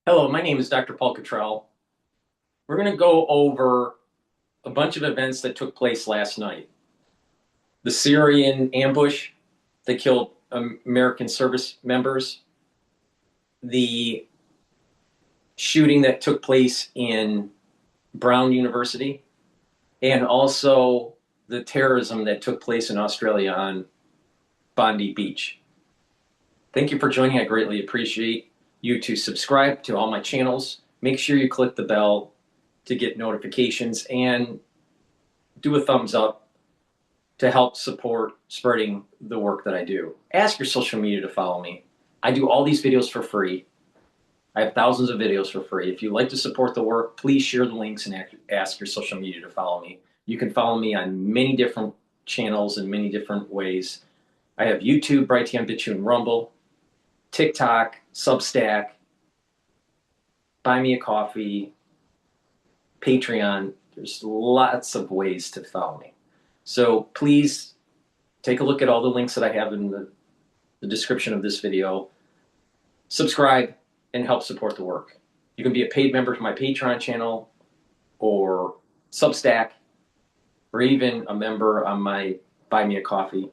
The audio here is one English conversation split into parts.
Hello, my name is Dr. Paul Cottrell. We're going to go over a bunch of events that took place last night. The Syrian ambush that killed American service members, the shooting that took place in Brown University, and also the terrorism that took place in Australia on Bondi Beach. Thank you for joining. I greatly appreciate you to subscribe to all my channels. Make sure you click the bell to get notifications and do a thumbs up to help support spreading the work that I do. Ask your social media to follow me. I do all these videos for free. I have thousands of videos for free. If you'd like to support the work, please share the links and ask your social media to follow me. You can follow me on many different channels in many different ways. I have YouTube, Brighteon, Bitchute, and Rumble, TikTok, Substack, Buy Me a Coffee, Patreon. There's lots of ways to follow me. So please take a look at all the links that I have in the description of this video. Subscribe and help support the work. You can be a paid member to my Patreon channel or Substack, or even a member on my Buy Me a Coffee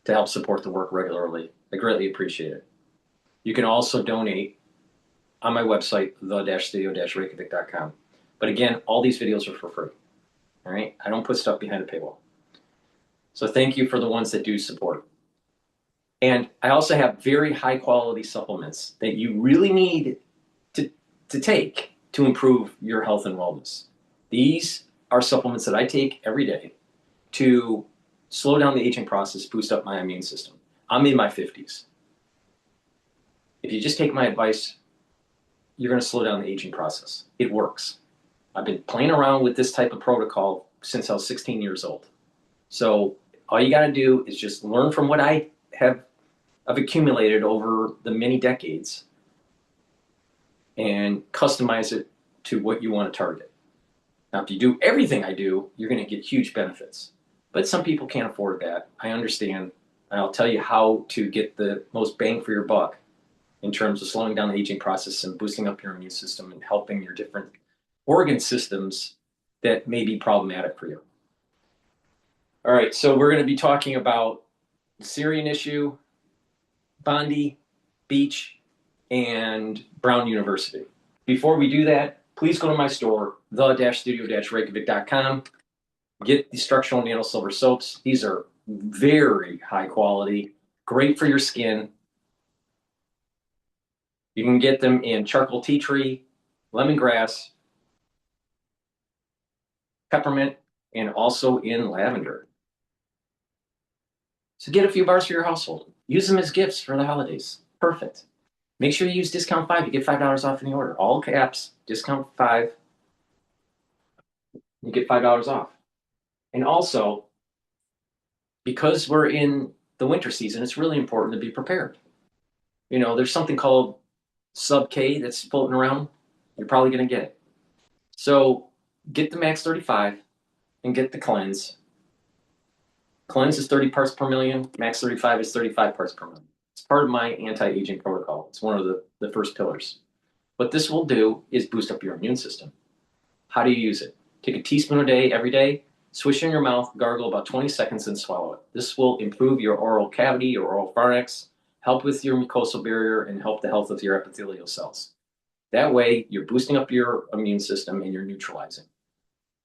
to help support the work regularly. I greatly appreciate it. You can also donate on my website, the-studio-reykjavik.com. But again, all these videos are for free. All right? I don't put stuff behind a paywall. So thank you for the ones that do support. And I also have very high quality supplements that you really need to take to improve your health and wellness. These are supplements that I take every day to slow down the aging process, boost up my immune system. I'm in my 50s. If you just take my advice, you're going to slow down the aging process. It works. I've been playing around with this type of protocol since I was 16 years old. So all you got to do is just learn from what I've accumulated over the many decades and customize it to what you want to target. Now, if you do everything I do, you're going to get huge benefits. But some people can't afford that. I understand. And I'll tell you how to get the most bang for your buck in terms of slowing down the aging process and boosting up your immune system and helping your different organ systems that may be problematic for you. All right, so we're going to be talking about the Syrian issue, Bondi Beach, and Brown University. Before we do that, please go to my store, the-studio-reykjavik.com. Get the structural nano silver soaps. These are very high quality, great for your skin. You can get them in charcoal tea tree, lemongrass, peppermint, and also in lavender. So get a few bars for your household. Use them as gifts for the holidays. Perfect. Make sure you use discount 5. You get $5 off any order. All caps, discount 5. You get $5 off. And also, because we're in the winter season, it's really important to be prepared. You know, there's something called sub K that's floating around. You're probably going to get it. So get the Max 35 and get the Cleanse. Cleanse is 30 parts per million. Max 35 is 35 parts per million. It's part of my anti-aging protocol. It's one of the first pillars. What this will do is boost up your immune system. How do you use it? Take a teaspoon a day, every day, swish in your mouth, gargle about 20 seconds, and swallow it. This will improve your oral cavity, your oral pharynx, help with your mucosal barrier, and help the health of your epithelial cells. That way, you're boosting up your immune system and you're neutralizing.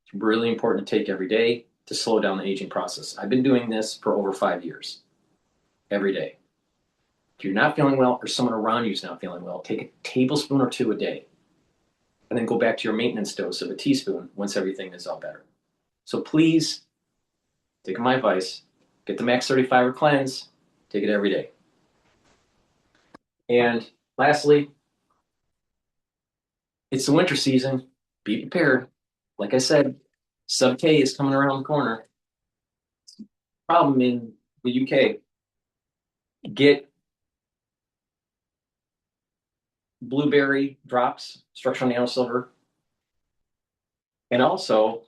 It's really important to take every day to slow down the aging process. I've been doing this for over 5 years, every day. If you're not feeling well or someone around you is not feeling well, take a tablespoon or 2 a day, and then go back to your maintenance dose of a teaspoon once everything is all better. So please, take my advice, get the Max 35 or Cleanse, take it every day. And lastly, it's the winter season. Be prepared. Like I said, sub K is coming around the corner. Problem in the UK. Get blueberry drops, structural nano silver, and also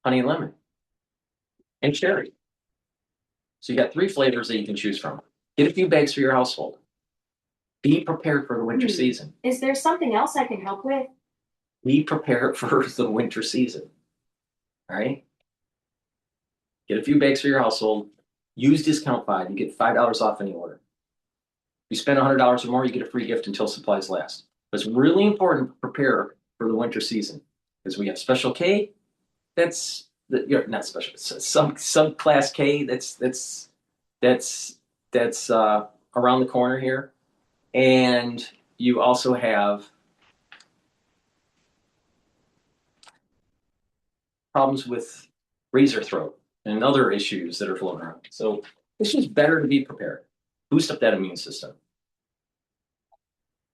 honey and lemon and cherry. So you got 3 flavors that you can choose from. Get a few bags for your household. Be prepared for the winter season. Is there something else I can help with? Be prepared for the winter season. All right? Get a few bags for your household. Use discount 5. You get $5 off any order. If you spend $100 or more, you get a free gift until supplies last. But it's really important to prepare for the winter season because we have Special K. That's not special. Some Class K. That's around the corner here, and you also have problems with razor throat and other issues that are floating around. So it's just better to be prepared. Boost up that immune system.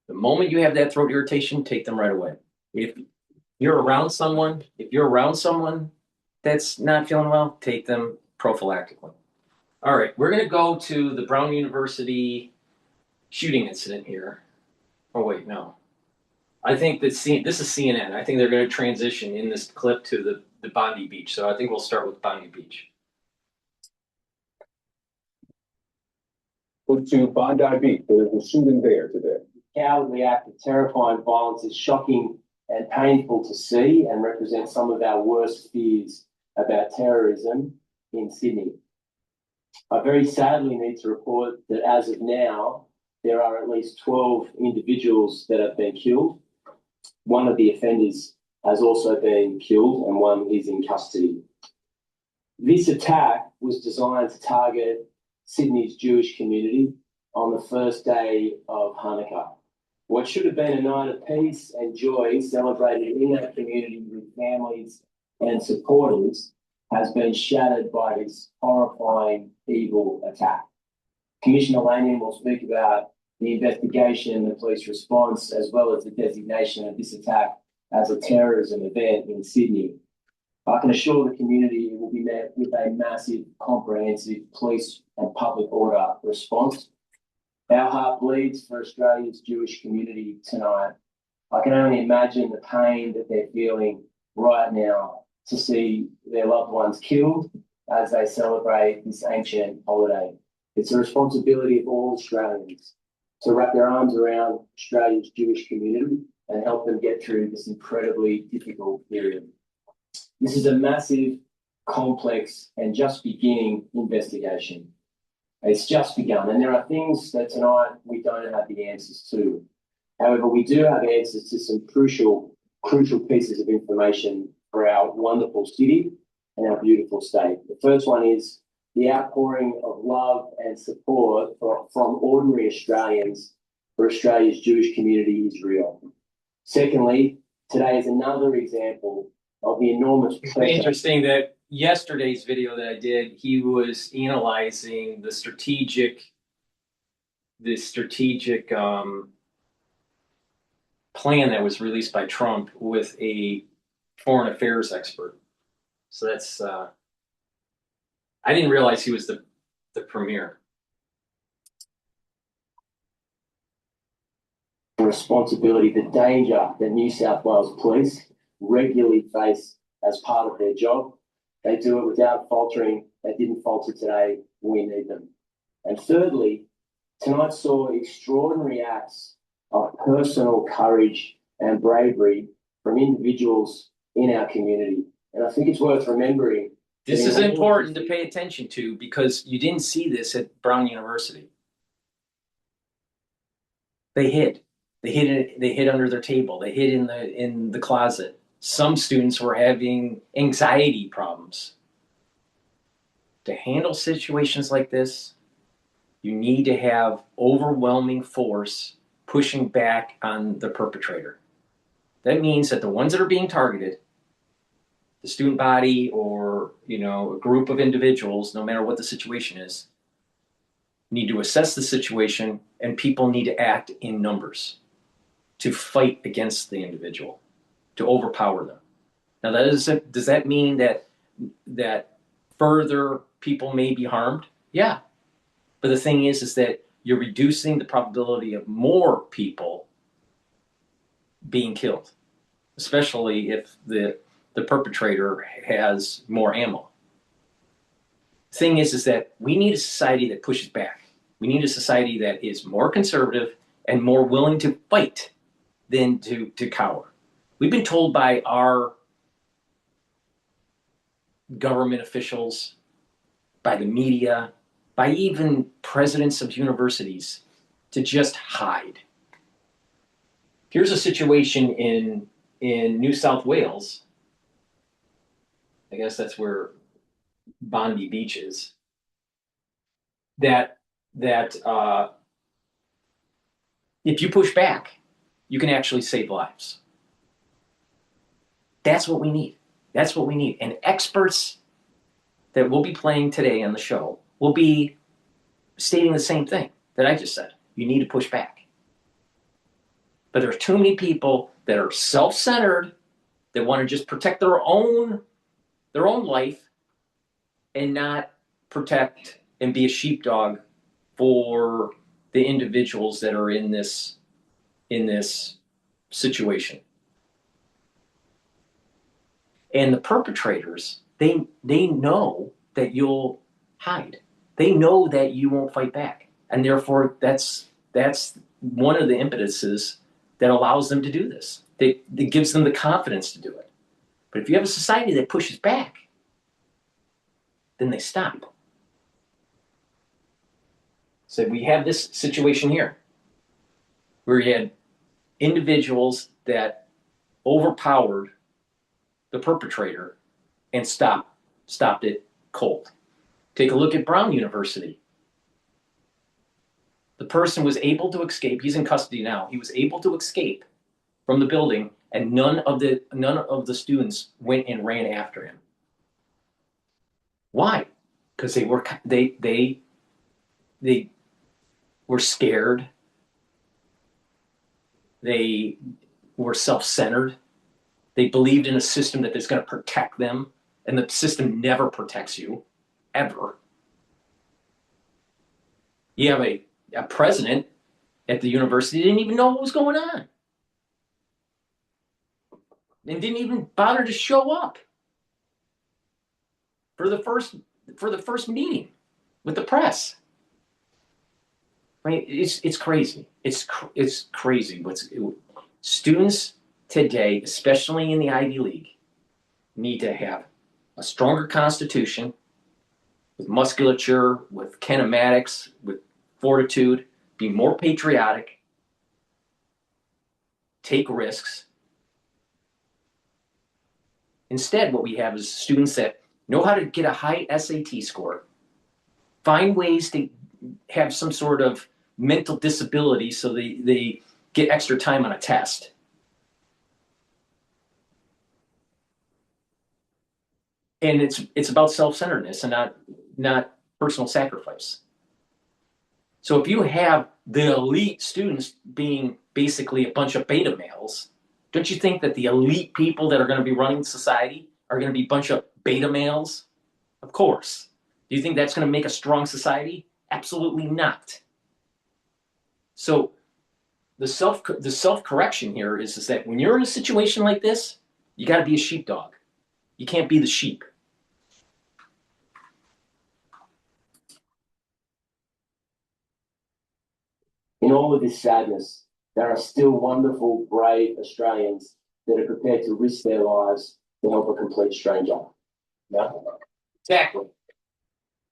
The moment you have that throat irritation, take them right away. If you're around someone that's not feeling well, take them prophylactically. All right, we're going to go to the Brown University shooting incident here. Oh, wait, no. I think that this is CNN. I think they're going to transition in this clip to the Bondi Beach. So I think we'll start with Bondi Beach. Go to Bondi Beach. There's a shooting there today. Cowardly act of terrifying violence is shocking and painful to see and represents some of our worst fears about terrorism in Sydney. I very sadly need to report that as of now, there are at least 12 individuals that have been killed. One of the offenders has also been killed and one is in custody. This attack was designed to target Sydney's Jewish community on the first day of Hanukkah. What should have been a night of peace and joy celebrated in that community with families and supporters has been shattered by this horrifying, evil attack. Commissioner Lanyon will speak about the investigation and the police response, as well as the designation of this attack as a terrorism event in Sydney. I can assure the community it will be met with a massive, comprehensive police and public order response. Our heart bleeds for Australia's Jewish community tonight. I can only imagine the pain that they're feeling right now to see their loved ones killed as they celebrate this ancient holiday. It's a responsibility of all Australians to wrap their arms around Australia's Jewish community and help them get through this incredibly difficult period. This is a massive, complex, and just beginning investigation. It's just begun, and there are things that tonight we don't have the answers to. However, we do have answers to some crucial pieces of information for our wonderful city and our beautiful state. The first one is the outpouring of love and support from ordinary Australians for Australia's Jewish community is real. Secondly, today is another example of the enormous pressure. It's interesting that yesterday's video that I did, he was analyzing the strategic plan that was released by Trump with a foreign affairs expert. So that's I didn't realize he was the premier. Responsibility, the danger that New South Wales police regularly face as part of their job. They do it without faltering. They didn't falter today. We need them. And thirdly, tonight saw extraordinary acts of personal courage and bravery from individuals in our community. And I think it's worth remembering. This is important to pay attention to because you didn't see this at Brown University. They hid. They hid under their table. They hid in the closet. Some students were having anxiety problems. To handle situations like this, you need to have overwhelming force pushing back on the perpetrator. That means that the ones that are being targeted, the student body or a group of individuals, no matter what the situation is, need to assess the situation and people need to act in numbers to fight against the individual, to overpower them. Now, does that mean that further people may be harmed? Yeah. But the thing is that you're reducing the probability of more people being killed, especially if the perpetrator has more ammo. The thing is that we need a society that pushes back. We need a society that is more conservative and more willing to fight than to cower. We've been told by our government officials, by the media, by even presidents of universities to just hide. Here's a situation in New South Wales. I guess that's where Bondi Beach is. That if you push back, you can actually save lives. That's what we need. That's what we need. And experts that we'll be playing today on the show will be stating the same thing that I just said. You need to push back. But there's too many people that are self-centered, that want to just protect their own life and not protect and be a sheepdog for the individuals that are in this situation. And the perpetrators, they know that you'll hide. They know that you won't fight back. And therefore, that's one of the impetuses that allows them to do this. That gives them the confidence to do it. But if you have a society that pushes back, then they stop. So we have this situation here where you had individuals that overpowered the perpetrator and stopped it cold. Take a look at Brown University. The person was able to escape. He's in custody now. He was able to escape from the building, and none of the students went and ran after him. Why? Because they were scared. They were self-centered. They believed in a system that is going to protect them, and the system never protects you, ever. You have a president at the university didn't even know what was going on, and didn't even bother to show up for the first meeting with the press. Right? It's crazy. It's crazy. Students today, especially in the Ivy League, need to have a stronger constitution with musculature, with kinematics, with fortitude, be more patriotic, take risks. Instead, what we have is students that know how to get a high SAT score, find ways to have some sort of mental disability so they get extra time on a test. And it's about self-centeredness and not personal sacrifice. So if you have the elite students being basically a bunch of beta males, don't you think that the elite people that are going to be running society are going to be a bunch of beta males? Of course. Do you think that's going to make a strong society? Absolutely not. So the self-correction here is that when you're in a situation like this, you got to be a sheepdog. You can't be the sheep. In all of this sadness, there are still wonderful, brave Australians that are prepared to risk their lives to help a complete stranger. Yeah? Exactly.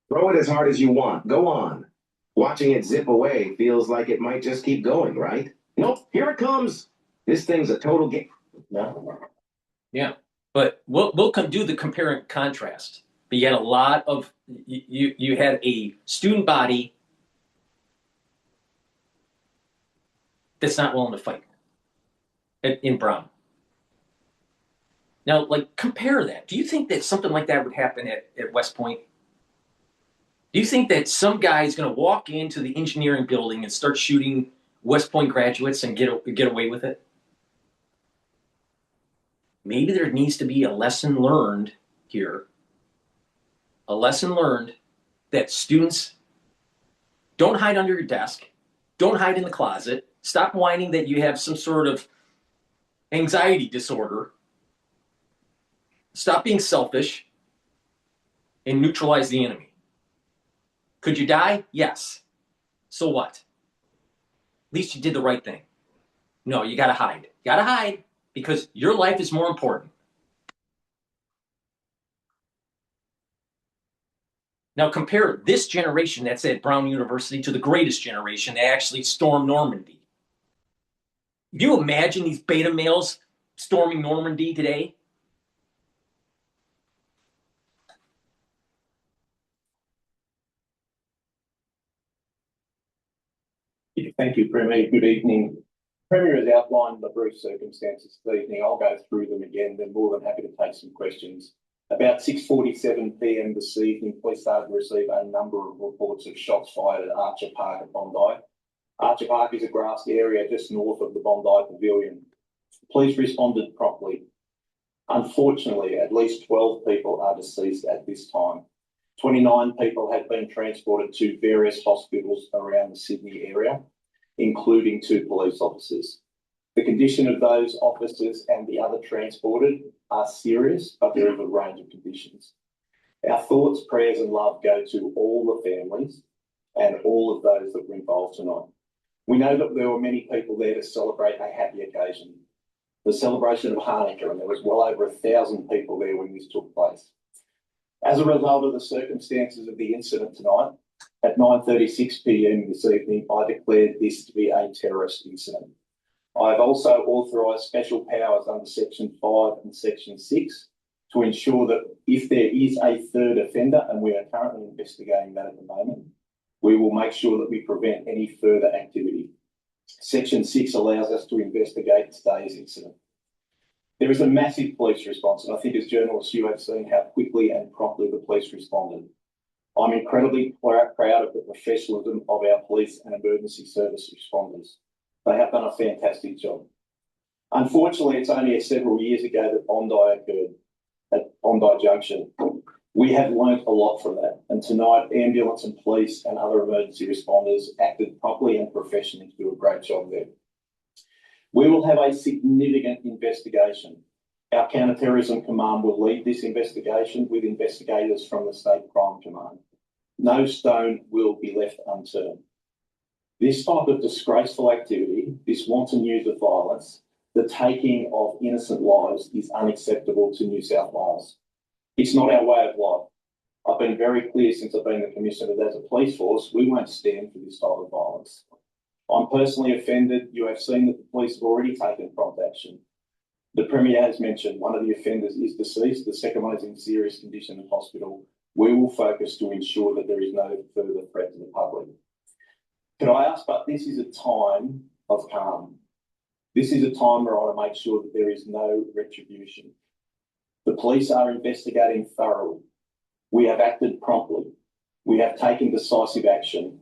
Throw it as hard as you want. Go on. Watching it zip away feels like it might just keep going, right? Nope, here it comes. This thing's a total game. No? Yeah. But we'll do the compare and contrast. But you had a lot of you had a student body that's not willing to fight in Brown. Now, like, compare that. Do you think that something like that would happen at West Point? Do you think that some guy is going to walk into the engineering building and start shooting West Point graduates and get away with it? Maybe there needs to be a lesson learned here. A lesson learned that students don't hide under your desk, don't hide in the closet, stop whining that you have some sort of anxiety disorder, stop being selfish, and neutralize the enemy. Could you die? Yes. So what? least you did the right thing. No, you gotta hide. You gotta hide because your life is more important. Now compare this generation that's at Brown University to the greatest generation that actually stormed Normandy. Can you imagine these beta males storming Normandy today? Thank you, Premier. Good evening. Premier has outlined the brief circumstances this evening. I'll go through them again, then more than happy to take some questions. About 6:47 p.m. this evening, police started to receive a number of reports of shots fired at Archer Park at Bondi. Archer Park is a grassed area just north of the Bondi Pavilion. Police responded promptly. Unfortunately, at least 12 people are deceased at this time. 29 people have been transported to various hospitals around the Sydney area, including 2 police officers. The condition of those officers and the other transported are serious, but there is a range of conditions. Our thoughts, prayers and love go to all the families and all of those that were involved tonight. We know that there were many people there to celebrate a happy occasion, the celebration of Hanukkah, and there was well over 1,000 people there when this took place. As a result of the circumstances of the incident tonight, at 9:36 p.m. this evening, I declared this to be a terrorist incident. I have also authorised special powers under Section 5 and Section 6 to ensure that if there is a third offender, and we are currently investigating that at the moment, we will make sure that we prevent any further activity. Section 6 allows us to investigate today's incident. There is a massive police response, and I think as journalists you have seen how quickly and promptly the police responded. I'm incredibly proud of the professionalism of our police and emergency service responders. They have done a fantastic job. Unfortunately, it's only several years ago that Bondi occurred at Bondi Junction. We have learnt a lot from that, and tonight ambulance and police and other emergency responders acted properly and professionally to do a great job there. We will have a significant investigation. Our Counter-Terrorism Command will lead this investigation with investigators from the State Crime Command. No stone will be left unturned. This type of disgraceful activity, this wanton use of violence, the taking of innocent lives is unacceptable to New South Wales. It's not our way of life. I've been very clear since I've been the Commissioner that as a police force, we won't stand for this type of violence. I'm personally offended. You have seen that the police have already taken prompt action. The Premier has mentioned one of the offenders is deceased. The second one is in serious condition in hospital. We will focus to ensure that there is no further threat to the public. Can I ask, but this is a time of calm. This is a time where I want to make sure that there is no retribution. The police are investigating thoroughly. We have acted promptly. We have taken decisive action.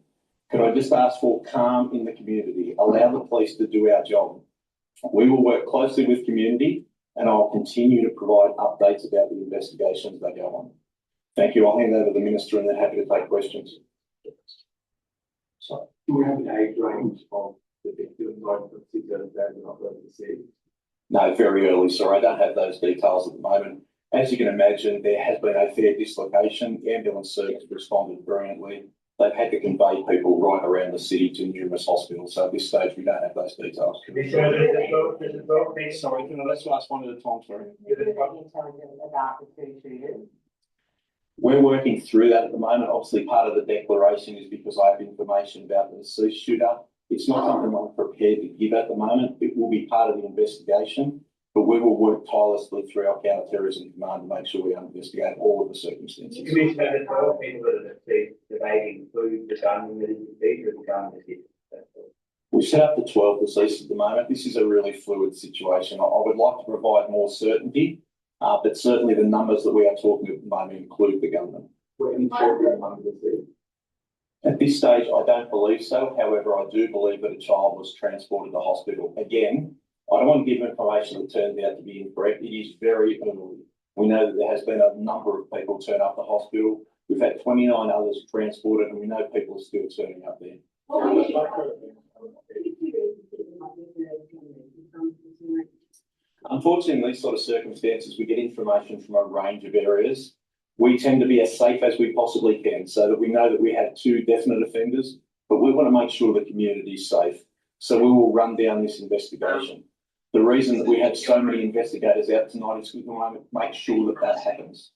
Could I just ask for calm in the community? Allow the police to do our job. We will work closely with community and I'll continue to provide updates about the investigations that go on. Thank you. I'll hand over to the Minister and then happy to take questions. So, do we have an age range of the victims over 6,000 not ready to see? No, very early. Sorry, I don't have those details at the moment. As you can imagine, there has been a fair dislocation. The ambulance service responded brilliantly. They've had to convey people right around the city to numerous hospitals. So at this stage, we don't have those details. Sorry, let's ask one at a time. Sorry. We're working through that at the moment. Obviously, part of the declaration is because I have information about the deceased shooter. It's not something I'm prepared to give at the moment. It will be part of the investigation, but we will work tirelessly through our Counter-Terrorism Command to make sure we investigate all of the circumstances. Commissioner, the 12 people that are deceased, do they include the gunman that is deceased or the gun that hit? We've set up the 12 deceased at the moment. This is a really fluid situation. I would like to provide more certainty, but certainly the numbers that we are talking at the moment include the gunman. Were any children among the deceased? At this stage, I don't believe so. However, I do believe that a child was transported to hospital. Again, I don't want to give information that turns out to be incorrect. It is very early. We know that there has been a number of people turn up to hospital. We've had 29 others transported, and we know people are still turning up there. Unfortunately, in these sort of circumstances, we get information from a range of areas. We tend to be as safe as we possibly can so that we know that we have 2 definite offenders, but we want to make sure the community is safe. So we will run down this investigation. The reason that we have so many investigators out tonight is we want to make sure that that happens.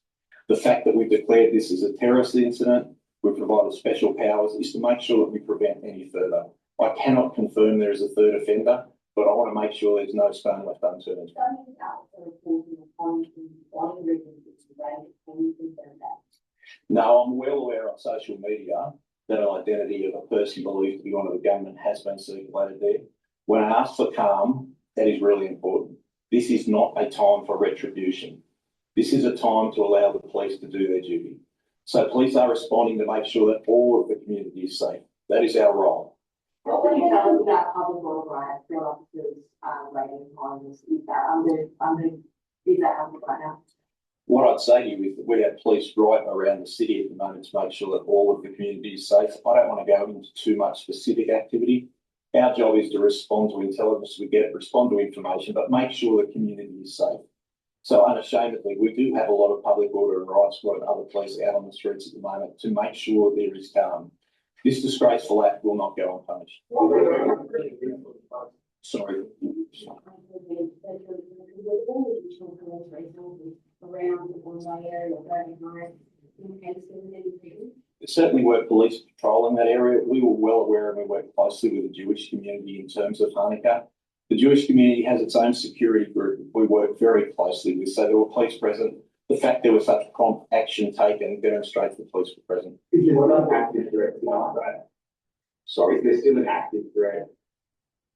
The fact that we've declared this as a terrorist incident, we've provided special powers, is to make sure that we prevent any further. I cannot confirm there is a third offender, but I want to make sure there's no stone left unturned. No, I'm well aware on social media that an identity of a person believed to be one of the government has been circulated there. When I ask for calm, that is really important. This is not a time for retribution. This is a time to allow the police to do their duty. So police are responding to make sure that all of the community is safe. That is our role. What can you tell us about public order riots where officers raiding homes? Is that under right now? What I'd say to you is that we have police right around the city at the moment to make sure that all of the community is safe. I don't want to go into too much specific activity. Our job is to respond to intelligence we get, respond to information, but make sure the community is safe. So unashamedly, we do have a lot of public order and rights squad and other police out on the streets at the moment to make sure there is calm. This disgraceful act will not go unpunished. Sorry. Certainly we're police patrolling that area. We were well aware and we work closely with the Jewish community in terms of Hanukkah. The Jewish community has its own security group we work very closely with. So there were police present. The fact there was such prompt action taken demonstrates the police were present. Is there not an active threat now, right? Sorry. Is there still an active threat?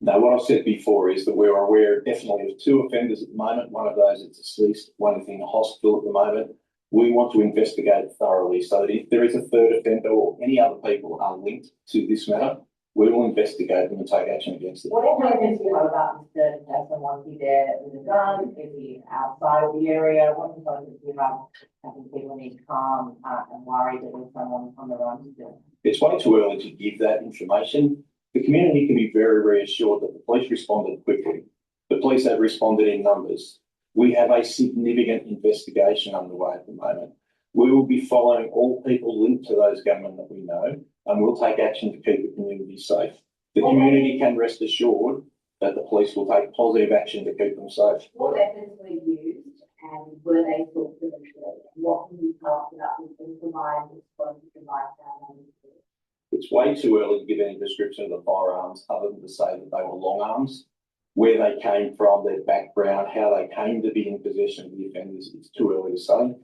No, what I've said before is that we're aware definitely of 2 offenders at the moment. One of those is deceased, one is in the hospital at the moment. We want to investigate thoroughly so that if there is a 3rd offender or any other people are linked to this matter, we will investigate them and take action against them. What intelligence do you have about this third person? Was he there with a gun? Is he outside of the area? What intelligence do you have? I think people need calm and worry that there's someone on the run still. It's way too early to give that information. The community can be very reassured that the police responded quickly. The police have responded in numbers. We have a significant investigation underway at the moment. We will be following all people linked to those gunmen that we know, and we'll take action to keep the community safe. The community can rest assured that the police will take positive action to keep them safe. What weapons were used and were they thought to destroy? What can you tell us about this improvised explosive device? It's way too early to give any description of the firearms other than to say that they were long arms. Where they came from, their background, how they came to be in possession of the offenders, it's too early to say.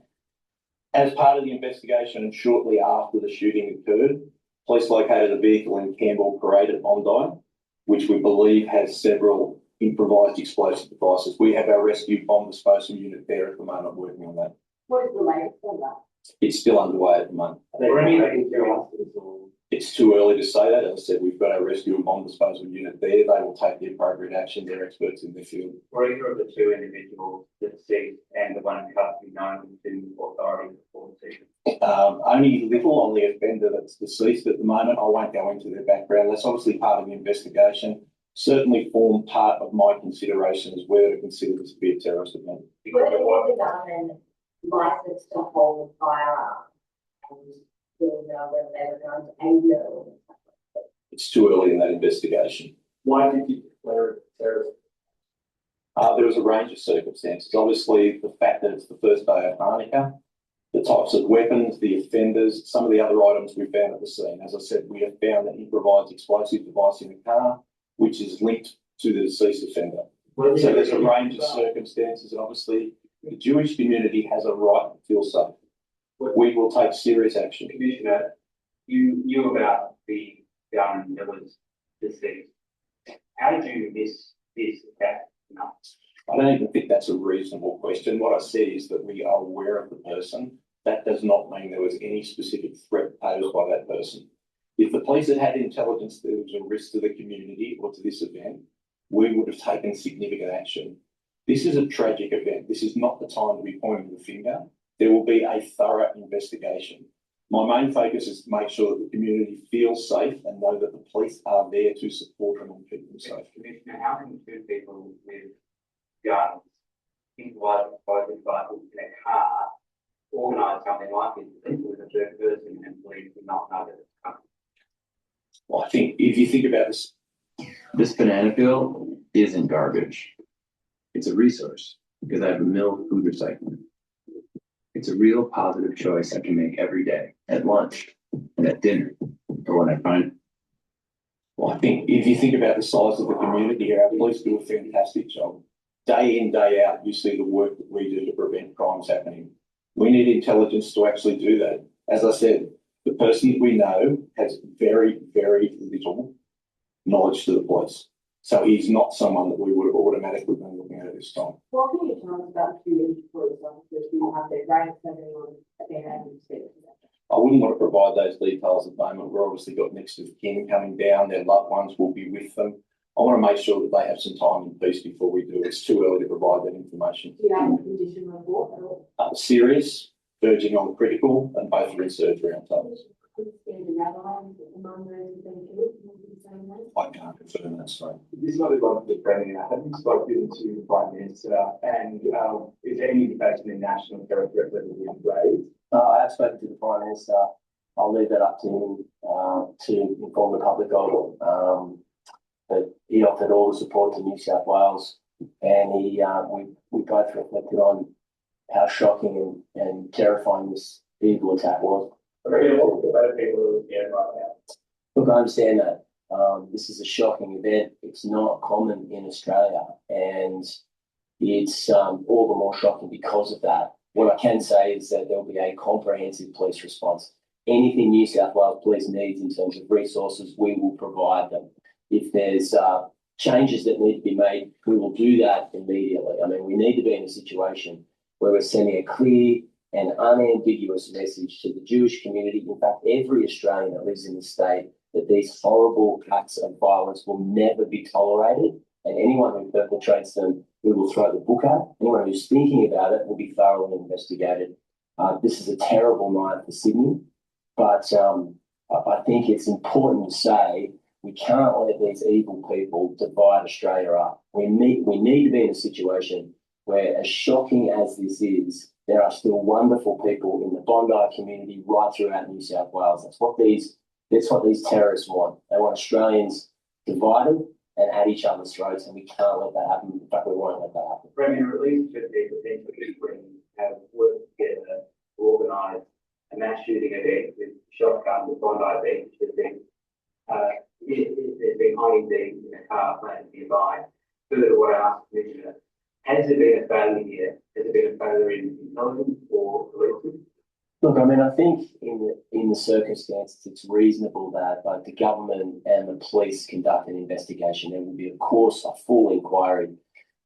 As part of the investigation and shortly after the shooting occurred, police located a vehicle in Campbell Parade at Bondi, which we believe has several improvised explosive devices. We have our rescue bomb disposal unit there at the moment working on that. What is the latest on that? It's still underway at the moment. It's too early to say that. As I said, we've got our rescue and bomb disposal unit there. They will take the appropriate action. They're experts in their field. Were either of the 2 individuals deceased and the one in custody known to authorities before the season? Only little on the offender that's deceased at the moment. I won't go into their background. That's obviously part of the investigation. Certainly form part of my consideration as whether to consider this to be a terrorist event. Were the gunmen licensed to hold firearms? Whether they were going to anger or It's too early in that investigation. Why did you declare it terrorist? There was a range of circumstances. Obviously, the fact that it's the first day of Hanukkah, the types of weapons, the offenders, some of the other items we found at the scene. As I said, we have found an improvised explosive device in the car, which is linked to the deceased offender. So there's a range of circumstances, and obviously the Jewish community has a right to feel safe. We will take serious action. Commissioner, you knew about the gun that was deceased. How did you miss this attack? No. I don't even think that's a reasonable question. What I said is that we are aware of the person. That does not mean there was any specific threat posed by that person. If the police had had intelligence that there was a risk to the community or to this event, we would have taken significant action. This is a tragic event. This is not the time to be pointing the finger. There will be a thorough investigation. My main focus is to make sure that the community feels safe and know that the police are there to support them and keep them safe. Commissioner, how can 2 people with guns, improvised explosive devices in a car, organise something like this with a 3rd person and police do not know that it's coming? Well, I think if you think about this, This banana peel isn't garbage. It's a resource because I have a mill of food recycling. It's a real positive choice I can make every day at lunch and at dinner or when I find. Well, I think if you think about the size of the community here, our police do a fantastic job. Day in, day out, you see the work that we do to prevent crimes happening. We need intelligence to actually do that. As I said, the person that we know has very, very little knowledge to the police. So he's not someone that we would have automatically been looking at this time. What can you tell us about two police officers who have their ranks and anyone at their hand in state? I wouldn't want to provide those details at the moment. We're obviously got next of kin coming down. Their loved ones will be with them. I want to make sure that they have some time and peace before we do. It's too early to provide that information. Do you have a condition report at all? Serious, verging on critical, and both are in surgery on top. I can't confirm that, sorry. This is not a lot of the Premier. Have you spoken to the Prime Minister, and is there any indication the national terror threat level is raised? I have spoken to the Prime Minister. I'll leave that up to him to inform the public of. But he offered all the support to New South Wales, and we both reflected on how shocking and terrifying this evil attack was. Look, I understand that. This is a shocking event. It's not common in Australia, and it's all the more shocking because of that. What I can say is that there will be a comprehensive police response. Anything New South Wales Police needs in terms of resources, we will provide them. If there's changes that need to be made, we will do that immediately. I mean, we need to be in a situation where we're sending a clear and unambiguous message to the Jewish community, in fact, every Australian that lives in the state, that these horrible acts of violence will never be tolerated, and anyone who perpetrates them, we will throw the book at. Anyone who's thinking about it will be thoroughly investigated. This is a terrible night for Sydney, but I think it's important to say we can't let these evil people divide Australia up. We need to be in a situation where, as shocking as this is, there are still wonderful people in the Bondi community right throughout New South Wales. That's what these terrorists want. They want Australians divided and at each other's throats, and we can't let that happen. In fact, we won't let that happen. Premier, at least 50% of Ukraine have worked together to organise a mass shooting event with shotguns at Bondi Beach. There's been hiding these in a car planted nearby. Further to what I asked the Commissioner, has there been a failure here? Has there been a failure in intelligence or policing? Look, I mean, I think in the circumstances, it's reasonable that both the government and the police conduct an investigation. There will be, of course, a full inquiry.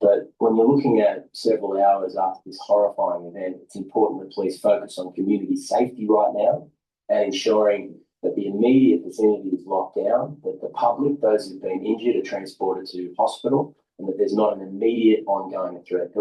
But when you're looking at several hours after this horrifying event, it's important that police focus on community safety right now and ensuring that the immediate vicinity is locked down, that the public, those who've been injured, are transported to hospital, and that there's not an immediate ongoing threat.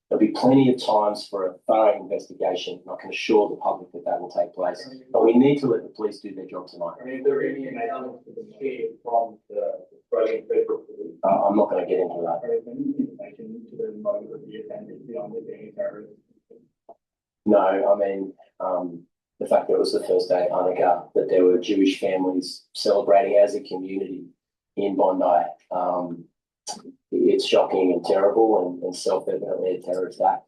There'll be plenty of times for a thorough investigation, and I can assure the public that that will take place. But we need to let the police do their job tonight. I mean, is there any analysis to be shared from the Australian Federal Police? I'm not going to get into that. Or is there any information to the motive of the event beyond it being terrorism? No, I mean, the fact that it was the first day of Hanukkah, that there were Jewish families celebrating as a community in Bondi. It's shocking and terrible and self-evidently a terrorist act.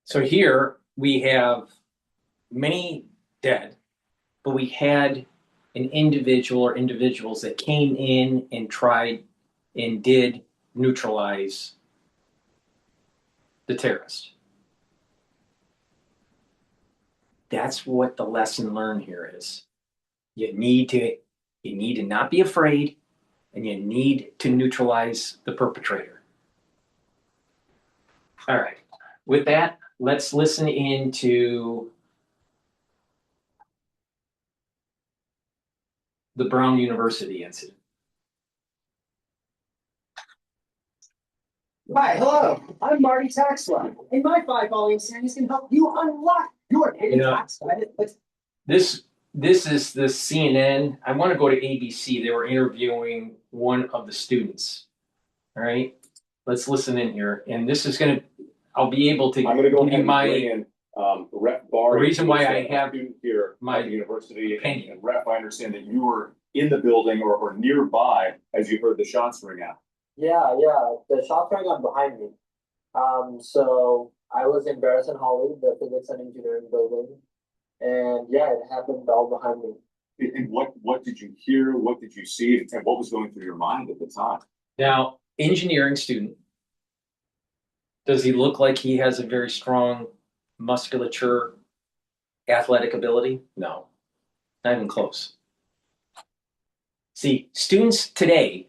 So here we have many dead, but we had an individual or individuals that came in and tried and did neutralize the terrorist. That's what the lesson learned here is. You need to not be afraid, and you need to neutralize the perpetrator. All right. With that, let's listen into the Brown University incident. Hi, hello. I'm Marty Taxler, and my 5-volume series can help you unlock your hidden tax credit. This is the CNN. I want to go to ABC. They were interviewing one of the students. All right, let's listen in here. And this is going to, I'll be able to I'm going to go give ahead you and bring in Ref The Bar. reason why I have student here my at the university, opinion. and Ref, I understand that you were in the building or nearby as you heard the shots ring out. Yeah, the shots rang out behind me. So I was in Barrison Hallway, the physics and engineering building, and yeah, it happened all behind me. And what did you hear? What did you see? And what was going through your mind at the time? Now, engineering student, does he look like he has a very strong musculature, athletic ability? No, not even close. See, students today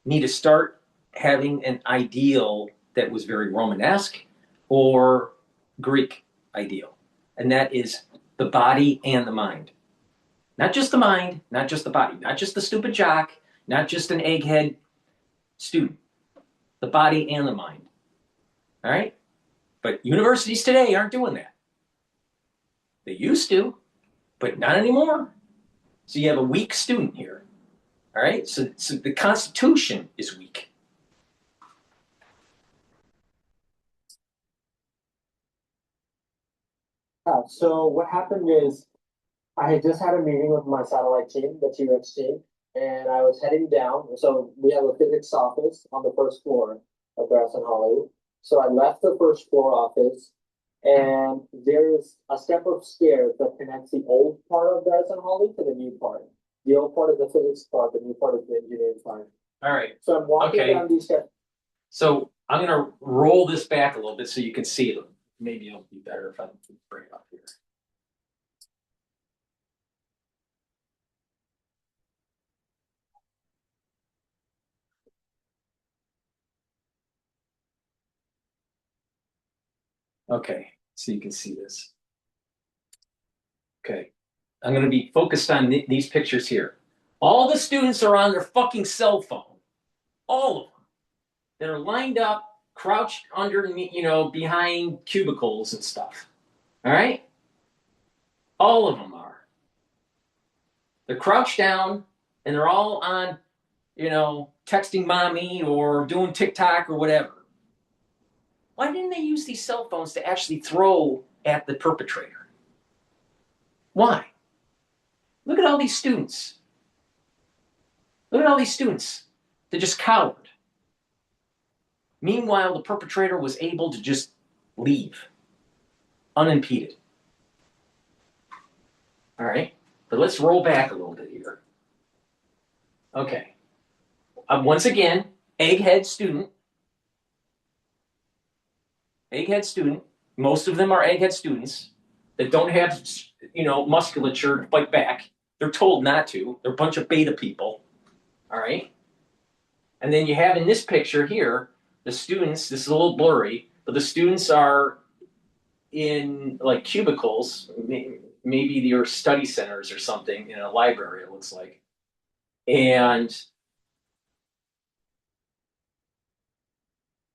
need to start having an ideal that was very Romanesque or Greek ideal, and that is the body and the mind. Not just the mind, not just the body, not just the stupid jock, not just an egghead student, the body and the mind. All right? But universities today aren't doing that. They used to, but not anymore. So you have a weak student here. All right? So the Constitution is weak. So what happened is I had just had a meeting with my satellite team, the T-Rex team, and I was heading down. So we have a physics office on the first floor of Barrison Hallway. So I left the first floor office, and there is a step of stairs that connects the old part of Barrison Hallway to the new part. The old part is the physics part, the new part is the engineering part. All right. So I'm walking Okay. down these steps. So I'm going to roll this back a little bit so you can see them. Maybe it'll be better if I bring it up here. Okay, so you can see this. Okay, I'm going to be focused on these pictures here. All the students are on their fucking cell phone. All of them. They're lined up, crouched under, behind cubicles and stuff. All right? All of them are. They're crouched down and they're all on, texting mommy or doing TikTok or whatever. Why didn't they use these cell phones to actually throw at the perpetrator? Why? Look at all these students. Look at all these students. They're just cowered. Meanwhile, the perpetrator was able to just leave unimpeded. All right, but let's roll back a little bit here. Okay. Once again, egghead student. Egghead student. Most of them are egghead students that don't have, musculature to fight back. They're told not to. They're a bunch of beta people. All right. And then you have in this picture here, the students, this is a little blurry, but the students are in like cubicles, maybe they're study centers or something in a library, it looks like. And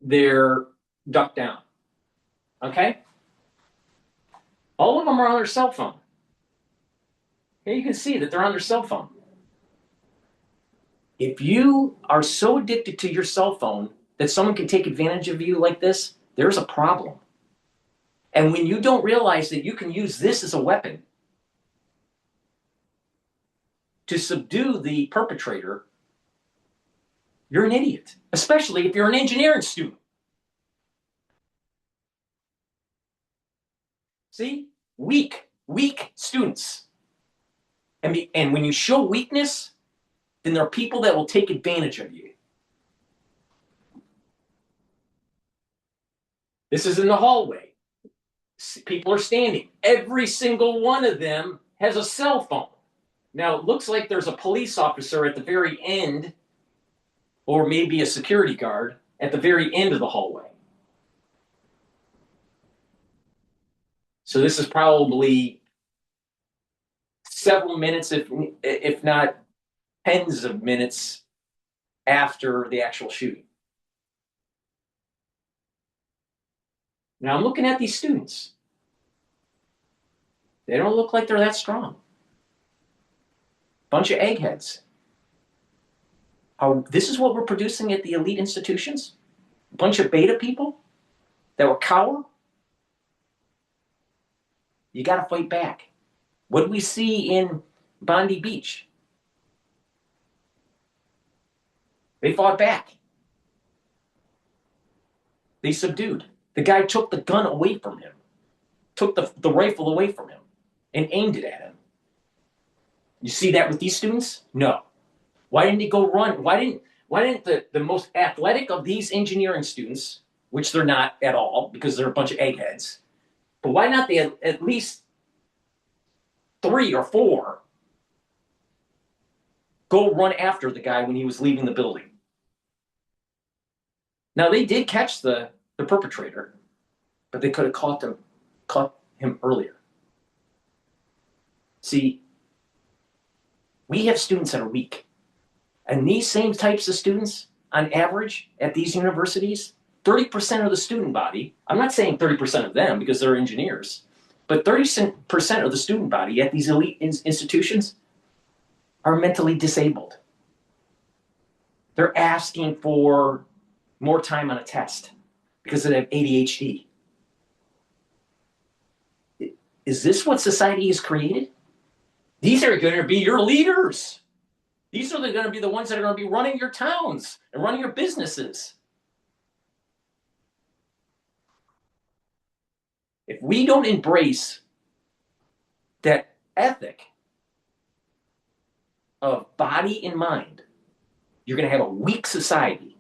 they're ducked down. Okay? All of them are on their cell phone. Here you can see that they're on their cell phone. If you are so addicted to your cell phone that someone can take advantage of you like this, there's a problem. And when you don't realize that you can use this as a weapon to subdue the perpetrator, you're an idiot, especially if you're an engineering student. See? Weak students. And when you show weakness, then there are people that will take advantage of you. This is in the hallway. People are standing. Every single one of them has a cell phone. Now, it looks like there's a police officer at the very end, or maybe a security guard at the very end of the hallway. So this is probably several minutes, if not tens of minutes after the actual shooting. Now I'm looking at these students. They don't look like they're that strong. Bunch of eggheads. This is what we're producing at the elite institutions? A bunch of beta people that were cower? You got to fight back. What did we see in Bondi Beach? They fought back. They subdued. The guy took the gun away from him, took the rifle away from him, and aimed it at him. You see that with these students? No. Why didn't they go run? Why didn't the most athletic of these engineering students, which they're not at all because they're a bunch of eggheads, but why not they at least 3 or 4 go run after the guy when he was leaving the building? Now they did catch the perpetrator, but they could have caught him earlier. See, we have students that are weak. And these same types of students, on average, at these universities, 30% of the student body, I'm not saying 30% of them because they're engineers, but 30% of the student body at these elite institutions are mentally disabled. They're asking for more time on a test because they have ADHD. Is this what society has created? These are going to be your leaders. These are going to be the ones that are going to be running your towns and running your businesses. If we don't embrace that ethic of body and mind, you're going to have a weak society.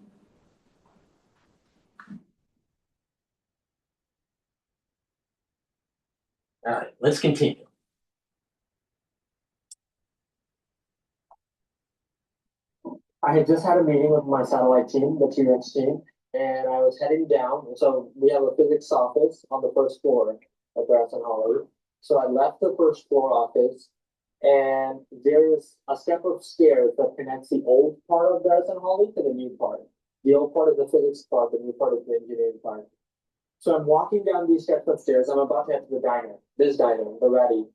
All right, let's continue. I had just had a meeting with my satellite team, the T-Rex team, and I was heading down. So we have a physics office on the first floor of Garrison Hollow. So I left the first floor office, and there is a step of stairs that connects the old part of Garrison Hollow to the new part. The old part is the physics part, the new part is the engineering part. So I'm walking down these steps of stairs. I'm about to head to the diner, the Ratty.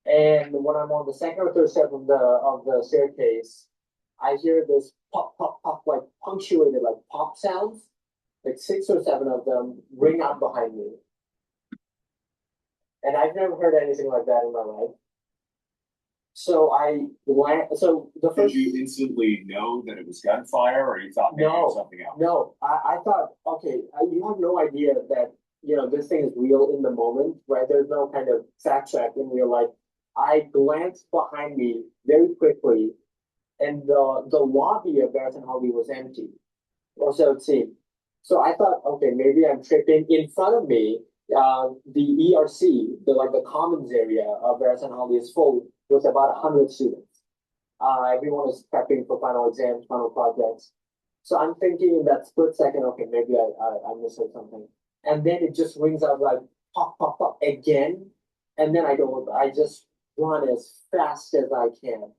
And when I'm on the second or third step of the staircase, I hear this pop, pop, pop, like punctuated, like pop sounds, like 6 or 7 of them ring out behind me. And I've never heard anything like that in my life. So the first. Did you instantly know that it was gunfire, or you thought maybe it was something else? No, I thought, okay, you have no idea that, this thing is real in the moment, right? There's no kind of fact check in real life. I glanced behind me very quickly, and the lobby of Garrison Holly was empty, or so it seemed. So I thought, okay, maybe I'm tripping. In front of me, the ERC, the commons area of Garrison Holly is full with about 100 students. Everyone is prepping for final exams, final projects. So I'm thinking in that split second, okay, maybe I misheard something. And then it just rings out like pop, pop, pop again. And then I just run as fast as I can.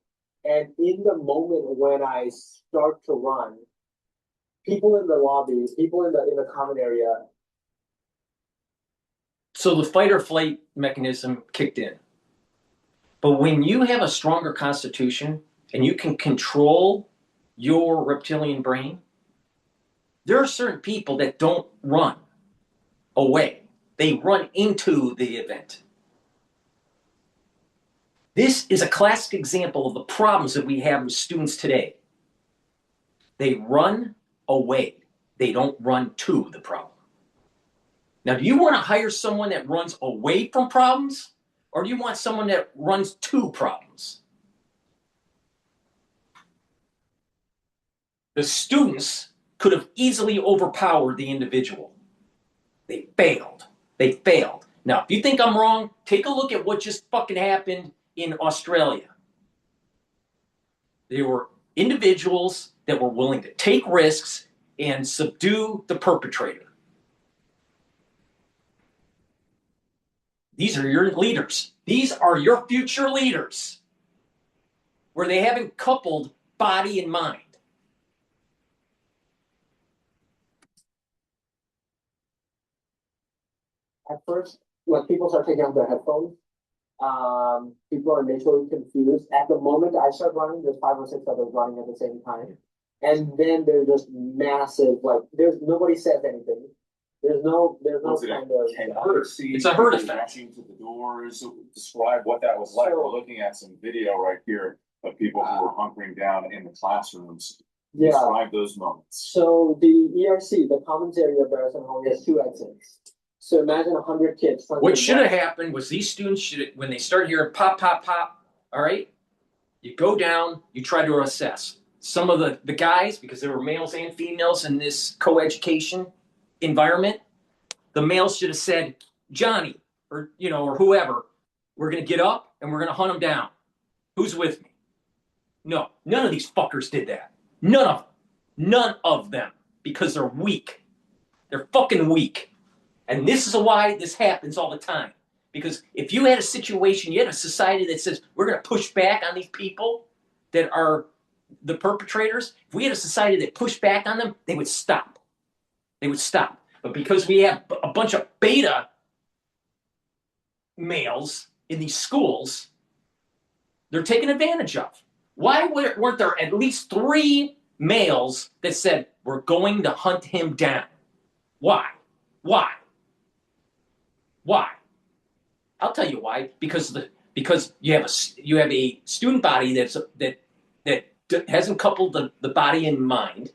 And in the moment when I start to run, people in the lobby, people in the common area. So the fight or flight mechanism kicked in. But when you have a stronger constitution and you can control your reptilian brain, there are certain people that don't run away. They run into the event. This is a classic example of the problems that we have with students today. They run away. They don't run to the problem. Now, do you want to hire someone that runs away from problems, or do you want someone that runs to problems? The students could have easily overpowered the individual. They failed. They failed. Now, if you think I'm wrong, take a look at what just fucking happened in Australia. There were individuals that were willing to take risks and subdue the perpetrator. These are your leaders. These are your future leaders, where they haven't coupled body and mind. At first, when people start taking out their headphones, people are initially confused. At the moment I start running, there's 5 or 6 others running at the same time. And then there's just massive, nobody says anything. There's no Was it kind of. a herd? It's a herd effect. Rushing to the doors. Describe what that was like. So- We're looking at some video right here of people who were hunkering down in the classrooms. Yeah. Describe those moments. So the ERC, the commons area of Barrison Hall, has 2 exits. So imagine 100 kids. What should have happened was these students should, when they start hearing pop, pop, pop, all right, you go down, you try to assess. Some of the guys, because there were males and females in this co-education environment, the males should have said, Johnny, or or whoever, we're gonna get up and we're gonna hunt them down. Who's with me? No, none of these fuckers did that. None of them, because they're weak. They're fucking weak. And this is why this happens all the time. Because if you had a situation, you had a society that says, we're going to push back on these people that are the perpetrators. If we had a society that pushed back on them, they would stop. They would stop. But because we have a bunch of beta males in these schools, they're taken advantage of. Why weren't there at least 3 males that said, we're going to hunt him down? Why? I'll tell you why. Because you have a student body that hasn't coupled the body and mind,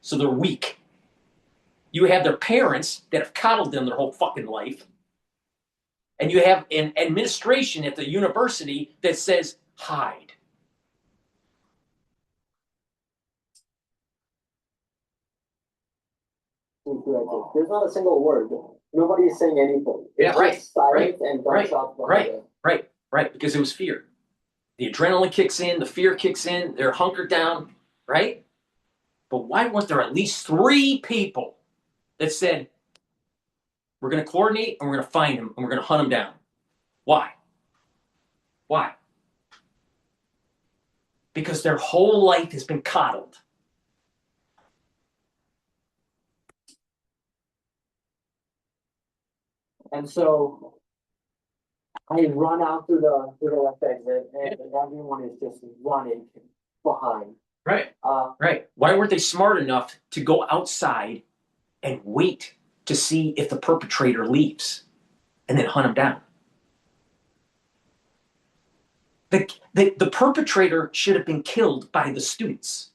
so they're weak. You have their parents that have coddled them their whole fucking life, and you have an administration at the university that says hide. There's not a single word. Nobody is saying anything. Yeah, It's right, just silent right, and right, gunshots behind it. Right, because it was fear. The adrenaline kicks in, the fear kicks in, they're hunkered down, right? But why weren't there at least 3 people that said, we're going to coordinate and we're going to find him and we're going to hunt him down? Why? Because their whole life has been coddled. And so I run out through the left exit, and everyone is just running behind. Right. Uh, Right. Why weren't they smart enough to go outside and wait to see if the perpetrator leaves and then hunt him down? The perpetrator should have been killed by the students.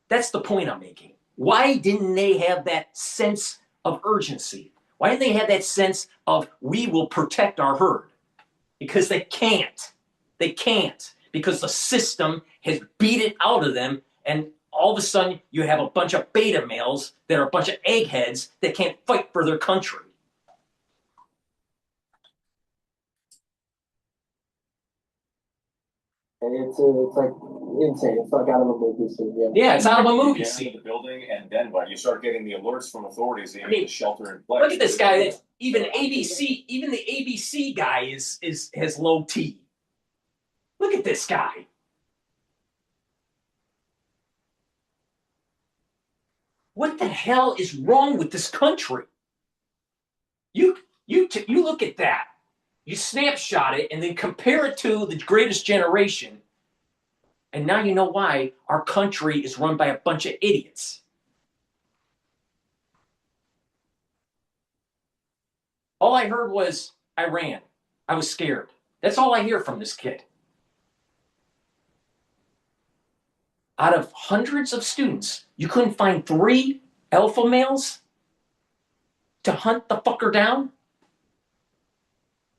That's the point I'm making. Why didn't they have that sense of urgency? Why didn't they have that sense of, we will protect our herd? Because they can't. They can't. Because the system has beat it out of them, and all of a sudden you have a bunch of beta males that are a bunch of eggheads that can't fight for their country. and it's like insane. It's like out of a movie scene. Yeah. Yeah, it's out of a You movie get scene. into the building, and then what? You start getting the alerts from authorities that you need to shelter in place. Look at this guy. That's even the ABC guy has low T. Look at this guy. What the hell is wrong with this country? You look at that. You snapshot it and then compare it to the greatest generation. And now you know why our country is run by a bunch of idiots. All I heard was, I ran. I was scared. That's all I hear from this kid. Out of hundreds of students, you couldn't find 3 alpha males to hunt the fucker down?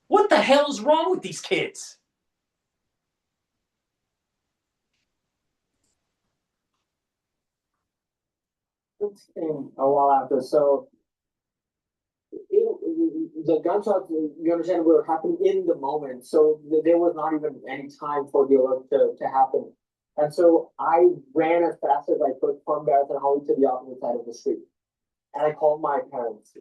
What the hell is wrong with these kids? It came a while after. So the gunshots, you understand, were happening in the moment. So there was not even any time for the alert to happen. And so I ran as fast as I could from Barrison Holly to the opposite side of the street. And I called my parents.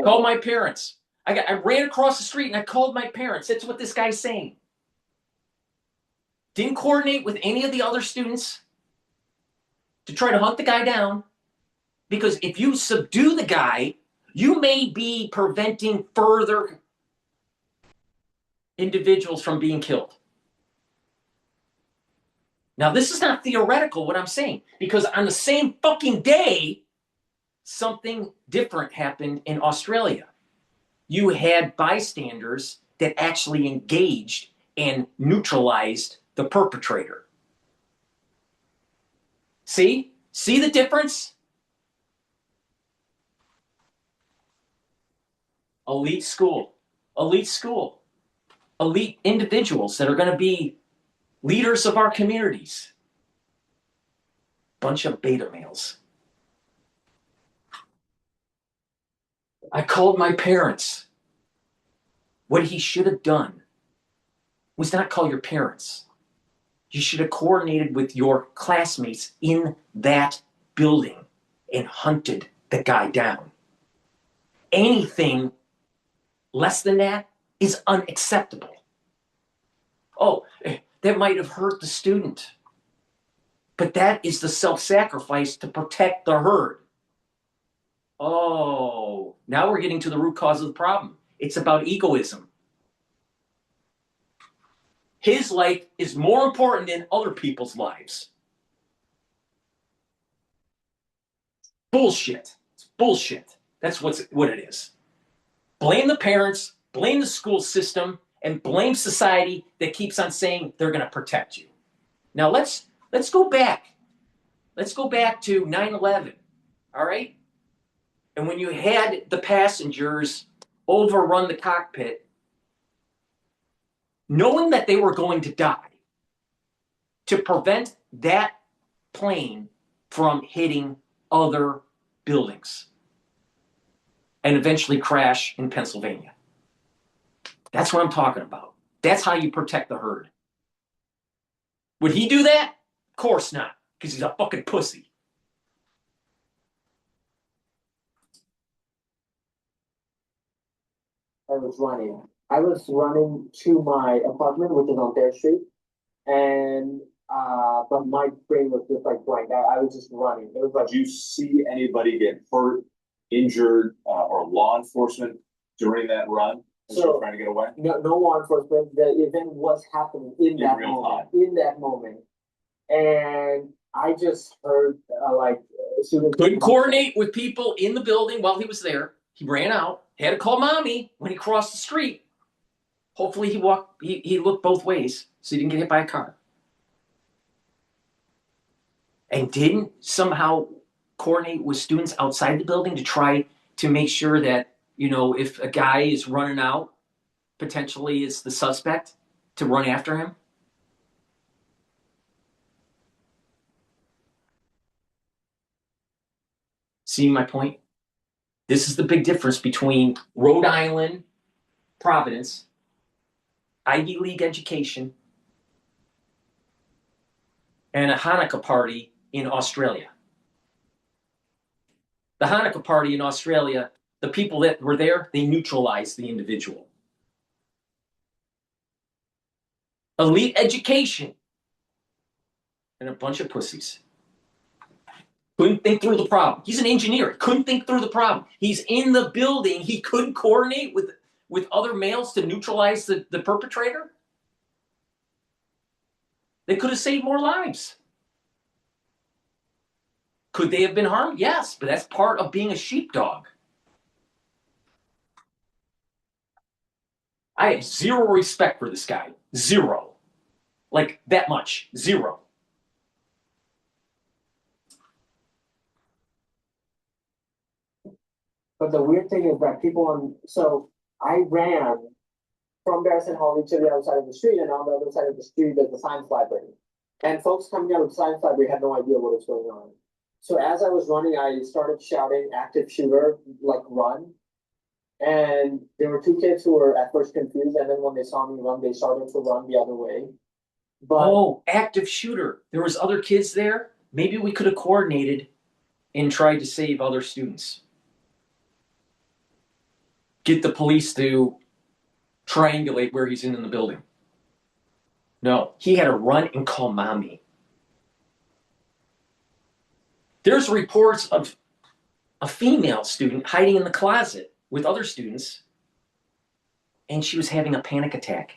Called my parents. I ran across the street and I called my parents. That's what this guy's saying. Didn't coordinate with any of the other students to try to hunt the guy down. Because if you subdue the guy, you may be preventing further individuals from being killed. Now, this is not theoretical, what I'm saying, because on the same fucking day, something different happened in Australia. You had bystanders that actually engaged and neutralized the perpetrator. See? See the difference? Elite school. Elite school. Elite individuals that are going to be leaders of our communities. Bunch of beta males. I called my parents. What he should have done was not call your parents. You should have coordinated with your classmates in that building and hunted the guy down. Anything less than that is unacceptable. Oh, that might have hurt the student. But that is the self-sacrifice to protect the herd. Oh, now we're getting to the root cause of the problem. It's about egoism. His life is more important than other people's lives. Bullshit. It's bullshit. That's what it is. Blame the parents, blame the school system, and blame society that keeps on saying they're going to protect you. Now let's go back. Let's go back to 9/11. All right? And when you had the passengers overrun the cockpit, knowing that they were going to die, to prevent that plane from hitting other buildings and eventually crash in Pennsylvania. That's what I'm talking about. That's how you protect the herd. Would he do that? Of course not, because he's a fucking pussy. I was running to my apartment, which is on Third Street, and but my brain was just like blank. I was just running. It was like, Did you see anybody get hurt, injured, or law enforcement during that run as you were trying to get away? no law enforcement. The event was happening in that real moment. time. In that moment, and I just heard students Couldn't coordinate with people in the building while he was there. He ran out, had to call mommy when he crossed the street. Hopefully he looked both ways so he didn't get hit by a car. And didn't somehow coordinate with students outside the building to try to make sure that, if a guy is running out, potentially is the suspect, to run after him. See my point? This is the big difference between Rhode Island, Providence, Ivy League education, and a Hanukkah party in Australia. The Hanukkah party in Australia, the people that were there, they neutralized the individual. Elite education and a bunch of pussies. Couldn't think through the problem. He's an engineer. Couldn't think through the problem. He's in the building. He couldn't coordinate with other males to neutralize the perpetrator. They could have saved more lives. Could they have been harmed? Yes, but that's part of being a sheepdog. I have zero respect for this guy. Zero. Like that much. Zero. But the weird thing is that so I ran from Barrison Hall to the other side of the street, and on the other side of the street there's the science library. And folks coming out of the science library had no idea what was going on. So as I was running, I started shouting active shooter, like run. And there were two kids who were at first confused, and then when they saw me run, they started to run the other way. But active shooter. There was other kids there. Maybe we could have coordinated and tried to save other students. Get the police to triangulate where he's in the building. No, he had to run and call mommy. There's reports of a female student hiding in the closet with other students, and she was having a panic attack.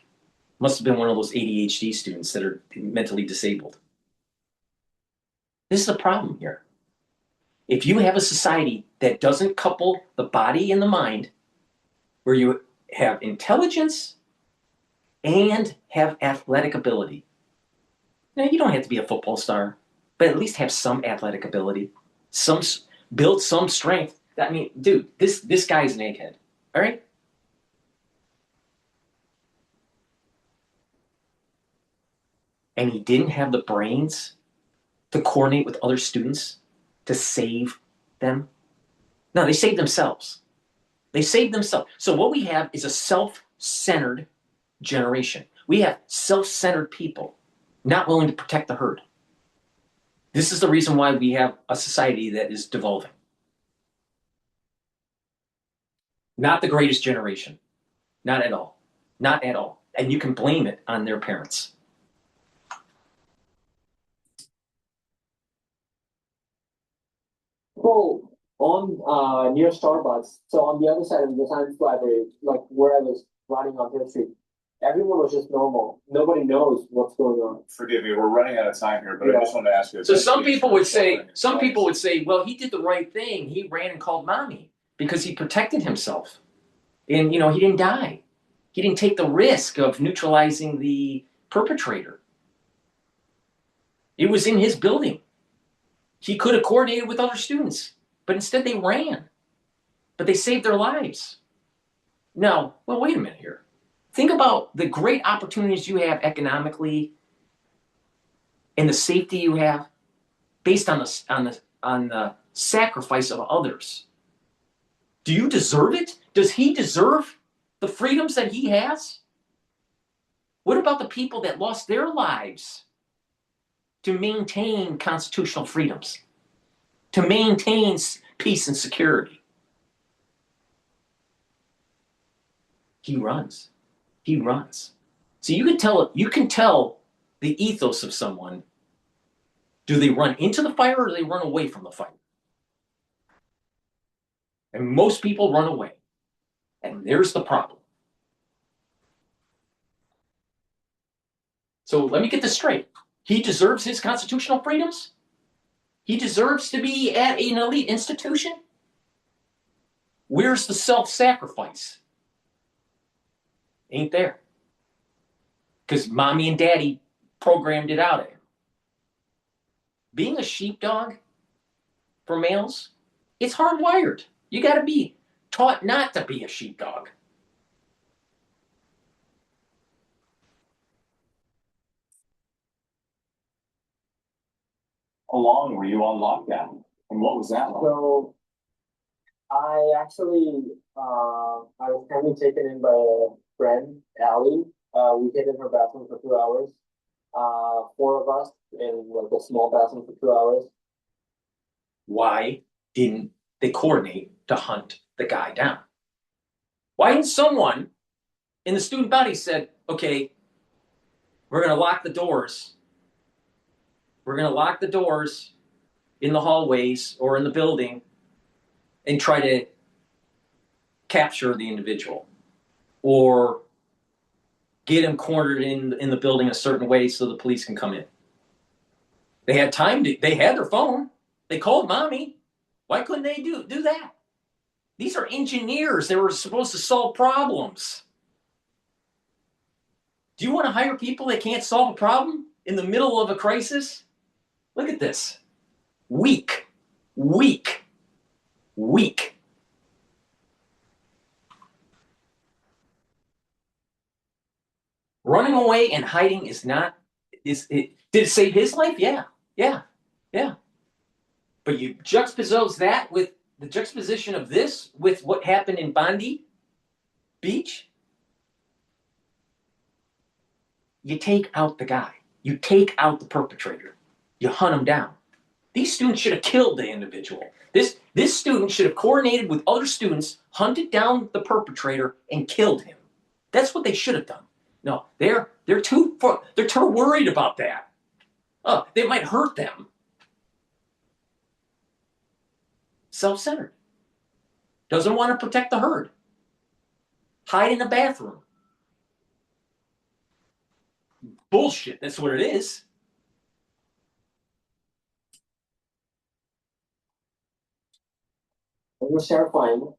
Must have been one of those ADHD students that are mentally disabled. This is a problem here. If you have a society that doesn't couple the body and the mind, where you have intelligence and have athletic ability. Now, you don't have to be a football star, but at least have some athletic ability, build some strength. I mean, dude, this guy's an egghead, all right? And he didn't have the brains to coordinate with other students to save them. No, they saved themselves. They saved themselves. So what we have is a self-centered generation. We have self-centered people not willing to protect the herd. This is the reason why we have a society that is devolving. Not the greatest generation. Not at all. Not at all. And you can blame it on their parents. Well, on near Starbucks, so on the other side of the science library, like where I was running on Hill Street, everyone was just normal. Nobody knows what's going on. Forgive me, we're running out of time here, but I just want to ask you. So some people would say, well, he did the right thing. He ran and called mommy because he protected himself. And, he didn't die. He didn't take the risk of neutralizing the perpetrator. It was in his building. He could have coordinated with other students, but instead they ran. But they saved their lives. Now, well, wait a minute here. Think about the great opportunities you have economically and the safety you have based on the sacrifice of others. Do you deserve it? Does he deserve the freedoms that he has? What about the people that lost their lives to maintain constitutional freedoms, to maintain peace and security? He runs. He runs. So you can tell the ethos of someone. Do they run into the fire or do they run away from the fire? And most people run away. And there's the problem. So let me get this straight. He deserves his constitutional freedoms? He deserves to be at an elite institution? Where's the self-sacrifice? Ain't there. Because mommy and daddy programmed it out of him. Being a sheepdog for males, it's hardwired. You got to be taught not to be a sheepdog. How long were you on lockdown? And what was that like? So I actually, I was kindly taken in by a friend, Allie. We hid in her bathroom for 2 hours. 4 of us in like a small bathroom for 2 hours. Why didn't they coordinate to hunt the guy down? Why didn't someone in the student body said, okay, we're going to lock the doors. We're going to lock the doors in the hallways or in the building and try to capture the individual or get him cornered in the building a certain way so the police can come in. They had time they had their phone. They called mommy. Why couldn't they do that? These are engineers. They were supposed to solve problems. Do you want to hire people that can't solve a problem in the middle of a crisis? Look at this. Weak. Weak. Weak. Running away and hiding is not, did it save his life? Yeah. But you juxtapose that with the juxtaposition of this with what happened in Bondi Beach. You take out the guy. You take out the perpetrator. You hunt him down. These students should have killed the individual. This student should have coordinated with other students, hunted down the perpetrator, and killed him. That's what they should have done. No, they're too worried about that. Oh, they might hurt them. Self-centered. Doesn't want to protect the herd. Hide in a bathroom. Bullshit, that's what it is. it was terrifying,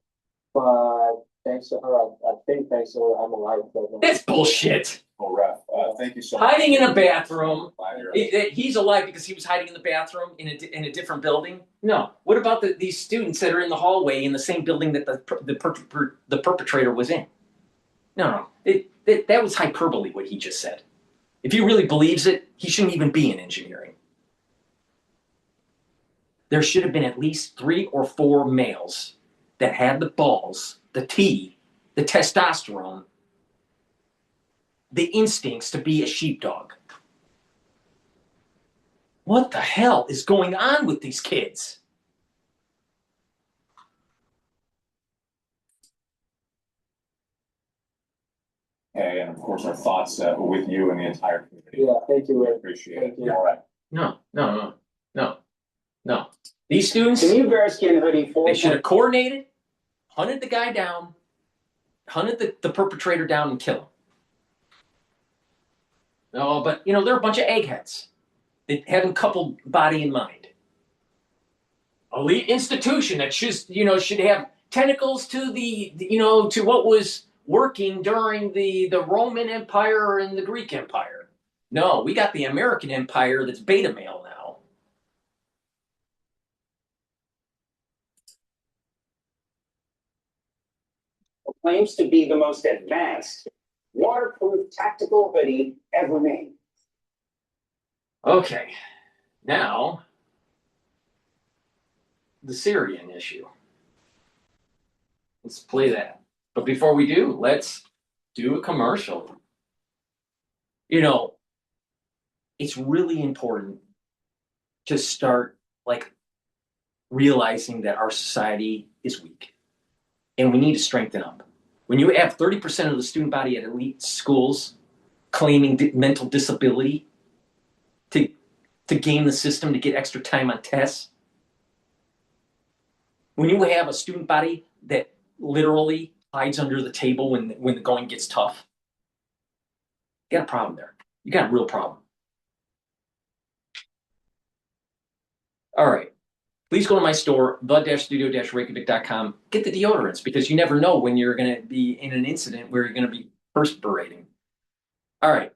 but thanks to her, I think thanks to her, I'm alive. That's bullshit. Well, Ref, thank you so much. Hiding in a bathroom. Glad you're- He's alive because he was hiding in the bathroom in a different building. No. What about these students that are in the hallway in the same building that the perpetrator was in? No. That was hyperbole. What he just said. If he really believes it, he shouldn't even be in engineering. There should have been at least 3 or 4 males that had the balls, the testosterone, the instincts to be a sheepdog. What the hell is going on with these kids? Okay, and of course, our thoughts with you and the entire community. Yeah, thank you, We Rick. appreciate Thank it. you. All right. No. These students, The new bearskin hoodie they should have coordinated, hunted the guy down, hunted the perpetrator down and kill him. No, but they're a bunch of eggheads. They haven't coupled body and mind. Elite institution that should have tentacles to to what was working during the Roman Empire and the Greek Empire. No, we got the American Empire that's beta male now. claims to be the most advanced waterproof tactical hoodie ever made. Okay, now the Syrian issue. Let's play that. But before we do, let's do a commercial. It's really important to start realizing that our society is weak and we need to strengthen up. When you have 30% of the student body at elite schools claiming mental disability to game the system to get extra time on tests, when you have a student body that literally hides under the table when the going gets tough, you got a problem there. You got a real problem. All right. Please go to my store, the-studio-reykjavik.com. Get the deodorants because you never know when you're going to be in an incident where you're going to be perspirating. All right.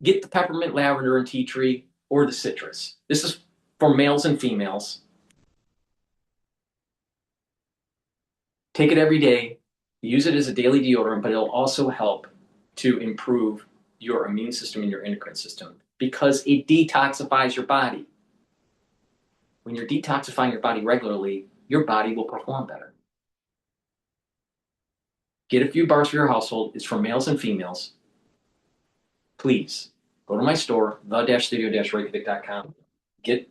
Get the peppermint, lavender, and tea tree or the citrus. This is for males and females. Take it every day. Use it as a daily deodorant, but it'll also help to improve your immune system and your endocrine system because it detoxifies your body. When you're detoxifying your body regularly, your body will perform better. Get a few bars for your household. It's for males and females. Please go to my store, the-studio-reykjavik.com. Get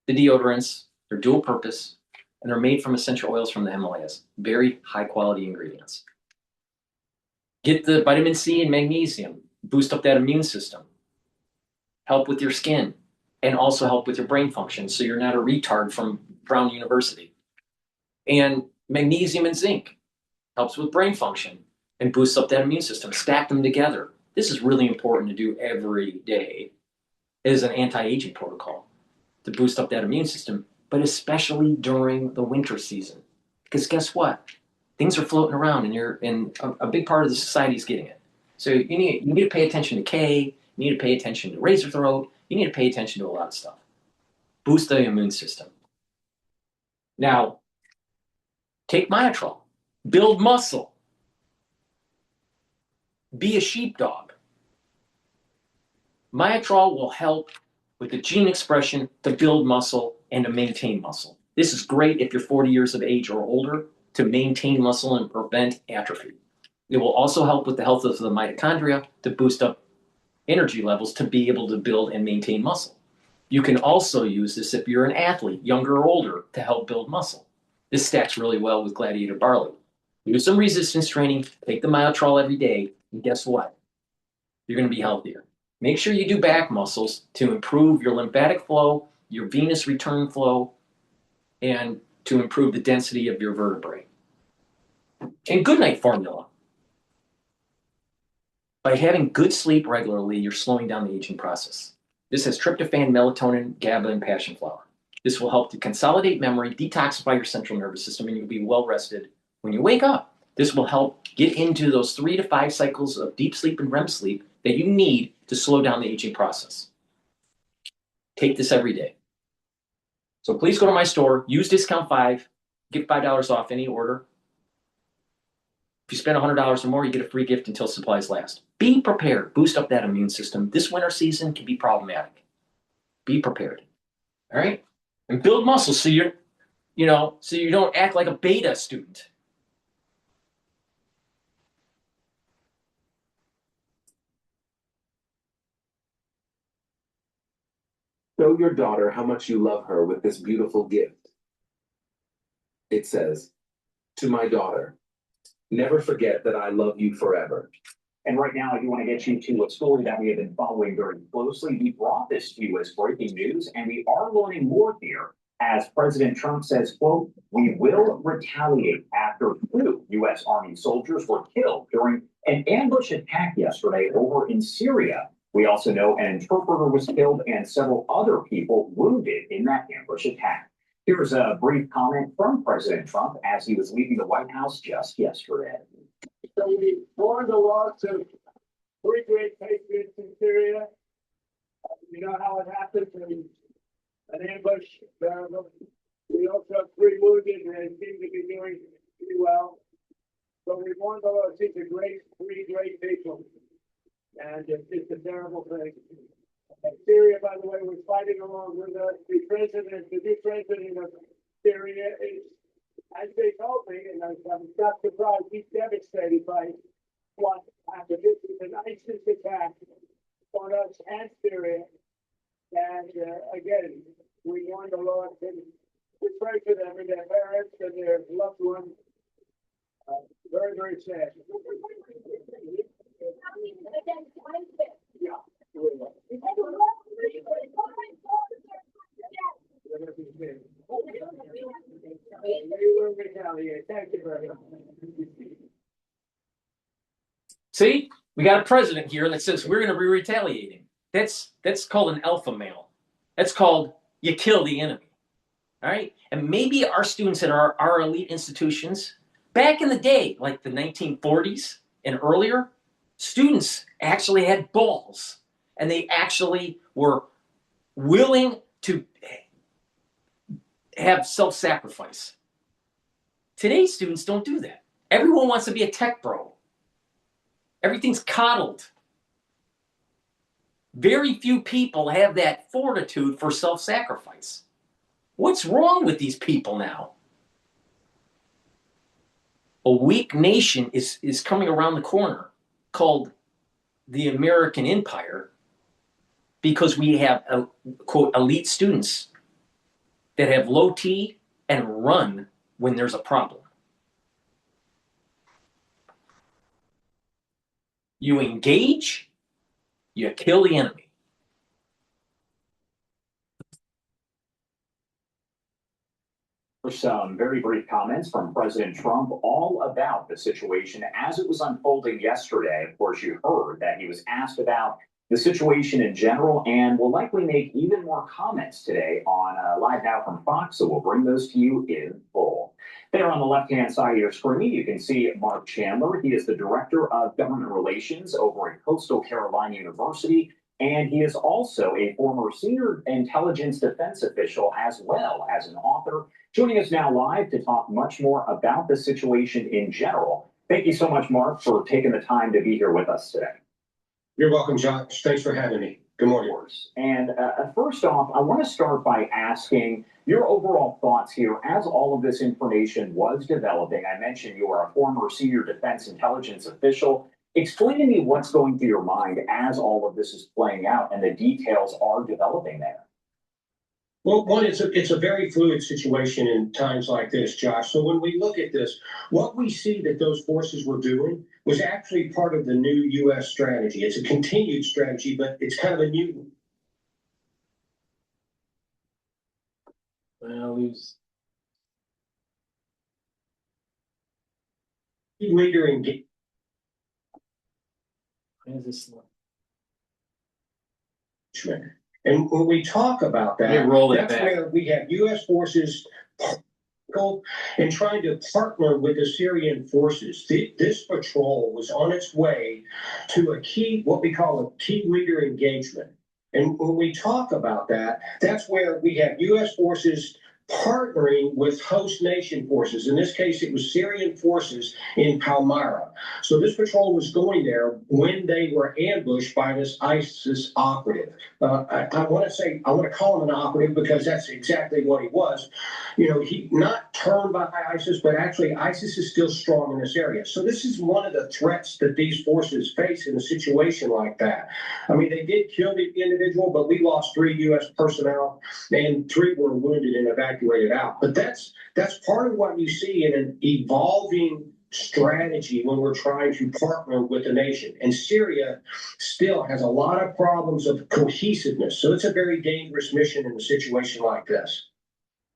the deodorants. They're dual purpose, and they're made from essential oils from the Himalayas. Very high quality ingredients. Get the vitamin C and magnesium. Boost up that immune system. Help with your skin. And also help with your brain function so you're not a retard from Brown University. And magnesium and zinc helps with brain function and boosts up that immune system. Stack them together. This is really important to do every day as an anti-aging protocol to boost up that immune system, but especially during the winter season. Because guess what? Things are floating around and a big part of the society is getting it. So you need to pay attention to K, you need to pay attention to razor throat, you need to pay attention to a lot of stuff. Boost the immune system. Now, take Myotrol. Build muscle. Be a sheepdog. Myotrol will help with the gene expression to build muscle and to maintain muscle. This is great if you're 40 years of age or older to maintain muscle and prevent atrophy. It will also help with the health of the mitochondria to boost up energy levels to be able to build and maintain muscle. You can also use this if you're an athlete, younger or older, to help build muscle. This stacks really well with gladiator barley. Do some resistance training, take the Myotrol every day, and guess what? You're going to be healthier. Make sure you do back muscles to improve your lymphatic flow, your venous return flow, and to improve the density of your vertebrae. And good night formula. By having good sleep regularly, you're slowing down the aging process. This has tryptophan, melatonin, GABA, and passion flower. This will help to consolidate memory, detoxify your central nervous system, and you'll be well rested when you wake up. This will help get into those 3 to 5 cycles of deep sleep and REM sleep that you need to slow down the aging process. Take this every day. So please go to my store, use discount 5, get $5 off any order. If you spend $100 or more, you get a free gift until supplies last. Be prepared. Boost up that immune system. This winter season can be problematic. Be prepared. All right? And build muscle so you're, so you don't act like a beta student. Show your daughter how much you love her with this beautiful gift. It says, to my daughter, never forget that I love you forever. And right now, I do want to get you to a story that we have been following very closely. We brought this to you as breaking news, and we are learning more here as President Trump says, quote, we will retaliate after 2 U.S. Army soldiers were killed during an ambush attack yesterday over in Syria. We also know an interpreter was killed and several other people wounded in that ambush attack. Here's a brief comment from President Trump as he was leaving the White House just yesterday. So we warned the loss of 3 great patriots in Syria. You know how it happened in an ambush. We also have 3 wounded and they seem to be doing pretty well. So we warned the loss. These are 3 great people. And it's just a terrible thing. And Syria, by the way, was fighting along with us. The new president of Syria is, as they told me, and I'm not surprised, he's devastated by what happened. This is an ISIS attack on us and Syria. And again, we warn the Lord and we pray for them and their parents and their loved ones. Very, very sad. Yeah. See, we got a president here that says we're going to be retaliating. That's called an alpha male. That's called you kill the enemy. All right? And maybe our students at our elite institutions, back in the day, like the 1940s and earlier, students actually had balls and they actually were willing to have self-sacrifice. Today's students don't do that. Everyone wants to be a tech bro. Everything's coddled. Very few people have that fortitude for self-sacrifice. What's wrong with these people now? A weak nation is coming around the corner called the American Empire because we have, quote, elite students that have low T and run when there's a problem. You engage, you kill the enemy. Some very brief comments from President Trump all about the situation as it was unfolding yesterday. Of course, you heard that he was asked about the situation in general and will likely make even more comments today on Live Now from Fox, so we'll bring those to you in full. There on the left-hand side of your screen, you can see Mark Chandler. He is the Director of Government Relations over at Coastal Carolina University, and he is also a former senior intelligence defense official as well as an author. Joining us now live to talk much more about the situation in general. Thank you so much, Mark, for taking the time to be here with us today. You're welcome, Josh. Thanks for having me. Good morning. And first off, I want to start by asking your overall thoughts here as all of this information was developing. I mentioned you are a former senior defense intelligence official. Explain to me what's going through your mind as all of this is playing out and the details are developing there. Well, one, it's a very fluid situation in times like this, Josh. So when we look at this, what we see that those forces were doing was actually part of the new U.S. strategy. It's a continued strategy, but it's kind of a new. Well, he's leader engagement. And when we talk about Let me that, roll it that's back. where we have U.S. forces and trying to partner with the Syrian forces. This patrol was on its way to a key, what we call a key leader engagement. And when we talk about that, that's where we have U.S. forces partnering with host nation forces. In this case, it was Syrian forces in Palmyra. So this patrol was going there when they were ambushed by this ISIS operative. I want to call him an operative because that's exactly what he was. You know, he not turned by ISIS, but actually ISIS is still strong in this area. So this is one of the threats that these forces face in a situation like that. I mean, they did kill the individual, but we lost 3 U.S. personnel and 3 were wounded and evacuated out. But that's part of what you see in an evolving strategy when we're trying to partner with a nation. And Syria still has a lot of problems of cohesiveness. So it's a very dangerous mission in a situation like this.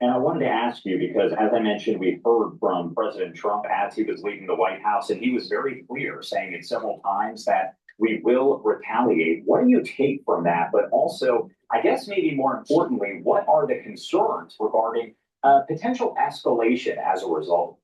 And I wanted to ask you, because as I mentioned, we've heard from President Trump as he was leaving the White House, and he was very clear, saying it several times that we will retaliate. What do you take from that? But also, I guess maybe more importantly, what are the concerns regarding potential escalation as a result?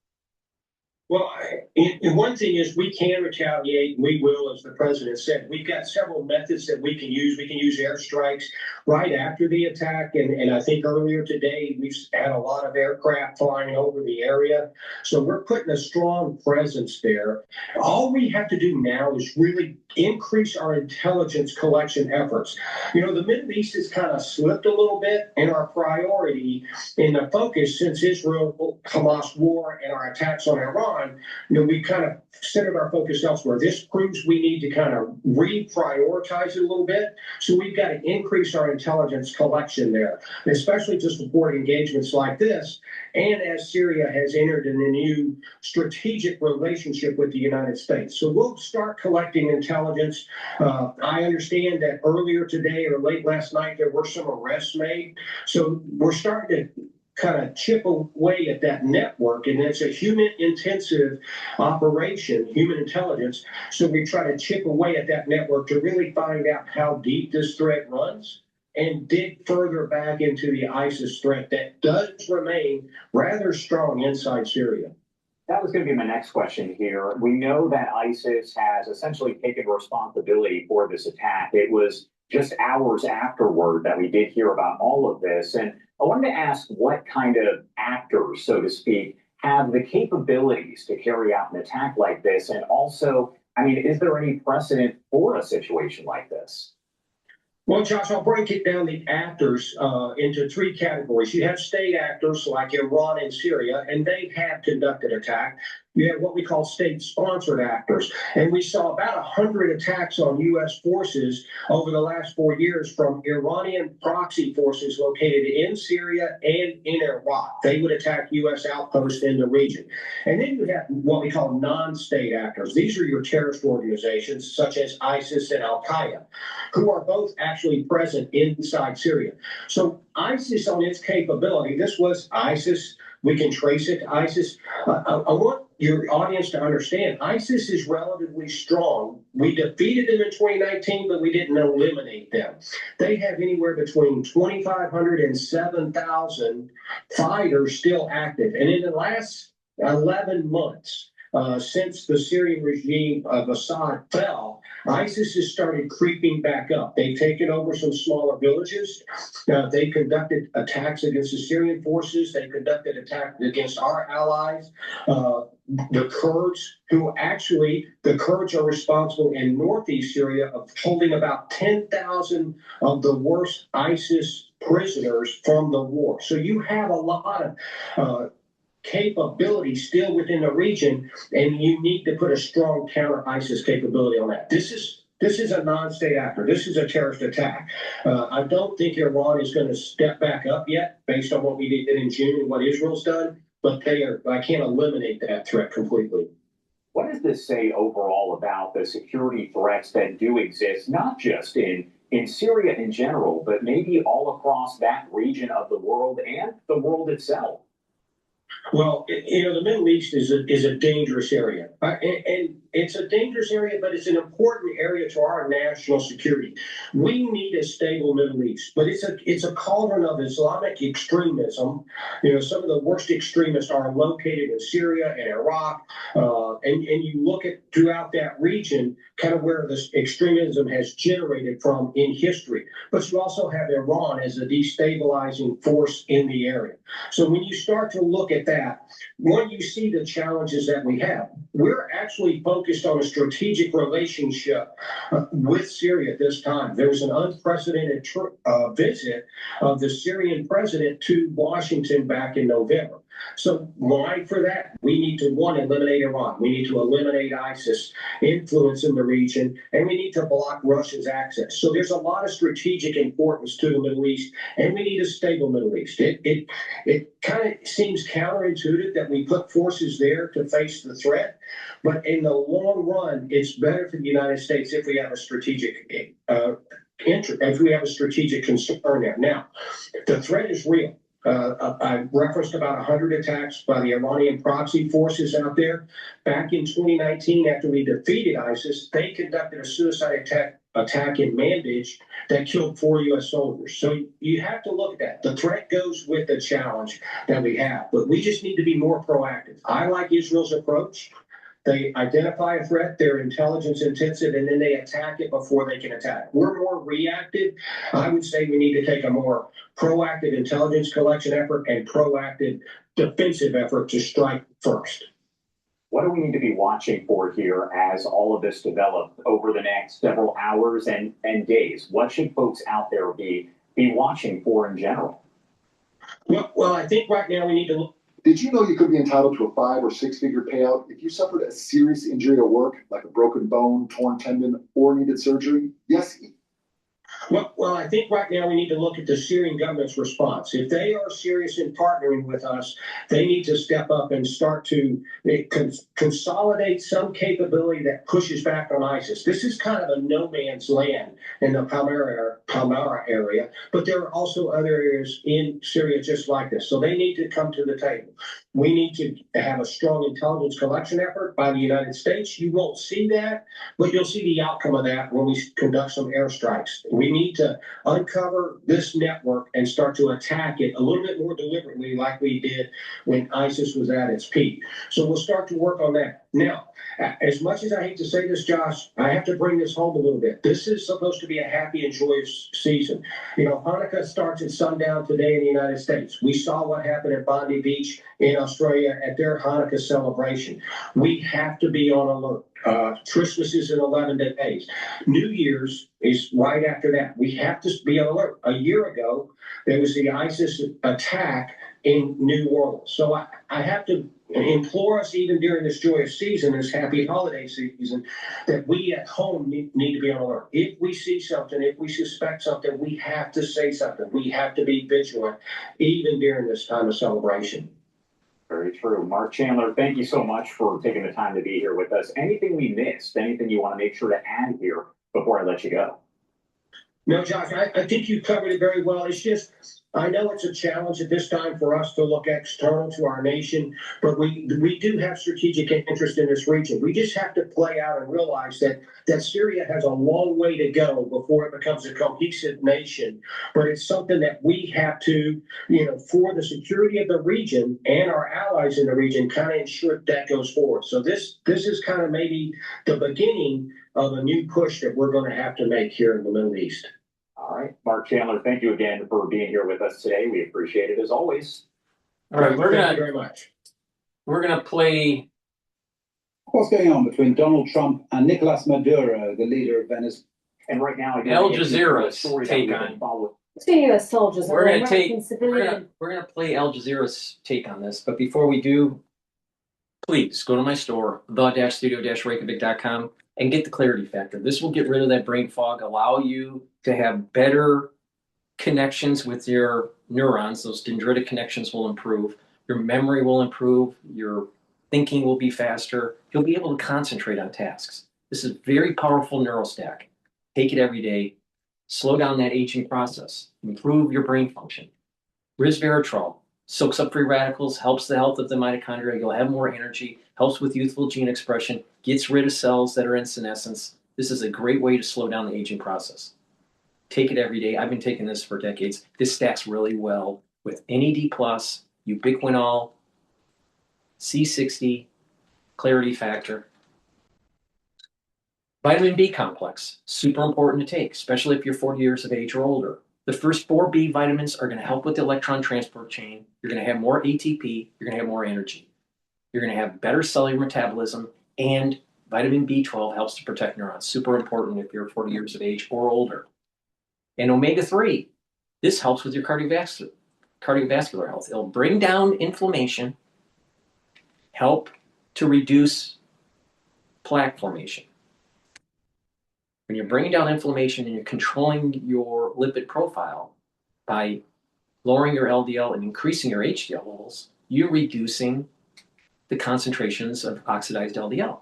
Well, and one thing is we can retaliate, and we will, as the president said. We've got several methods that we can use. We can use airstrikes right after the attack, and I think earlier today we've had a lot of aircraft flying over the area. So we're putting a strong presence there. All we have to do now is really increase our intelligence collection efforts. You know, the Middle East has kind of slipped a little bit, and our priority in the focus since Israel-Hamas war and our attacks on Iran, you know, we kind of centered our focus elsewhere. This proves we need to kind of reprioritize it a little bit. So we've got to increase our intelligence collection there, especially to support engagements like this. And as Syria has entered in a new strategic relationship with the United States. So we'll start collecting intelligence. I understand that earlier today or late last night, there were some arrests made. So we're starting to kind of chip away at that network, and it's a human intensive operation, human intelligence. So we try to chip away at that network to really find out how deep this threat runs and dig further back into the ISIS threat that does remain rather strong inside Syria. That was going to be my next question here. We know that ISIS has essentially taken responsibility for this attack. It was just hours afterward that we did hear about all of this. And I wanted to ask what kind of actors, so to speak, have the capabilities to carry out an attack like this? And also, I mean, is there any precedent for a situation like this? Well, Josh, I'll break it down, the actors, into 3 categories. You have state actors like Iran and Syria, and they have conducted attack. You have what we call state-sponsored actors. And we saw about 100 attacks on U.S. forces over the last 4 years from Iranian proxy forces located in Syria and in Iraq. They would attack U.S. outposts in the region. And then you have what we call non-state actors. These are your terrorist organizations, such as ISIS and Al-Qaeda, who are both actually present inside Syria. So ISIS on its capability, this was ISIS. We can trace it to ISIS. I want your audience to understand, ISIS is relatively strong. We defeated them in 2019, but we didn't eliminate them. They have anywhere between 2,500 and 7,000 fighters still active. And in the last 11 months, since the Syrian regime of Assad fell, ISIS has started creeping back up. They've taken over some smaller villages. They conducted attacks against the Syrian forces. They conducted attacks against our allies, the Kurds, the Kurds are responsible in northeast Syria of holding about 10,000 of the worst ISIS prisoners from the war. So you have a lot of capability still within the region, and you need to put a strong counter-ISIS capability on that. This is a non-state actor. This is a terrorist attack. I don't think Iran is going to step back up yet based on what we did in June and what Israel's done, but I can't eliminate that threat completely. What does this say overall about the security threats that do exist, not just in Syria in general, but maybe all across that region of the world and the world itself? Well, the Middle East is a dangerous area, and it's a dangerous area, but it's an important area to our national security. We need a stable Middle East, but it's a cauldron of Islamic extremism. Some of the worst extremists are located in Syria and Iraq, and you look at throughout that region, kind of where this extremism has generated from in history. But you also have Iran as a destabilizing force in the area. So when you start to look at that, when you see the challenges that we have, we're actually focused on a strategic relationship with Syria at this time. There was an unprecedented visit of the Syrian president to Washington back in November. So why for that? We need to, one, eliminate Iran. We need to eliminate ISIS influence in the region, and we need to block Russia's access. So there's a lot of strategic importance to the Middle East, and we need a stable Middle East. It kind of seems counterintuitive that we put forces there to face the threat, but in the long run, it's better for the United States if we have a strategic if we have a strategic concern there. Now, the threat is real. I referenced about 100 attacks by the Iranian proxy forces out there. Back in 2019, after we defeated ISIS, they conducted a suicide attack in Manbij that killed 4 U.S. soldiers. So you have to look at that. The threat goes with the challenge that we have, but we just need to be more proactive. I like Israel's approach. They identify a threat, they're intelligence intensive, and then they attack it before they can attack. We're more reactive. I would say we need to take a more proactive intelligence collection effort and proactive defensive effort to strike first. What do we need to be watching for here as all of this develops over the next several hours and days? What should folks out there be watching for in general? Well, I think right now we need to look. Did you know you could be entitled to a 5 or 6 figure payout if you suffered a serious injury at work, like a broken bone, torn tendon, or needed surgery? Yes. Well, I think right now we need to look at the Syrian government's response. If they are serious in partnering with us, they need to step up and start to consolidate some capability that pushes back on ISIS. This is kind of a no man's land in the Palmyra area, but there are also other areas in Syria just like this. So they need to come to the table. We need to have a strong intelligence collection effort by the United States. You won't see that, but you'll see the outcome of that when we conduct some airstrikes. We need to uncover this network and start to attack it a little bit more deliberately like we did when ISIS was at its peak. So we'll start to work on that. Now, as much as I hate to say this, Josh, I have to bring this home a little bit. This is supposed to be a happy and joyous season. Hanukkah starts at sundown today in the United States. We saw what happened at Bondi Beach in Australia at their Hanukkah celebration. We have to be on alert. Christmas is in 11 days. New Year's is right after that. We have to be on alert. A year ago, there was the ISIS attack in New Orleans. So I have to implore us, even during this joyous season, this happy holiday season, that we at home need to be on alert. If we see something, if we suspect something, we have to say something. We have to be vigilant, even during this time of celebration. Very true. Mark Chandler, thank you so much for taking the time to be here with us. Anything we missed, anything you want to make sure to add here before I let you go? No, Josh, I think you covered it very well. It's just, I know it's a challenge at this time for us to look external to our nation, but we do have strategic interest in this region. We just have to play out and realize that Syria has a long way to go before it becomes a cohesive nation. But it's something that we have to, for the security of the region and our allies in the region, kind of ensure that goes forward. So this is kind of maybe the beginning of a new push that we're going to have to make here in the Middle East. All right, Mark Chandler, thank you again for being here with us today. We appreciate it as always. All right, thank you very much. We're gonna play. What's going on between Donald Trump and Nicolas Maduro, the leader of Venezuela? And right now, Al Jazeera's take on. It's the U.S. soldiers. We're gonna play Al Jazeera's take on this, but before we do, please go to my store, the-studio-reykjavik.com, and get the clarity factor. This will get rid of that brain fog, allow you to have better connections with your neurons. Those dendritic connections will improve. Your memory will improve. Your thinking will be faster. You'll be able to concentrate on tasks. This is very powerful neurostack. Take it every day. Slow down that aging process. Improve your brain function. Resveratrol, soaks up free radicals, helps the health of the mitochondria. You'll have more energy, helps with youthful gene expression, gets rid of cells that are in senescence. This is a great way to slow down the aging process. Take it every day. I've been taking this for decades. This stacks really well with NAD+, ubiquinol, C60, clarity factor. Vitamin B complex, super important to take, especially if you're 40 years of age or older. The first 4 B vitamins are going to help with the electron transport chain. You're going to have more ATP. You're going to have more energy. You're going to have better cellular metabolism, and vitamin B12 helps to protect neurons. Super important if you're 40 years of age or older. And omega-3, this helps with your cardiovascular health. It'll bring down inflammation, help to reduce plaque formation. When you're bringing down inflammation and you're controlling your lipid profile by lowering your LDL and increasing your HDL levels, you're reducing the concentrations of oxidized LDL.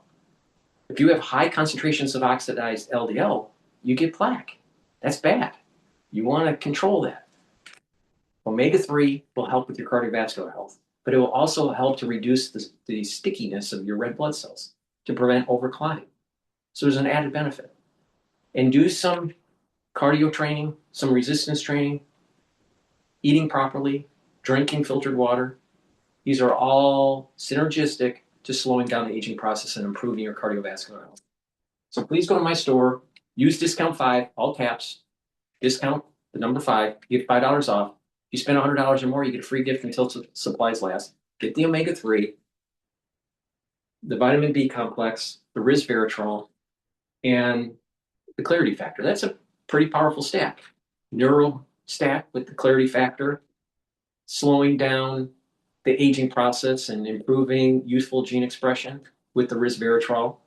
If you have high concentrations of oxidized LDL, you get plaque. That's bad. You want to control that. Omega-3 will help with your cardiovascular health, but it will also help to reduce the stickiness of your red blood cells to prevent overclotting. So there's an added benefit. And do some cardio training, some resistance training, eating properly, drinking filtered water. These are all synergistic to slowing down the aging process and improving your cardiovascular health. So please go to my store, use discount 5, all caps, discount the number 5, you get $5 off. If you spend $100 or more, you get a free gift until supplies last. Get the omega-3, the vitamin B complex, the resveratrol, and the clarity factor. That's a pretty powerful stack. Neural stack with the clarity factor, slowing down the aging process and improving youthful gene expression with the resveratrol.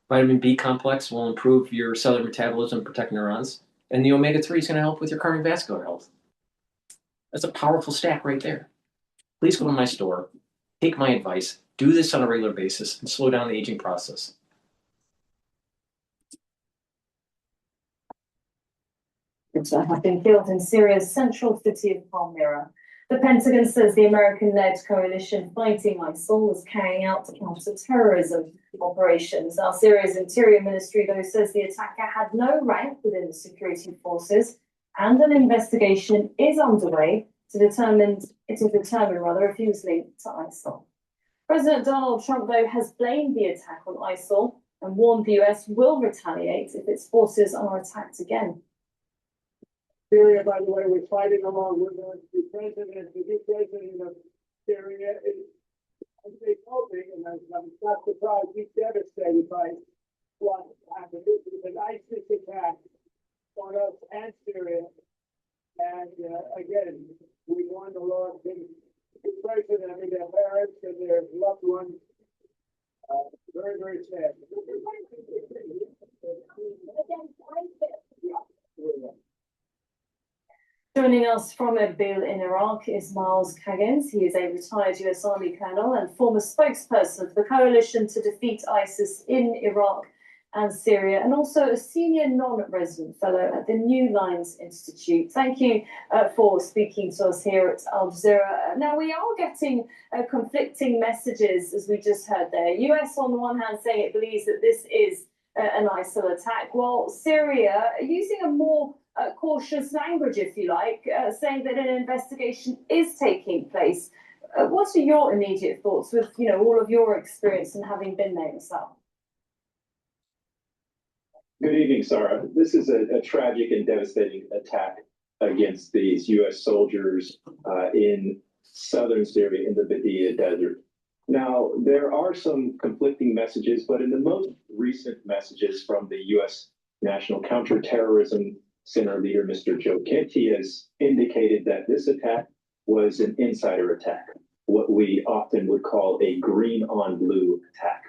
Vitamin B complex will improve your cellular metabolism and protect neurons. And the omega-3 is going to help with your cardiovascular health. That's a powerful stack right there. Please go to my store, take my advice, do this on a regular basis, and slow down the aging process. Have been killed in Syria's central city of Palmyra. The Pentagon says the American-led coalition fighting ISIL was carrying out counter-terrorism operations. Now, Syria's Interior Ministry, though, says the attacker had no rank within the security forces, and an investigation is underway to determine if he was linked to ISIL. President Donald Trump, though, has blamed the attack on ISIL and warned the US will retaliate if its forces are attacked again. Syria, by the way, was fighting along with the president, the new president of Syria is, as they told me, and I'm not surprised, he's devastated by what happened. This is an ISIS attack on us and Syria. And again, we want the Lord to the president and their parents and their loved ones. Very, very sad. Joining us from Erbil in Iraq is Miles Kaggins. He is a retired US Army colonel and former spokesperson for the coalition to defeat ISIS in Iraq and Syria, and also a senior non-resident fellow at the New Lines Institute. Thank you for speaking to us here at Al Jazeera. Now, we are getting conflicting messages, as we just heard there. US on the one hand saying it believes that this is an ISIL attack, while Syria using a more cautious language, if you like, saying that an investigation is taking place. What are your immediate thoughts with, all of your experience and having been there yourself? Good evening, Sarah. This is a tragic and devastating attack against these U.S. soldiers in southern Syria in the Bitchute Desert. Now, there are some conflicting messages, but in the most recent messages from the U.S. National Counterterrorism Center leader, Mr. Joe Kent, he has indicated that this attack was an insider attack, what we often would call a green on blue attack.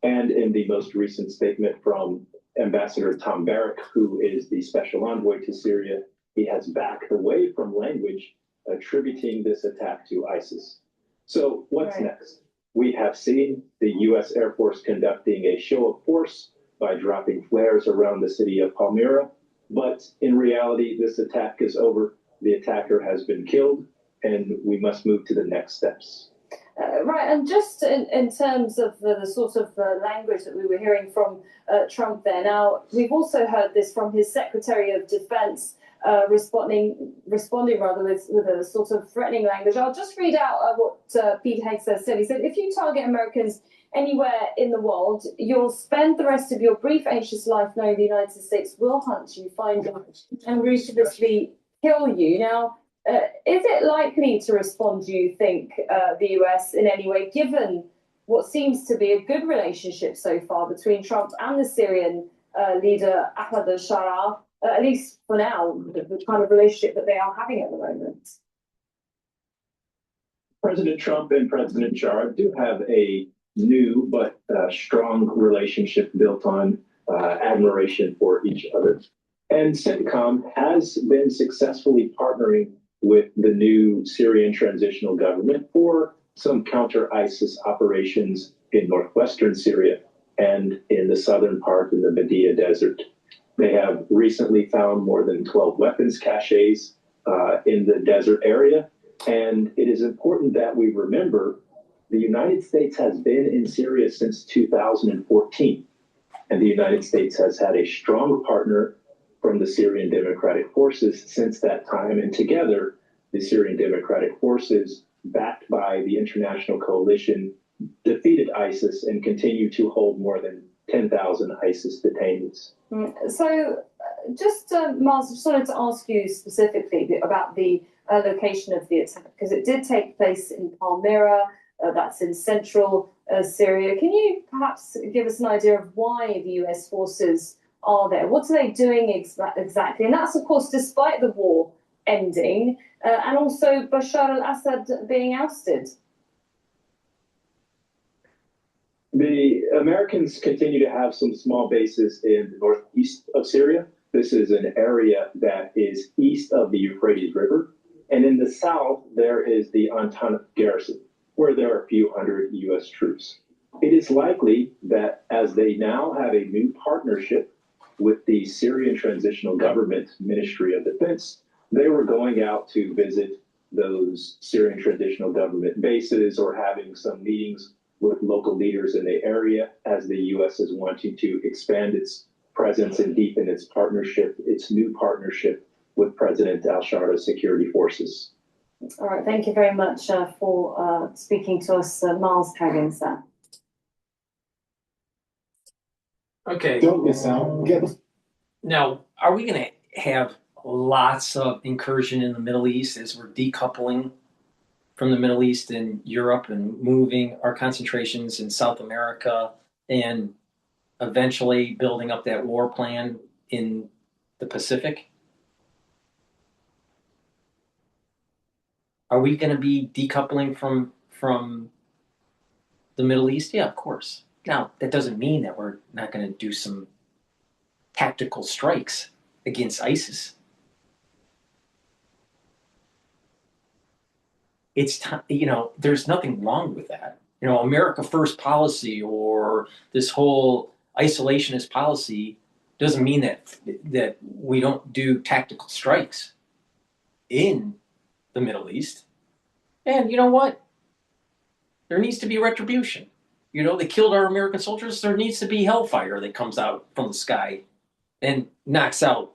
And in the most recent statement from Ambassador Tom Barrack, who is the special envoy to Syria, he has backed away from language attributing this attack to ISIS. So what's next? We have seen the U.S. Air Force conducting a show of force by dropping flares around the city of Palmyra. But in reality, this attack is over. The attacker has been killed, and we must move to the next steps. Right, and just in terms of the sort of language that we were hearing from Trump there. Now, we've also heard this from his Secretary of Defense, responding rather with a sort of threatening language. I'll just read out what Pete Hegseth said. He said, if you target Americans anywhere in the world, you'll spend the rest of your brief, anxious life knowing the United States will hunt you, find you, and ruthlessly kill you. Now, is it likely to respond, do you think, the US in any way, given what seems to be a good relationship so far between Trump and the Syrian leader Ahmad al-Sharaa, at least for now, the kind of relationship that they are having at the moment? President Trump and President Sharaa do have a new but strong relationship built on admiration for each other. And CENTCOM has been successfully partnering with the new Syrian transitional government for some counter-ISIS operations in northwestern Syria and in the southern part in the Badia Desert. They have recently found more than 12 weapons caches in the desert area. And it is important that we remember the United States has been in Syria since 2014. And the United States has had a strong partner from the Syrian Democratic Forces since that time. And together, the Syrian Democratic Forces, backed by the international coalition, defeated ISIS and continue to hold more than 10,000 ISIS detainees. So just, Miles, I just wanted to ask you specifically about the location of the attack, because it did take place in Palmyra, that's in central Syria. Can you perhaps give us an idea of why the US forces are there? What are they doing exactly? And that's, of course, despite the war ending and also Bashar al-Assad being ousted. The Americans continue to have some small bases in the northeast of Syria. This is an area that is east of the Euphrates River. And in the south, there is the Antanf garrison, where there are a few hundred U.S. troops. It is likely that as they now have a new partnership with the Syrian Transitional Government Ministry of Defense, they were going out to visit those Syrian Transitional Government bases or having some meetings with local leaders in the area as the U.S. is wanting to expand its presence and deepen its partnership, its new partnership with President al-Shaara's security forces. All right, thank you very much for speaking to us, Miles Kaggins there. Okay. Don't miss out. Now, are we going to have lots of incursion in the Middle East as we're decoupling from the Middle East and Europe and moving our concentrations in South America and eventually building up that war plan in the Pacific? Are we going to be decoupling from the Middle East? Yeah, of course. Now, that doesn't mean that we're not going to do some tactical strikes against ISIS. It's there's nothing wrong with that. America First policy or this whole isolationist policy doesn't mean that we don't do tactical strikes in the Middle East. And you know what? There needs to be retribution. They killed our American soldiers. There needs to be hellfire that comes out from the sky and knocks out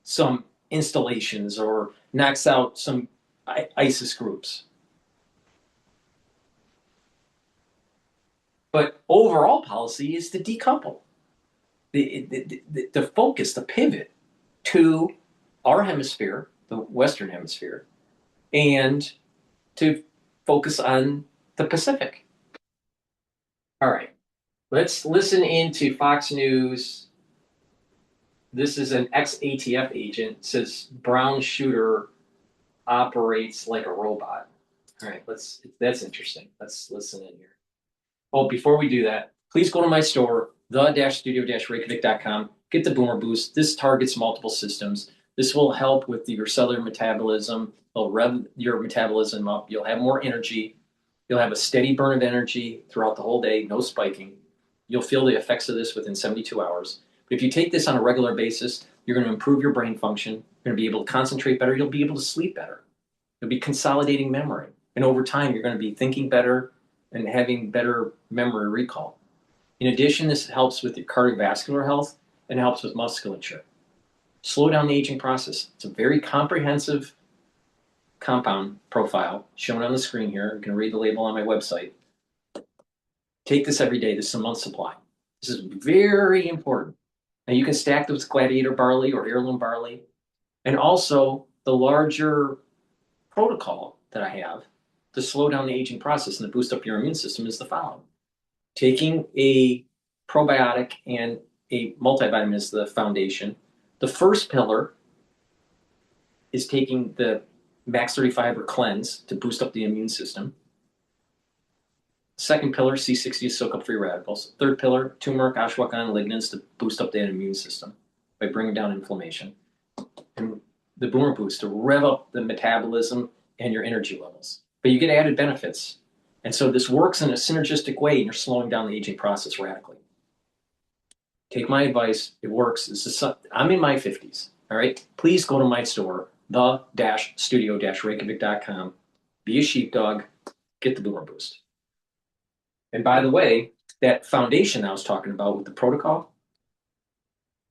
some installations or knocks out some ISIS groups. But overall policy is to decouple. The focus, the pivot to our hemisphere, the Western Hemisphere, and to focus on the Pacific. All right, let's listen into Fox News. This is an ex-ATF agent. It says brown shooter operates like a robot. All right, that's interesting. Let's listen in here. Oh, before we do that, please go to my store, the-studio-reykjavik.com. Get the Boomer Boost. This targets multiple systems. This will help with your cellular metabolism. It'll rev your metabolism up. You'll have more energy. You'll have a steady burn of energy throughout the whole day, no spiking. You'll feel the effects of this within 72 hours. But if you take this on a regular basis, you're going to improve your brain function. You're going to be able to concentrate better. You'll be able to sleep better. You'll be consolidating memory. And over time, you're going to be thinking better and having better memory recall. In addition, this helps with your cardiovascular health and helps with musculature. Slow down the aging process. It's a very comprehensive compound profile shown on the screen here. You can read the label on my website. Take this every day. This is a month's supply. This is very important. And you can stack this with gladiator barley or heirloom barley. And also the larger protocol that I have to slow down the aging process and to boost up your immune system is the following. Taking a probiotic and a multivitamin is the foundation. The first pillar is taking the Max 30 Fiber Cleanse to boost up the immune system. Second pillar, C60 to soak up free radicals. Third pillar, turmeric, ashwagandha, and lignans to boost up that immune system by bringing down inflammation. And the Boomer Boost to rev up the metabolism and your energy levels. But you get added benefits. And so this works in a synergistic way, and you're slowing down the aging process radically. Take my advice. It works. I'm in my 50s. All right. Please go to my store, the-studio-reykjavik.com. Be a sheepdog. Get the Boomer Boost. And by the way, that foundation I was talking about with the protocol,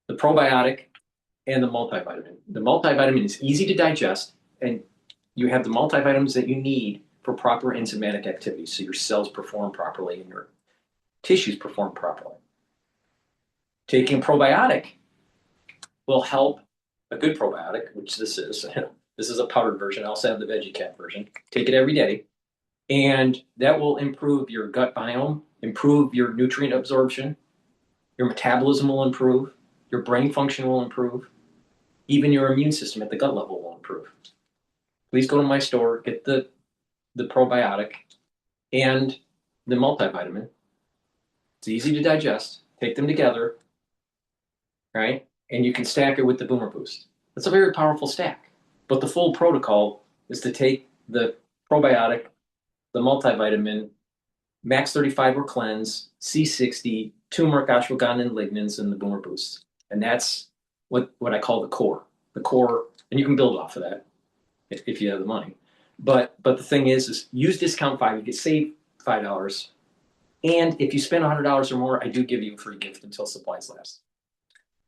the probiotic, and the multivitamin. The multivitamin is easy to digest, and you have the multivitamins that you need for proper enzymatic activity, so your cells perform properly and your tissues perform properly. Taking a probiotic will help, a good probiotic, which this is. This is a powdered version. I also have the Veggie Cat version. Take it every day. And that will improve your gut biome, improve your nutrient absorption, your metabolism will improve, your brain function will improve, even your immune system at the gut level will improve. Please go to my store, get the probiotic and the multivitamin. It's easy to digest. Take them together, right? And you can stack it with the Boomer Boost. That's a very powerful stack. But the full protocol is to take the probiotic, the multivitamin, Max 30 Fiber Cleanse, C60, turmeric, ashwagandha, and lignans, and the Boomer Boost. And that's what I call the core. The core, and you can build off of that if you have the money. But the thing is use discount 5. You get save $5. And if you spend $100 or more, I do give you a free gift until supplies last.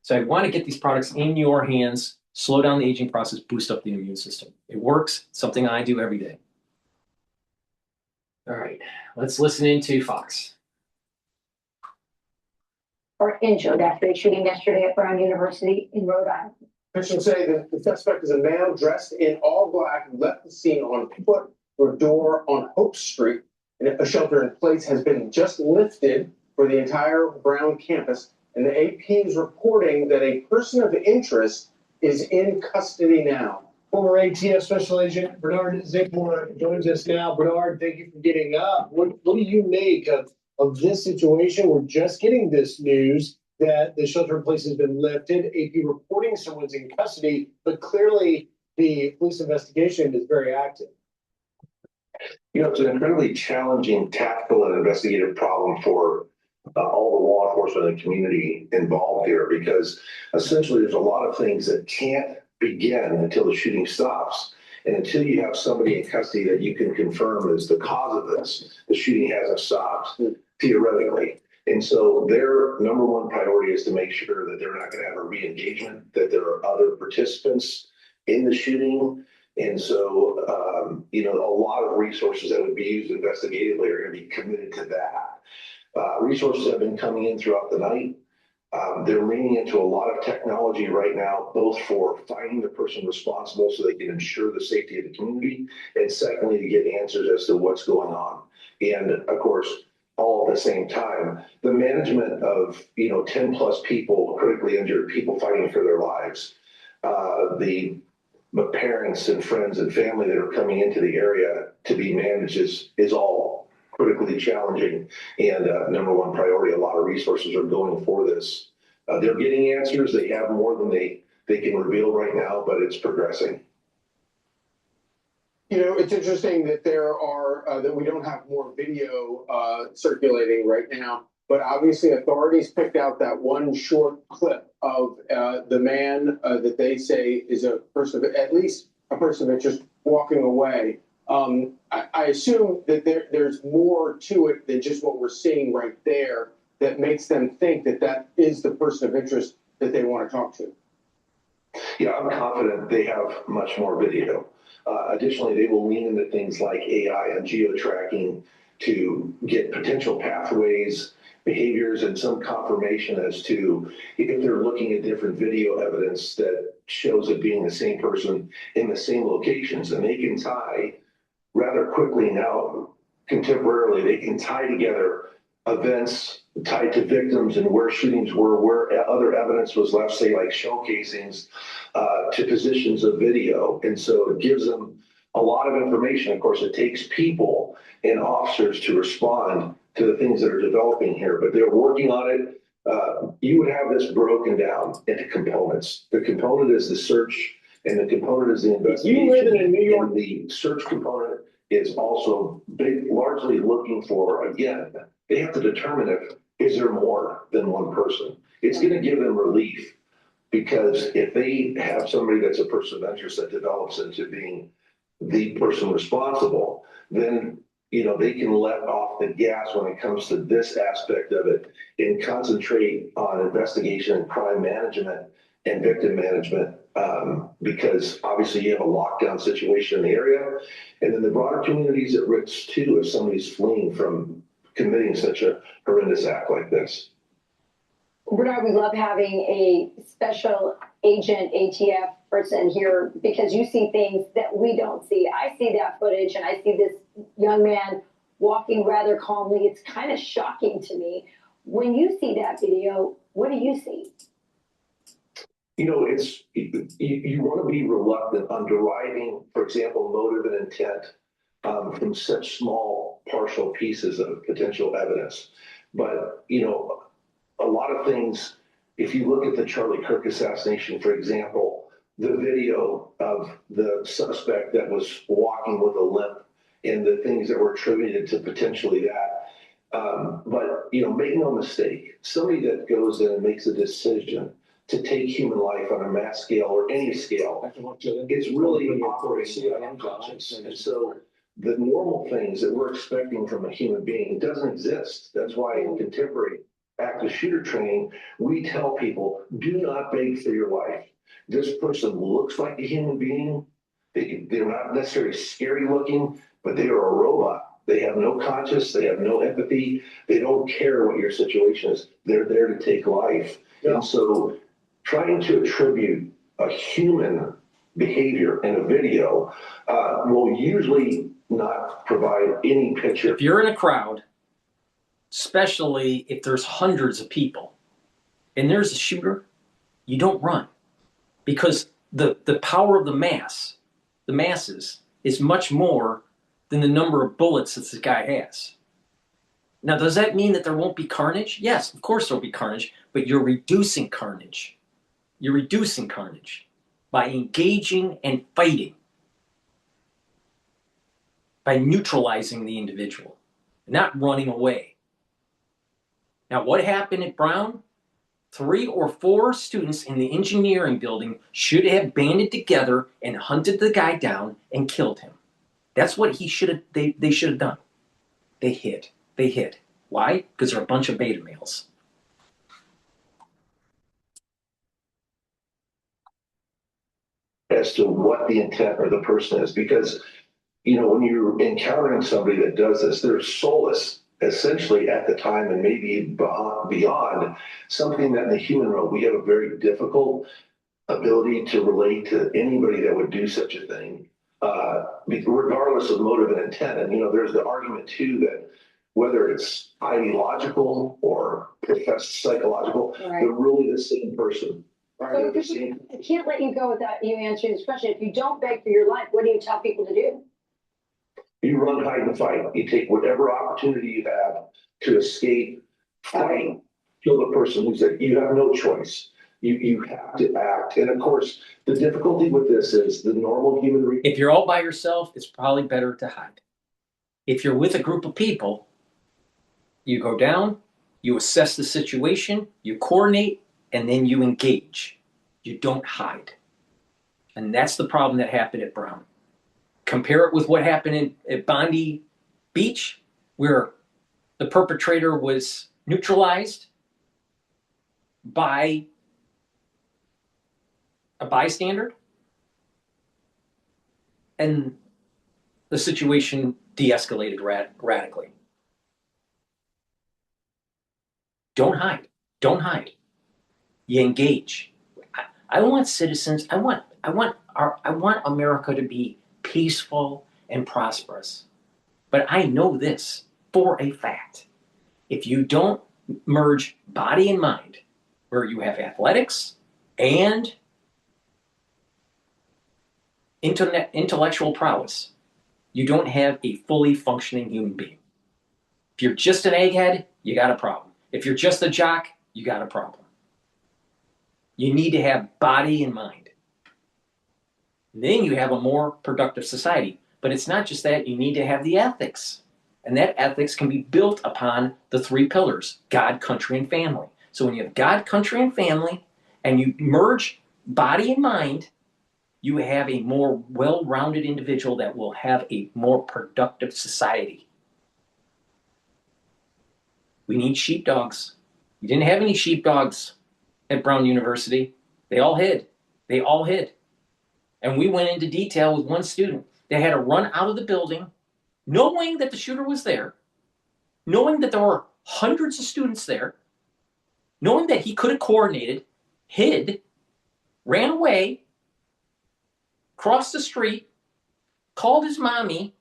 So I want to get these products in your hands, slow down the aging process, boost up the immune system. It works. It's something I do every day. All right, let's listen into Fox. Or injured after a shooting yesterday at Brown University in Rhode Island. Officials say that the suspect is a male dressed in all black who left the scene on foot through a door on Hope Street. And a shelter in place has been just lifted for the entire Brown campus. And the AP is reporting that a person of interest is in custody now. Former ATF Special Agent Bernard Zickmore joins us now. Bernard, thank you for getting up. What do you make of this situation? We're just getting this news that the shelter in place has been lifted. AP reporting someone's in custody, but clearly the police investigation is very active. You know, it's an incredibly challenging tactical and investigative problem for all the law enforcement and community involved here, because essentially there's a lot of things that can't begin until the shooting stops. And until you have somebody in custody that you can confirm is the cause of this, the shooting hasn't stopped, theoretically. And so their number one priority is to make sure that they're not going to have a re-engagement, that there are other participants in the shooting. And so, you know, a lot of resources that would be used investigatively are going to be committed to that. Resources have been coming in throughout the night. They're leaning into a lot of technology right now, both for finding the person responsible so they can ensure the safety of the community, and secondly, to get answers as to what's going on. And of course, all at the same time, the management of, 10 plus people, critically injured, people fighting for their lives, the parents and friends and family that are coming into the area to be managed is all critically challenging and number one priority. A lot of resources are going for this. They're getting answers. They have more than they can reveal right now, but it's progressing. It's interesting that there are that we don't have more video circulating right now, but obviously authorities picked out that one short clip of the man that they say is a person of at least a person of interest walking away. I assume that there's more to it than just what we're seeing right there that makes them think that that is the person of interest that they want to talk to. Yeah, I'm confident they have much more video. Additionally, they will lean into things like AI and geo-tracking to get potential pathways, behaviors, and some confirmation as to if they're looking at different video evidence that shows it being the same person in the same locations. And they can tie rather quickly now, contemporarily, they can tie together events tied to victims and where shootings were, where other evidence was left, say like shell casings, to positions of video. And so it gives them a lot of information. Of course, it takes people and officers to respond to the things that are developing here, but they're working on it. You would have this broken down into components. The component is the search, and the component is the investigation. You live in New York. And the search component is also largely looking for, again, they have to determine if is there more than one person. It's going to give them relief, because if they have somebody that's a person of interest that develops into being the person responsible, then they can let off the gas when it comes to this aspect of it and concentrate on investigation and crime management and victim management, because obviously you have a lockdown situation in the area, and then the broader community's at risk too if somebody's fleeing from committing such a horrendous act like this. Bernard, we love having a special agent ATF person here because you see things that we don't see. I see that footage and I see this young man walking rather calmly. It's kind of shocking to me. When you see that video, what do you see? It's you want to be reluctant on deriving, for example, motive and intent from such small partial pieces of potential evidence. But a lot of things, if you look at the Charlie Kirk assassination, for example, the video of the suspect that was walking with a limp and the things that were attributed to potentially that. But make no mistake, somebody that goes in and makes a decision to take human life on a mass scale or any scale, it's really operating on unconscious. And so the normal things that we're expecting from a human being doesn't exist. That's why in contemporary active shooter training, we tell people, do not beg for your life. This person looks like a human being. They're not necessarily scary looking, but they are a robot. They have no conscience. They have no empathy. They don't care what your situation is. They're there to take life. Yeah. And so trying to attribute a human behavior in a video will usually not provide any picture. If you're in a crowd, especially if there's hundreds of people and there's a shooter, you don't run, because the power of the masses is much more than the number of bullets that this guy has. Now, does that mean that there won't be carnage? Yes, of course there'll be carnage, but you're reducing carnage. You're reducing carnage by engaging and fighting, by neutralizing the individual, not running away. Now, what happened at Brown? 3 or 4 students in the engineering building should have banded together and hunted the guy down and killed him. That's what they should have done. They hid. Why? Because they're a bunch of beta males. As to what the intent or the person is, because when you're encountering somebody that does this, they're soulless essentially at the time, and maybe beyond something that in the human realm we have a very difficult ability to relate to anybody that would do such a thing, regardless of motive and intent. And there's the argument too that whether it's ideological or professed psychological, they're really the same person. So I can't let you go without you answering this question. If you don't beg for your life, what do you tell people to do? You run, hide, and fight. You take whatever opportunity you have to escape, fight, kill the person who's there. You have no choice. You have to act. And of course, the difficulty with this is the normal human. If you're all by yourself, it's probably better to hide. If you're with a group of people, you go down, you assess the situation, you coordinate, and then you engage. You don't hide. And that's the problem that happened at Brown. Compare it with what happened at Bondi Beach, where the perpetrator was neutralized by a bystander, and the situation de-escalated radically. Don't hide. Don't hide. You engage. I want citizens. I want America to be peaceful and prosperous. But I know this for a fact: if you don't merge body and mind, where you have athletics and intellectual prowess, you don't have a fully functioning human being. If you're just an egghead, you got a problem. If you're just a jock, you got a problem. You need to have body and mind. Then you have a more productive society. But it's not just that, you need to have the ethics. And that ethics can be built upon the 3 pillars: God, country, and family. So when you have God, country, and family, and you merge body and mind, you have a more well-rounded individual that will have a more productive society. We need sheepdogs. We didn't have any sheepdogs at Brown University. They all hid. They all hid. And we went into detail with one student. They had to run out of the building, knowing that the shooter was there, knowing that there were hundreds of students there, knowing that he could have coordinated, hid, ran away, crossed the street, called his mommy,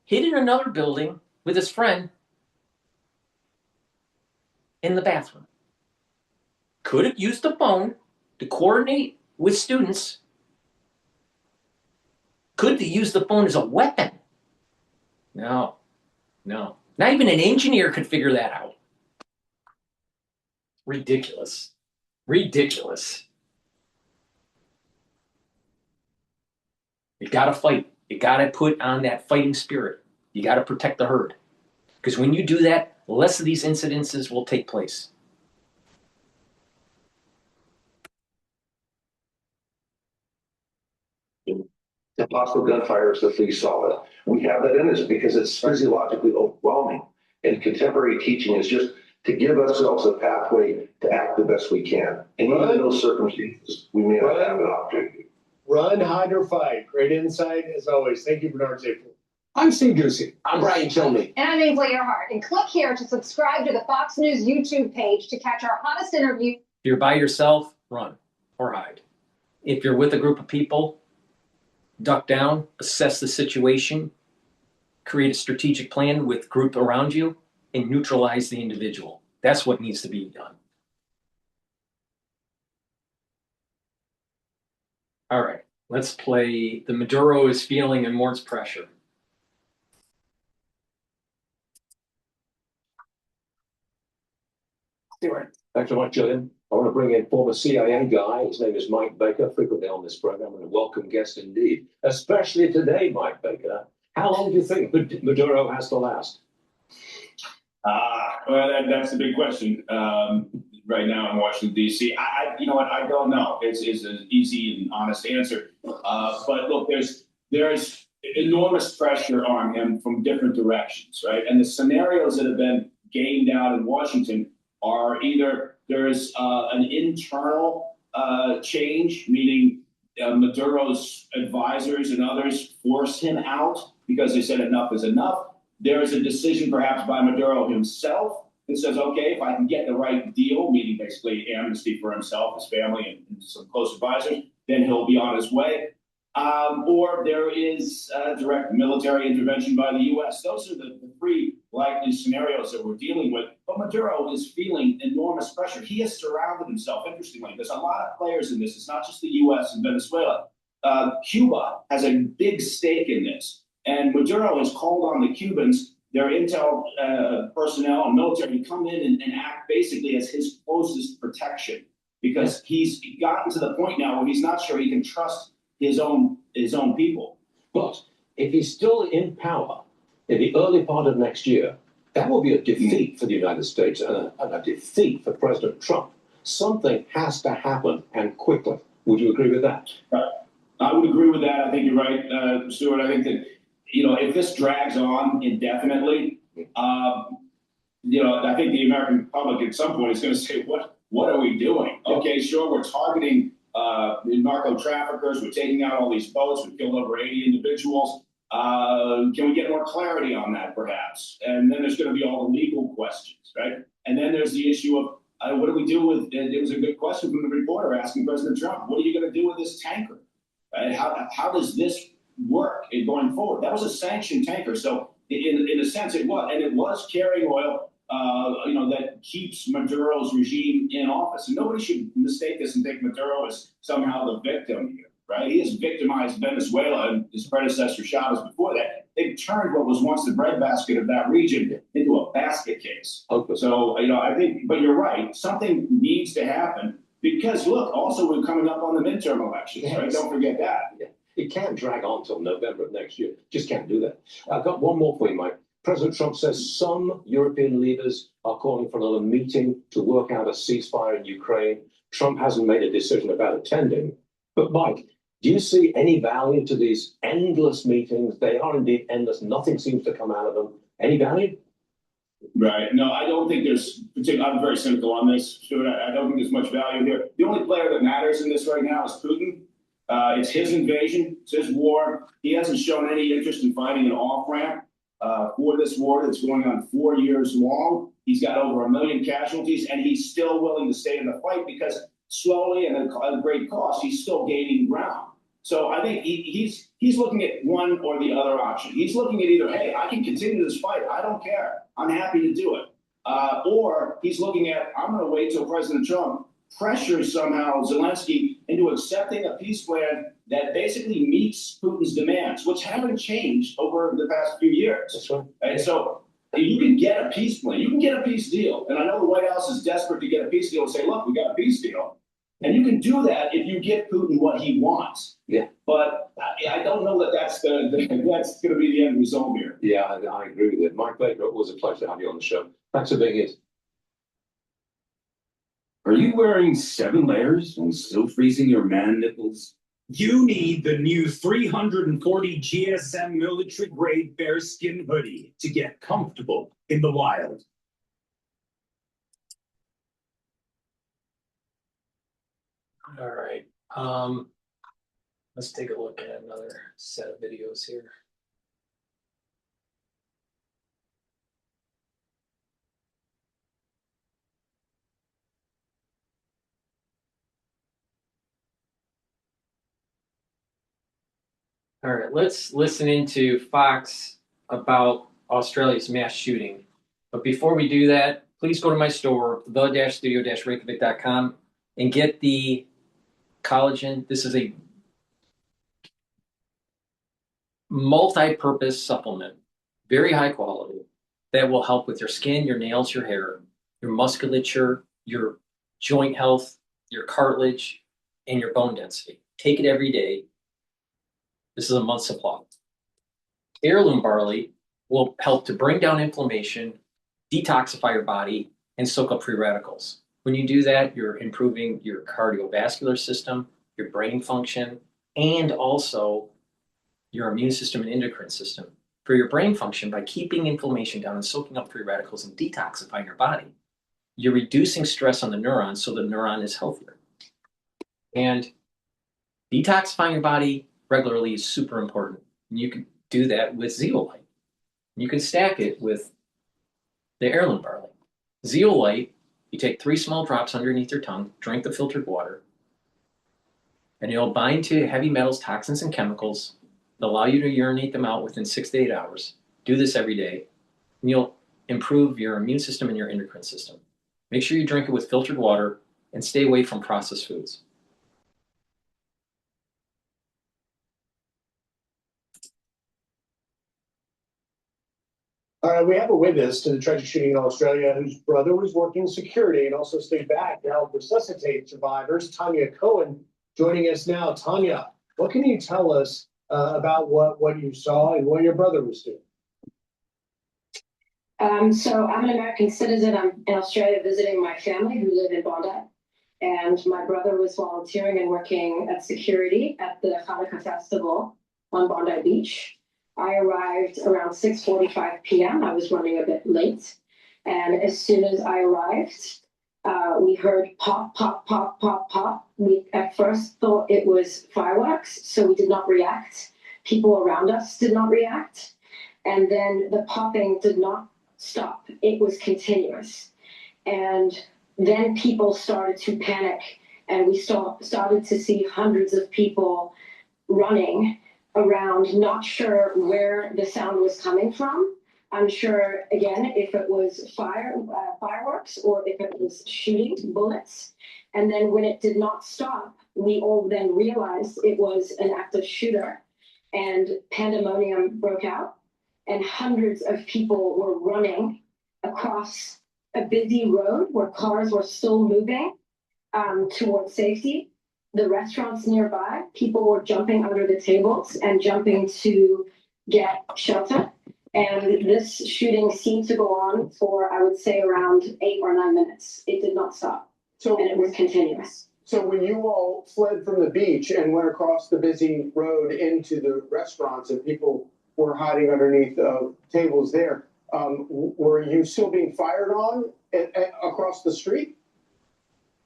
hid in another building with his friend in the bathroom. Could have used the phone to coordinate with students. Could have used the phone as a weapon. No. Not even an engineer could figure that out. Ridiculous. Ridiculous. You gotta fight. You gotta put on that fighting spirit. You gotta protect the herd. Because when you do that, less of these incidences will take place. The possible gunfires if we saw it. We have that in us because it's physiologically overwhelming. And contemporary teaching is just to give ourselves a pathway to act the best we can. And even in those circumstances, we may not have an opportunity. Run, hide, or fight. Great insight as always. Thank you, Bernard Zapel. I'm Steve Ducey. I'm Brian Chilney. And I'm Ainsley Earhart. And click here to subscribe to the Fox News YouTube page to catch our hottest interview. If you're by yourself, run or hide. If you're with a group of people, duck down, assess the situation, create a strategic plan with group around you, and neutralize the individual. That's what needs to be done. All right, let's play The Maduro is Feeling Immense Pressure. Thanks so much, Julian. I want to bring in former CIA guy. His name is Mike Baker, frequently on this program, and a welcome guest indeed. Especially today, Mike Baker. How long do you think Maduro has to last? Well, that's the big question. Right now in Washington, D.C. You know what? I don't know. It's an easy and honest answer. But look, there's enormous pressure on him from different directions, right? And the scenarios that have been gamed out in Washington are either there's an internal change, meaning Maduro's advisors and others force him out because they said enough is enough. There is a decision perhaps by Maduro himself that says, okay, if I can get the right deal, meaning basically amnesty for himself, his family, and some close advisors, then he'll be on his way. Or there is direct military intervention by the U.S. Those are the 3 likely scenarios that we're dealing with. But Maduro is feeling enormous pressure. He has surrounded himself, interestingly. There's a lot of players in this. It's not just the U.S. and Venezuela. Cuba has a big stake in this. And Maduro has called on the Cubans, their intel personnel and military, to come in and act basically as his closest protection. Because he's gotten to the point now where he's not sure he can trust his own people. But if he's still in power in the early part of next year, that will be a defeat for the United States and a defeat for President Trump. Something has to happen, and quickly. Would you agree with that? I would agree with that. I think you're right, Stuart. I think that, if this drags on indefinitely, I think the American public at some point is going to say, what are we doing? Okay, sure, we're targeting narco traffickers. We're taking out all these boats. We've killed over 80 individuals. Can we get more clarity on that, perhaps? And then there's going to be all the legal questions, right? And then there's the issue of what do we do with? It was a good question from the reporter asking President Trump, what are you going to do with this tanker? Right? How does this work going forward? That was a sanctioned tanker, so in a sense it was, and it was carrying oil, that keeps Maduro's regime in office. And nobody should mistake this and think Maduro is somehow the victim here, right? He has victimized Venezuela and his predecessor Chavez before that. They've turned what was once the breadbasket of that region into a basket case. Okay. So, I think, but you're right, something needs to happen because, look, also we're coming up on the midterm elections, right? Don't forget that. Yeah. It can't drag on till November of next year. Just can't do that. I've got one more for you, Mike. President Trump says some European leaders are calling for another meeting to work out a ceasefire in Ukraine. Trump hasn't made a decision about attending. But Mike, do you see any value to these endless meetings? They are indeed endless. Nothing seems to come out of them. Any value? Right. No, I don't think there's I'm very cynical on this, Stuart. I don't think there's much value here. The only player that matters in this right now is Putin. It's his invasion. It's his war. He hasn't shown any interest in finding an off-ramp for this war that's going on 4 years long. He's got over 1 million casualties, and he's still willing to stay in the fight because slowly and at a great cost, he's still gaining ground. So I think he's looking at one or the other option. He's looking at either, hey, I can continue this fight. I don't care. I'm happy to do it. Or he's looking at, I'm going to wait till President Trump pressures somehow Zelensky into accepting a peace plan that basically meets Putin's demands, which haven't changed over the past few years. That's right. And so you can get a peace plan. You can get a peace deal. And I know the White House is desperate to get a peace deal and say, look, we got a peace deal. And you can do that if you give Putin what he wants. Yeah. But I don't know that that's going to be the end result here. Yeah, I agree with it. Mike Baker, it was a pleasure to have you on the show. Thanks for being here. Are you wearing 7 layers and still freezing your man nipples? You need the new 340 GSM military grade bearskin hoodie to get comfortable in the wild. All right. Let's take a look at another set of videos here. All right, let's listen into Fox about Australia's mass shooting. But before we do that, please go to my store, the-studio-reykjavik.com, and get the collagen. This is a multi-purpose supplement, very high quality, that will help with your skin, your nails, your hair, your musculature, your joint health, your cartilage, and your bone density. Take it every day. This is a month's supply. Heirloom barley will help to bring down inflammation, detoxify your body, and soak up free radicals. When you do that, you're improving your cardiovascular system, your brain function, and also your immune system and endocrine system. For your brain function, by keeping inflammation down and soaking up free radicals and detoxifying your body, you're reducing stress on the neurons so the neuron is healthier. And detoxifying your body regularly is super important. And you can do that with zeolite. You can stack it with the heirloom barley. Zeolite, you take 3 small drops underneath your tongue, drink the filtered water, and it'll bind to heavy metals, toxins, and chemicals. It'll allow you to urinate them out within 6 to 8 hours. Do this every day, and you'll improve your immune system and your endocrine system. Make sure you drink it with filtered water and stay away from processed foods. All right, we have a witness to the tragic shooting in Australia whose brother was working security and also stayed back to help resuscitate survivors. Tanya Cohen joining us now. Tanya, what can you tell us about what you saw and what your brother was doing? So I'm an American citizen. I'm in Australia visiting my family who live in Bondi. And my brother was volunteering and working at security at the Hanukkah festival on Bondi Beach. I arrived around 6:45 p.m. I was running a bit late. And as soon as I arrived, we heard pop, pop, pop, pop, pop. We at first thought it was fireworks, so we did not react. People around us did not react. And then the popping did not stop. It was continuous. And then people started to panic, and we started to see hundreds of people running around, not sure where the sound was coming from. Unsure, again, if it was fireworks or if it was shooting bullets. And then when it did not stop, we all then realized it was an active shooter, and pandemonium broke out, and hundreds of people were running across a busy road where cars were still moving towards safety. The restaurants nearby, people were jumping under the tables and jumping to get shelter. And this shooting seemed to go on for, I would say, around 8 or 9 minutes. It did not stop. And it was continuous. So when you all fled from the beach and went across the busy road into the restaurants and people were hiding underneath tables there, were you still being fired on across the street?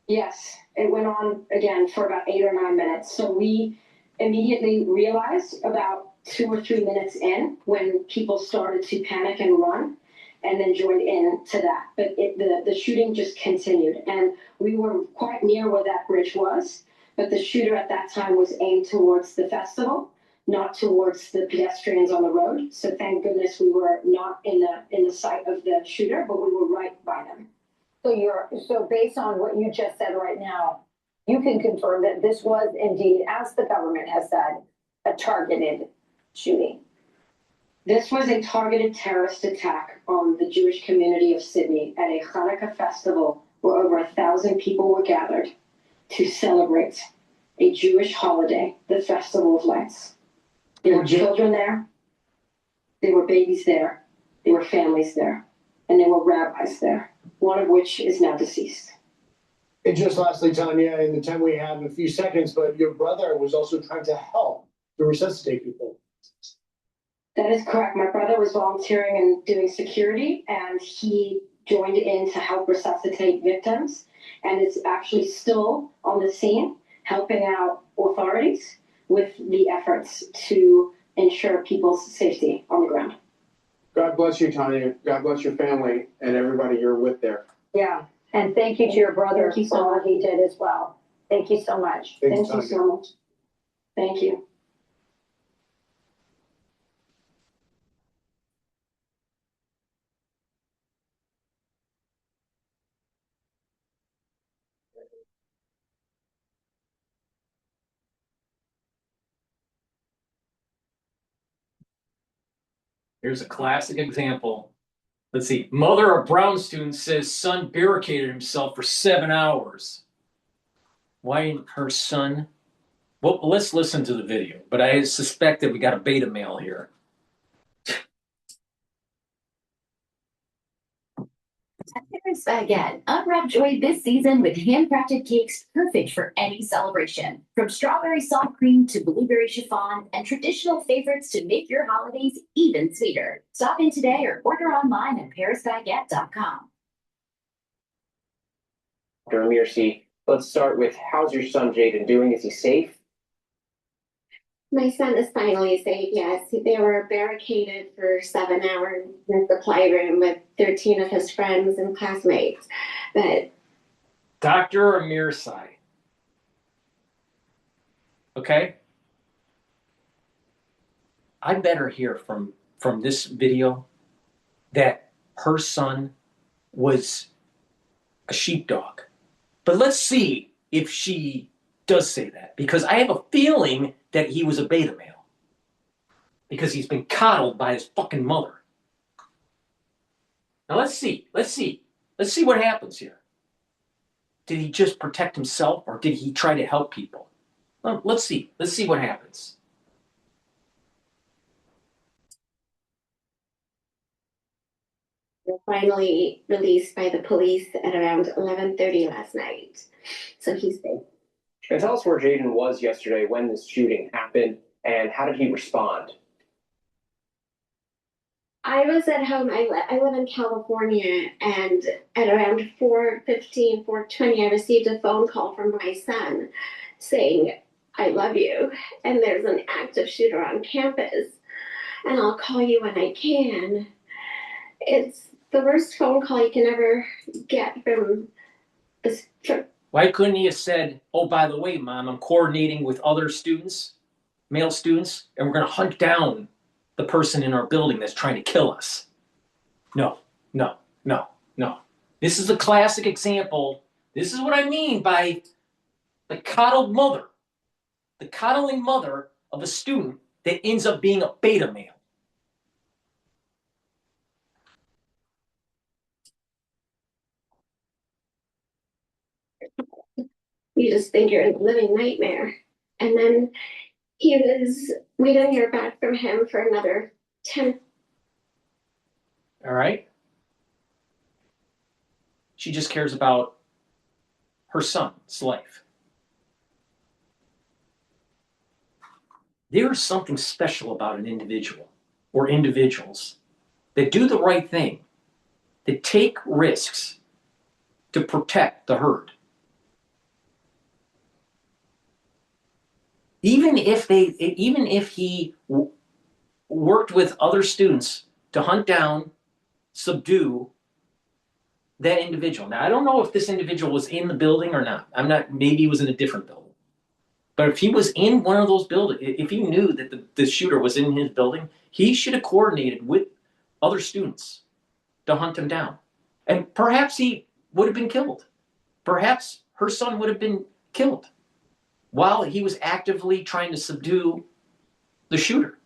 Yes, it went on again for about 8 or 9 minutes. So we immediately realized about 2 or 3 minutes in, when people started to panic and run, and then joined in to that. But the shooting just continued, and we were quite near where that bridge was, but the shooter at that time was aimed towards the festival, not towards the pedestrians on the road. So thank goodness we were not in the sight of the shooter, but we were right by them. So based on what you just said right now, you can confirm that this was indeed, as the government has said, a targeted shooting. This was a targeted terrorist attack on the Jewish community of Sydney at a Hanukkah festival where over 1,000 people were gathered to celebrate a Jewish holiday, the Festival of Lights. There were children there, there were babies there, there were families there, and there were rabbis there, one of which is now deceased. And just lastly, Tanya, in the time we have, a few seconds, but your brother was also trying to help to resuscitate people. That is correct. My brother was volunteering and doing security, and he joined in to help resuscitate victims, and is actually still on the scene helping out authorities with the efforts to ensure people's safety on the ground. God bless you, Tanya. God bless your family and everybody you're with there. Yeah, and thank you to your brother Thank you so for much. what he did as well. Thank you so much. Thank you so much. Thank you. Here's a classic example. Let's see. Mother of Brown student says son barricaded himself for 7 hours. Why didn't her son? Well, let's listen to the video. But I suspect that we got a beta male here. Paris Baguette. Unwrap joy this season with handcrafted cakes perfect for any celebration. From strawberry soft cream to blueberry chiffon and traditional favorites to make your holidays even sweeter. Stop in today or order online at parisbaguette.com. Dr. Amirsi, let's start with how's your son Jaden doing? Is he safe? My son is finally safe, yes. They were barricaded for 7 hours in the playroom with 13 of his friends and classmates. But Dr. Amirsai. Okay? I better hear from this video that her son was a sheepdog. But let's see if she does say that, because I have a feeling that he was a beta male. Because he's been coddled by his fucking mother. Now let's see what happens here. Did he just protect himself, or did he try to help people? Well, let's see what happens. they were finally released by the police at around 11:30 last night. So he's safe. And tell us where Jaden was yesterday when this shooting happened, and how did he respond? I was at home. I live in California, and at around 4:15, 4:20, I received a phone call from my son saying, "I love you, and there's an active shooter on campus, and I'll call you when I can." It's the worst phone call you can ever get from this. Why couldn't he have said, "Oh, by the way, Mom, I'm coordinating with other students, male students, and we're going to hunt down the person in our building that's trying to kill us"? No, no, no, no. This is a classic example. This is what I mean by the coddled mother, the coddling mother of a student that ends up being a beta male. You just think you're in a living nightmare. And then we didn't hear back from him for another 10. All right? She just cares about her son's life. There is something special about an individual or individuals that do the right thing, that take risks to protect the herd. Even if he worked with other students to hunt down, subdue that individual. Now, I don't know if this individual was in the building or not. Maybe he was in a different building. But if he was in one of those buildings, if he knew that the shooter was in his building, he should have coordinated with other students to hunt him down. And perhaps he would have been killed. Perhaps her son would have been killed while he was actively trying to subdue the shooter.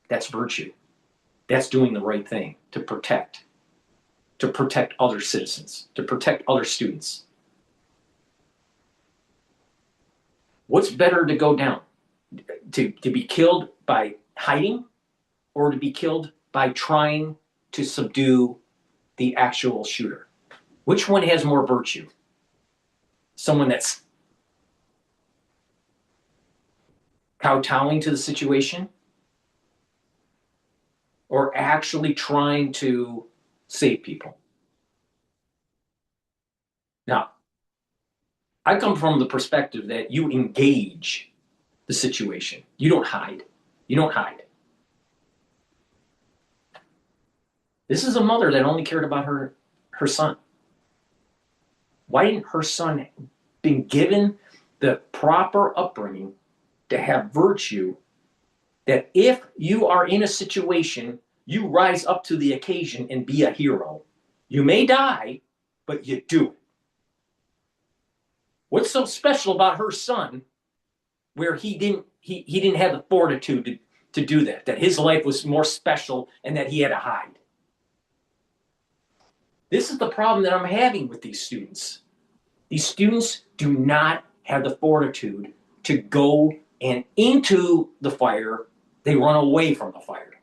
That's virtue. That's doing the right thing to protect other citizens, to protect other students. What's better to go down? To be killed by hiding, or to be killed by trying to subdue the actual shooter? Which one has more virtue? Someone that's kowtowing to the situation, or actually trying to save people? Now, I come from the perspective that you engage the situation. You don't hide. You don't hide. This is a mother that only cared about her son. Why didn't her son been given the proper upbringing to have virtue, that if you are in a situation, you rise up to the occasion and be a hero? You may die, but you do it. What's so special about her son where he didn't have the fortitude to do that his life was more special and that he had to hide? This is the problem that I'm having with these students. These students do not have the fortitude to go and into the fire. They run away from the fire.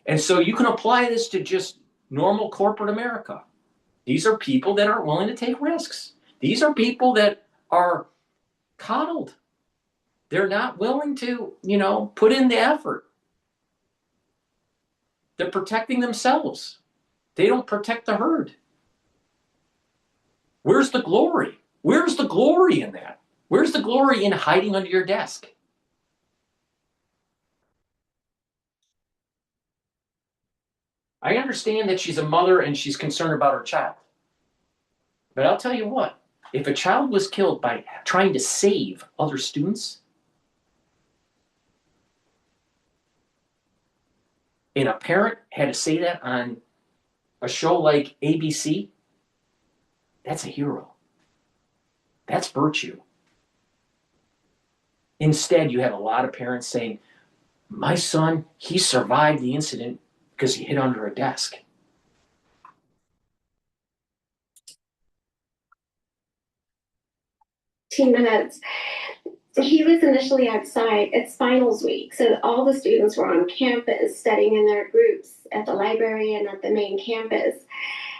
And so you can apply this to just normal corporate America. These are people that aren't willing to take risks. These are people that are coddled. They're not willing to, put in the effort. They're protecting themselves. They don't protect the herd. Where's the glory? Where's the glory in that? Where's the glory in hiding under your desk? I understand that she's a mother and she's concerned about her child. But I'll tell you what, if a child was killed by trying to save other students, and a parent had to say that on a show like ABC, that's a hero. That's virtue. Instead, you have a lot of parents saying, my son, he survived the incident because he hid under a desk. Minutes. He was initially outside. It's finals week, so all the students were on campus studying in their groups at the library and at the main campus.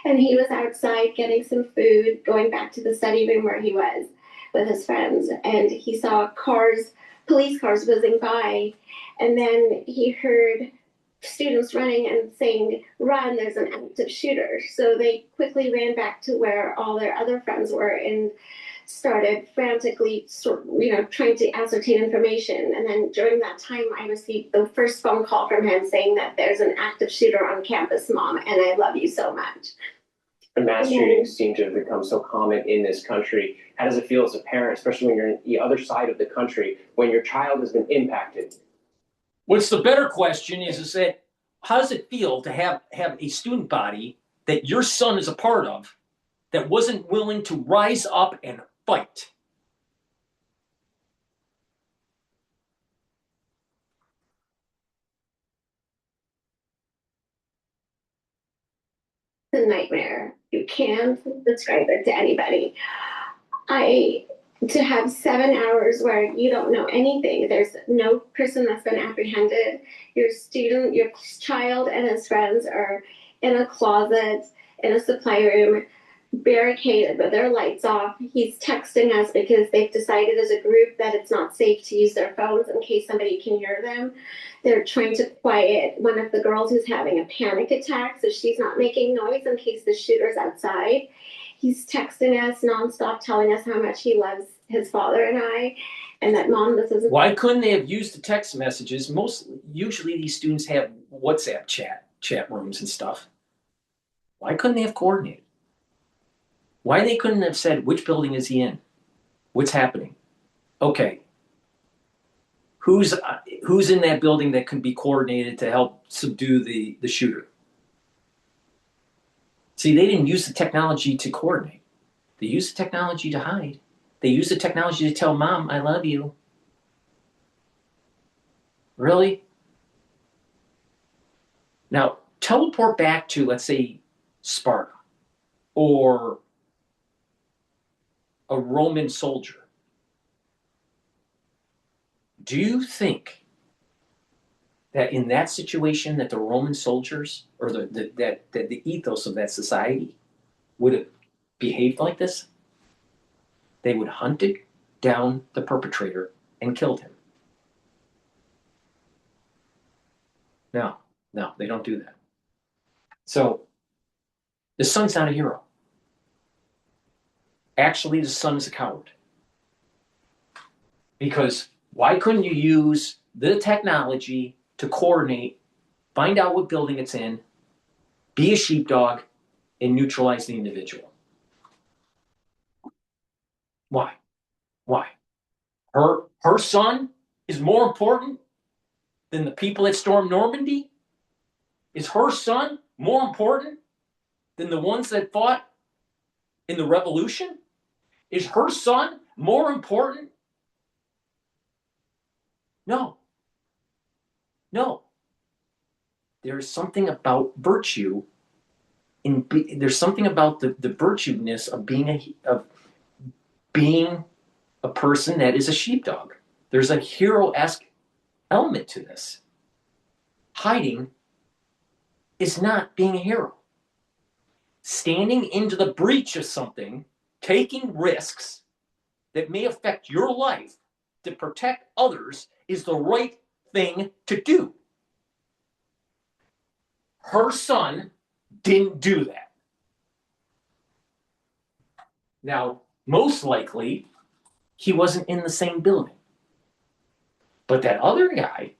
And he was outside getting some food, going back to the study room where he was with his friends. And he saw police cars whizzing by. And then he heard students running and saying, "Run, there's an active shooter." So they quickly ran back to where all their other friends were and started frantically trying to ascertain information. And then during that time, I received the first phone call from him saying that there's an active shooter on campus, Mom, and I love you so much. And mass shootings seem to have become so common in this country. How does it feel as a parent, especially when you're on the other side of the country, when your child has been impacted? What's the better question is that how does it feel to have a student body that your son is a part of that wasn't willing to rise up and fight? It's a nightmare. You can't describe it to anybody. To have 7 hours where you don't know anything, there's no person that's been apprehended. Your child and his friends are in a closet, in a supply room, barricaded with their lights off. He's texting us because they've decided as a group that it's not safe to use their phones in case somebody can hear them. They're trying to quiet one of the girls who's having a panic attack so she's not making noise in case the shooter's outside. He's texting us nonstop, telling us how much he loves his father and I, and that, Mom, this isn't. Why couldn't they have used the text messages? Usually these students have WhatsApp chat rooms and stuff. Why couldn't they have coordinated? Why they couldn't have said, which building is he in? What's happening? Okay. Who's in that building that can be coordinated to help subdue the shooter? See, they didn't use the technology to coordinate. They used the technology to hide. They used the technology to tell Mom, I love you. Really? Now, teleport back to, let's say, Sparta or a Roman soldier. Do you think that in that situation that the Roman soldiers or the ethos of that society would have behaved like this? They would hunt down the perpetrator and killed him. No, they don't do that. So the son's not a hero. Actually, the son is a coward. Because why couldn't you use the technology to coordinate, find out what building it's in, be a sheepdog, and neutralize the individual? Why? Her son is more important than the people that stormed Normandy? Is her son more important than the ones that fought in the revolution? Is her son more important? No. There's something about virtue there's something about the virtueness of being a person that is a sheepdog. There's a hero-esque element to this. Hiding is not being a hero. Standing into the breach of something, taking risks that may affect your life to protect others is the right thing to do. Her son didn't do that. Now, most likely, he wasn't in the same building. But that other guy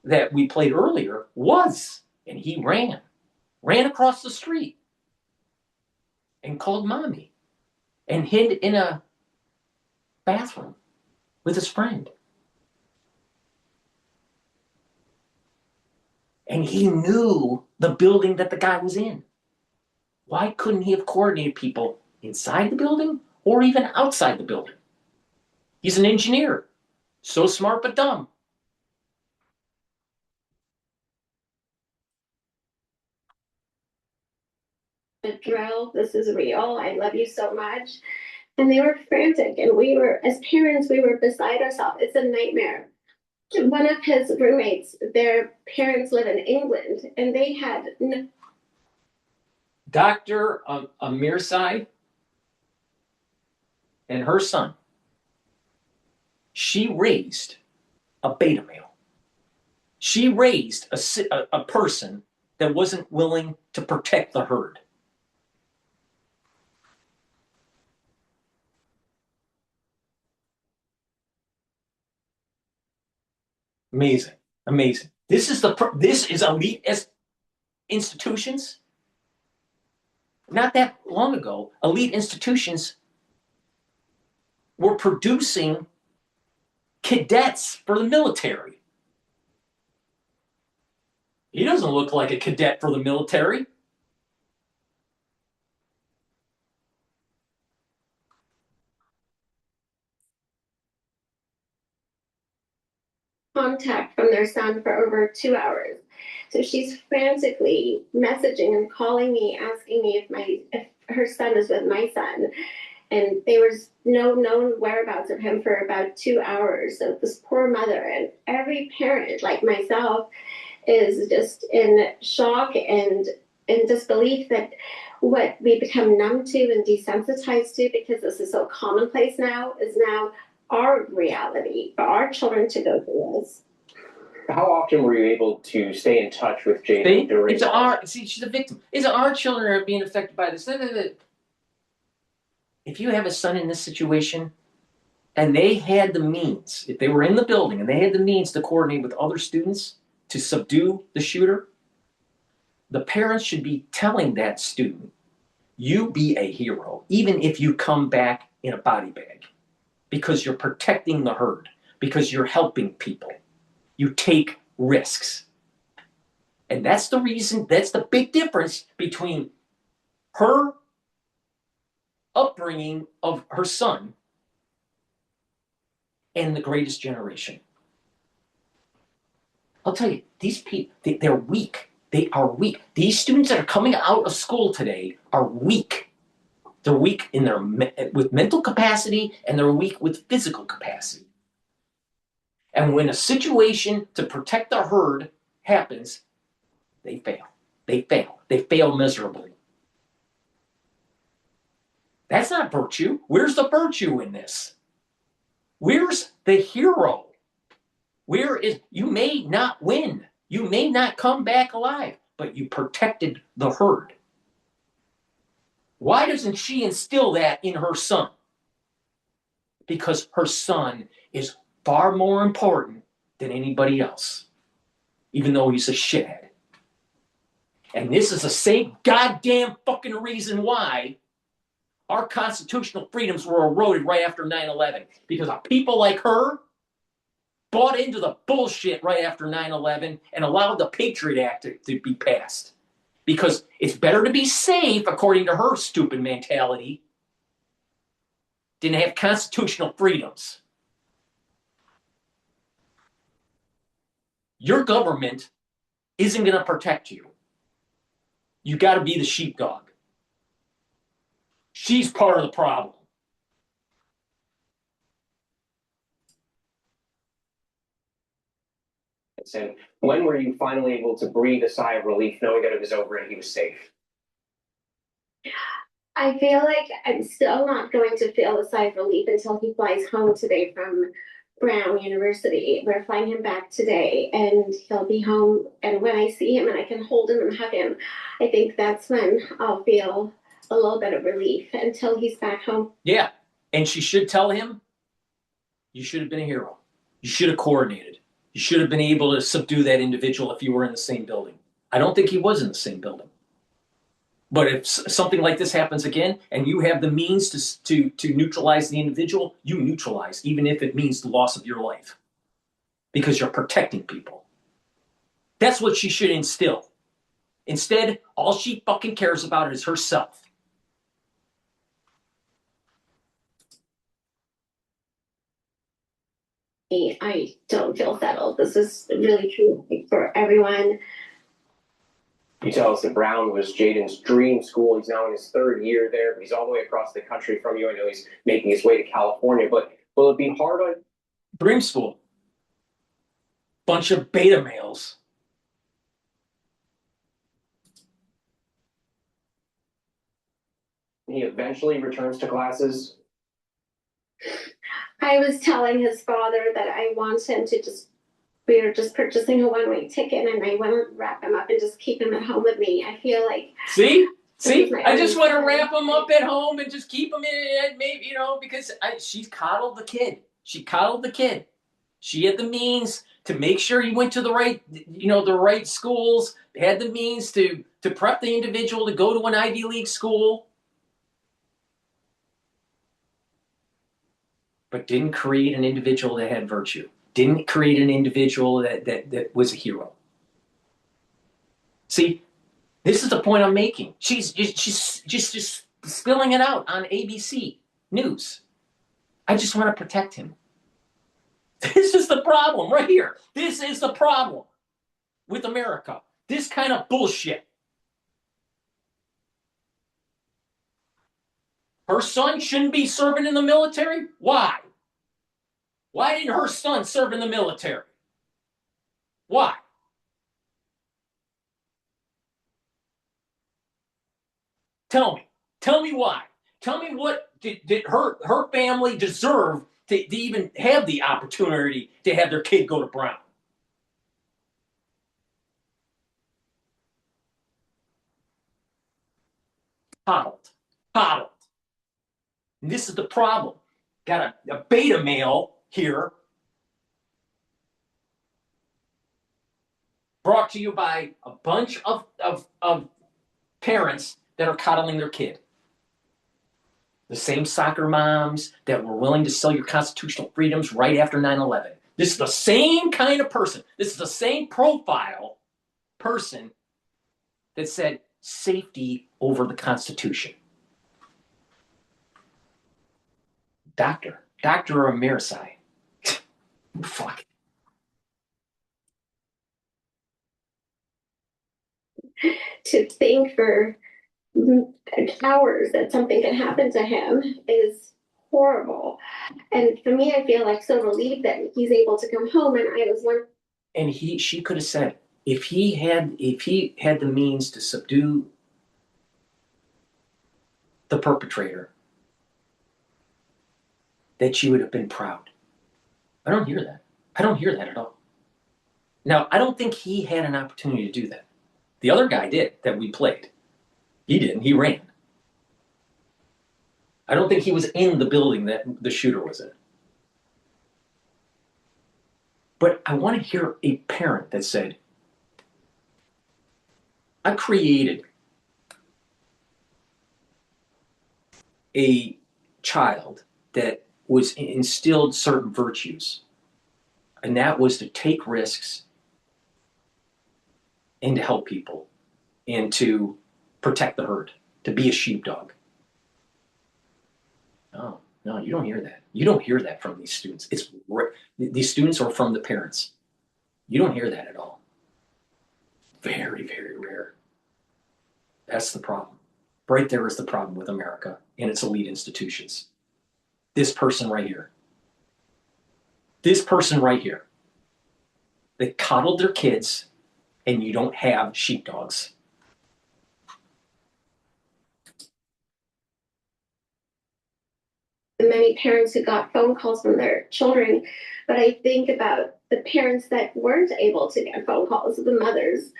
that we played earlier was, and he ran across the street and called Mommy and hid in a bathroom with his friend. And he knew the building that the guy was in. Why couldn't he have coordinated people inside the building or even outside the building? He's an engineer. So smart but dumb. The drill, this is real, I love you so much. And they were frantic, and as parents, we were beside ourselves. It's a nightmare. One of his roommates, their parents live in England, and they had Dr. Amirsai and her son, she raised a beta male. She raised a person that wasn't willing to protect the herd. Amazing, amazing. This is elite as institutions. Not that long ago, elite institutions were producing cadets for the military. He doesn't look like a cadet for the military. Contact from their son for over 2 hours. So she's frantically messaging and calling me, asking me if her son is with my son. And there was no known whereabouts of him for about 2 hours. So this poor mother and every parent like myself is just in shock and in disbelief that what we become numb to and desensitized to, because this is so commonplace now, is now our reality for our children to go through this. How often were you able to stay in touch with Jaden during? She's a victim. It's our children are being affected by this. If you have a son in this situation, and they had the means, if they were in the building and they had the means to coordinate with other students to subdue the shooter, the parents should be telling that student, you be a hero, even if you come back in a body bag, because you're protecting the herd, because you're helping people. You take risks. And that's the reason, that's the big difference between her upbringing of her son and the greatest generation. I'll tell you, these people, they're weak. They are weak. These students that are coming out of school today are weak. They're weak in their with mental capacity, and they're weak with physical capacity. And when a situation to protect the herd happens, they fail. They fail. They fail miserably. That's not virtue. Where's the virtue in this? Where's the hero? Where is, you may not win. You may not come back alive, but you protected the herd. Why doesn't she instill that in her son? Because her son is far more important than anybody else, even though he's a shithead. And this is the same goddamn fucking reason why our constitutional freedoms were eroded right after 9/11, because of people like her bought into the bullshit right after 9/11 and allowed the Patriot Act to be passed. Because it's better to be safe, according to her stupid mentality, than to have constitutional freedoms. Your government isn't going to protect you. You got to be the sheepdog. She's part of the problem. And when were you finally able to breathe a sigh of relief knowing that it was over and he was safe? I feel like I'm still not going to feel a sigh of relief until he flies home today from Brown University. We're flying him back today and he'll be home. And when I see him and I can hold him and hug him, I think that's when I'll feel a little bit of relief until he's back home. Yeah. And she should tell him, you should have been a hero. You should have coordinated. You should have been able to subdue that individual if you were in the same building. I don't think he was in the same building. But if something like this happens again and you have the means to neutralize the individual, you neutralize, even if it means the loss of your life. Because you're protecting people. That's what she should instill. Instead, all she fucking cares about is herself. I don't feel settled. This is really true for everyone. You tell us that Brown was Jaden's dream school. He's now in his 3rd year there, but he's all the way across the country from you. I know he's making his way to California, but will it be hard on? Dream school. Bunch of beta males. He eventually returns to classes. I was telling his father that I want him to we were just purchasing a one-way ticket, and I want to wrap him up and just keep him at home with me. I feel like See, I just want to only wrap him up at home and just keep him in, maybe, you know, because she coddled the kid. She coddled the kid. She had the means to make sure he went to the right, you know, the right schools. Had the means to prep the individual to go to an Ivy League school, but didn't create an individual that had virtue. Didn't create an individual that was a hero. See, this is the point I'm making. She's just spilling it out on ABC News. I just want to protect him. This is the problem right here. This is the problem with America. This kind of bullshit. Her son shouldn't be serving in the military? Why? Why didn't her son serve in the military? Why? Tell me. Tell me why. Tell me what did her family deserve to even have the opportunity to have their kid go to Brown? Coddled. Coddled. And this is the problem. Got a beta male here, brought to you by a bunch of parents that are coddling their kid. The same soccer moms that were willing to sell your constitutional freedoms right after 9/11. This is the same kind of person. This is the same profile person that said safety over the Constitution. Dr. Amirsai. Fuck. to think for hours that something can happen to him is horrible. And for me, I feel like so relieved that he's able to come home. And I was one. And she could have said, if he had the means to subdue the perpetrator, that she would have been proud. I don't hear that. I don't hear that at all. Now, I don't think he had an opportunity to do that. The other guy did, that we played. He didn't. He ran. I don't think he was in the building that the shooter was in. But I want to hear a parent that said, I created a child that was instilled certain virtues, and that was to take risks and to help people and to protect the herd, to be a sheepdog. No, you don't hear that. You don't hear that from these students. These students are from the parents. You don't hear that at all. Very, very rare. That's the problem. Right there is the problem with America and its elite institutions. This person right here. This person right here. They coddled their kids, and you don't have sheepdogs. Many parents who got phone calls from their children, but I think about the parents that weren't able to get phone calls, the mothers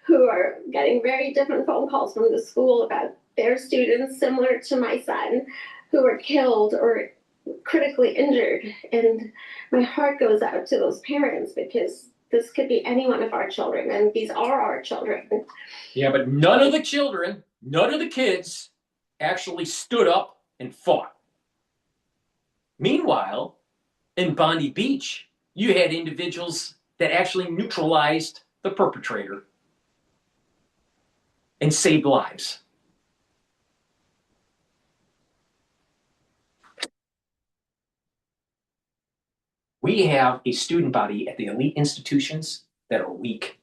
who are getting very different phone calls from the school about their students, similar to my son, who were killed or critically injured. And my heart goes out to those parents because this could be any one of our children, and these are our children. Yeah, but none of the children, none of the kids actually stood up and fought. Meanwhile, in Bondi Beach, you had individuals that actually neutralized the perpetrator and saved lives. We have a student body at the elite institutions that are weak,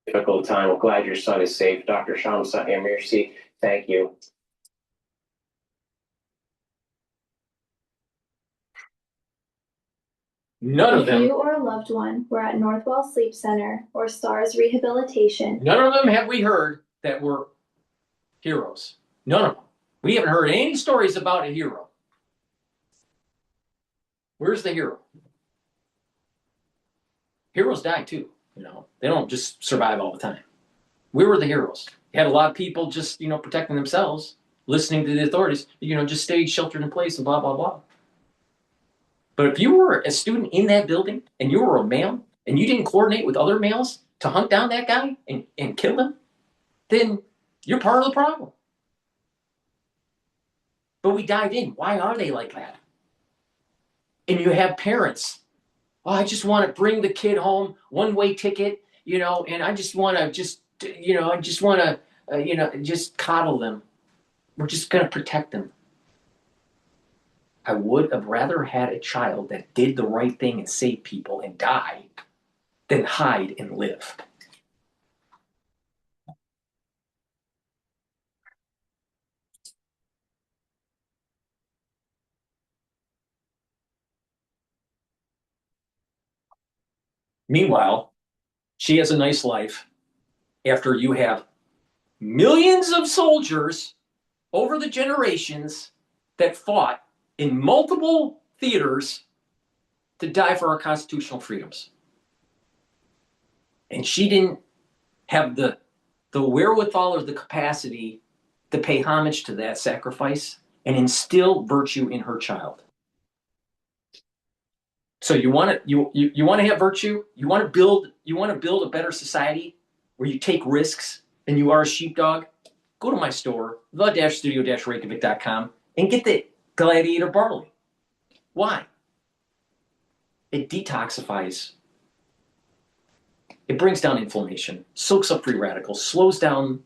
Difficult time. We're glad your son is safe. Dr. Shamsa Amirsi, thank you. None of If them, you or a loved one were at Northwell Sleep Center or STARS Rehabilitation, none of them have we heard that were heroes. None of them. We haven't heard any stories about a hero. Where's the hero? Heroes die too, you know. They don't just survive all the time. We were the heroes. You had a lot of people just, you know, protecting themselves, listening to the authorities, you know, just stayed sheltered in place and blah, blah, blah. But if you were a student in that building and you were a male and you didn't coordinate with other males to hunt down that guy and kill him, then you're part of the problem. But we dive in. Why are they like that? And you have parents. Oh, I just want to bring the kid home, one-way ticket, you know, and I just want to just coddle them. We're just going to protect them. I would have rather had a child that did the right thing and saved people and die than hide and live. Meanwhile, she has a nice life after you have millions of soldiers over the generations that fought in multiple theaters to die for our constitutional freedoms. And she didn't have the wherewithal or the capacity to pay homage to that sacrifice and instill virtue in her child. So you want to have virtue, you want to build a better society where you take risks and you are a sheepdog. Go to my store, the-studio-reykjavik.com, and get the Gladiator Barley. Why? It detoxifies. It brings down inflammation, soaks up free radicals, slows down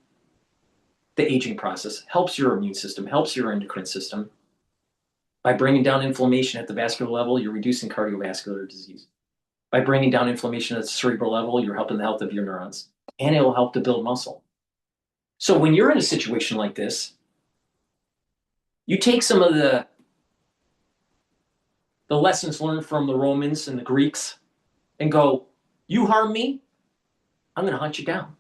the aging process, helps your immune system, helps your endocrine system. By bringing down inflammation at the vascular level, you're reducing cardiovascular disease. By bringing down inflammation at the cerebral level, you're helping the health of your neurons, and it will help to build muscle. So when you're in a situation like this, you take some of the lessons learned from the Romans and the Greeks and go, you harm me, I'm going to hunt you down.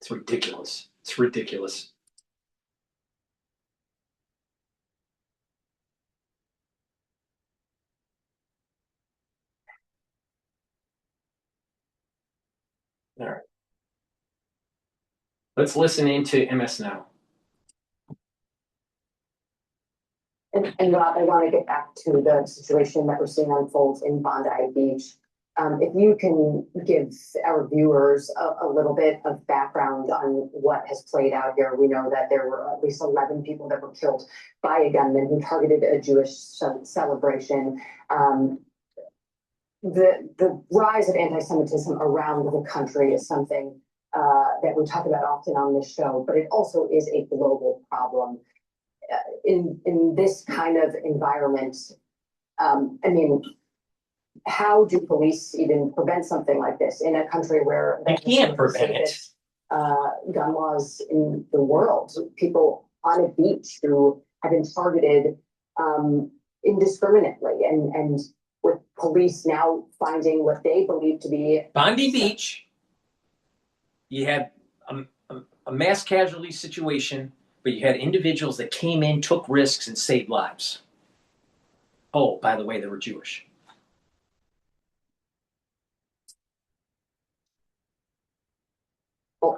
It's ridiculous. It's ridiculous. All right. Let's listen into MS Now. And Rob, I want to get back to the situation that we're seeing unfold in Bondi Beach. If you can give our viewers a little bit of background on what has played out here. We know that there were at least 11 people that were killed by a gunman who targeted a Jewish celebration. The rise of anti-Semitism around the country is something that we talk about often on this show, but it also is a global problem. In this kind of environment, I mean, how do police even prevent something like this in a country where they can't prevent it? Gun laws in the world, people on a beach who have been targeted indiscriminately, and with police now finding what they believe to be Bondi Beach, you had a mass casualty situation, but you had individuals that came in, took risks, and saved lives. Oh, by the way, they were Jewish.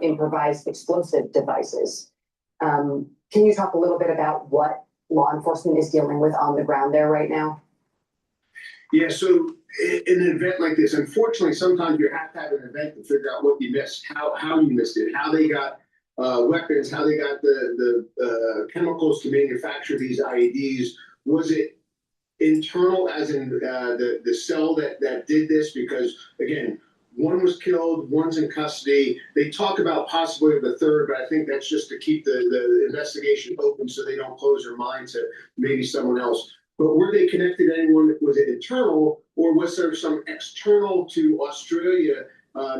Improvised explosive devices. Can you talk a little bit about what law enforcement is dealing with on the ground there right now? Yeah, so in an event like this, unfortunately, sometimes you have to have an event to figure out what you missed, how you missed it, how they got weapons, how they got the chemicals to manufacture these IEDs. Was it internal, as in the cell that did this? Because again, one was killed, one's in custody. They talk about possibly the third, but I think that's just to keep the investigation open so they don't close their mind to maybe someone else. But were they connected to anyone? Was it internal, or was there some external to Australia,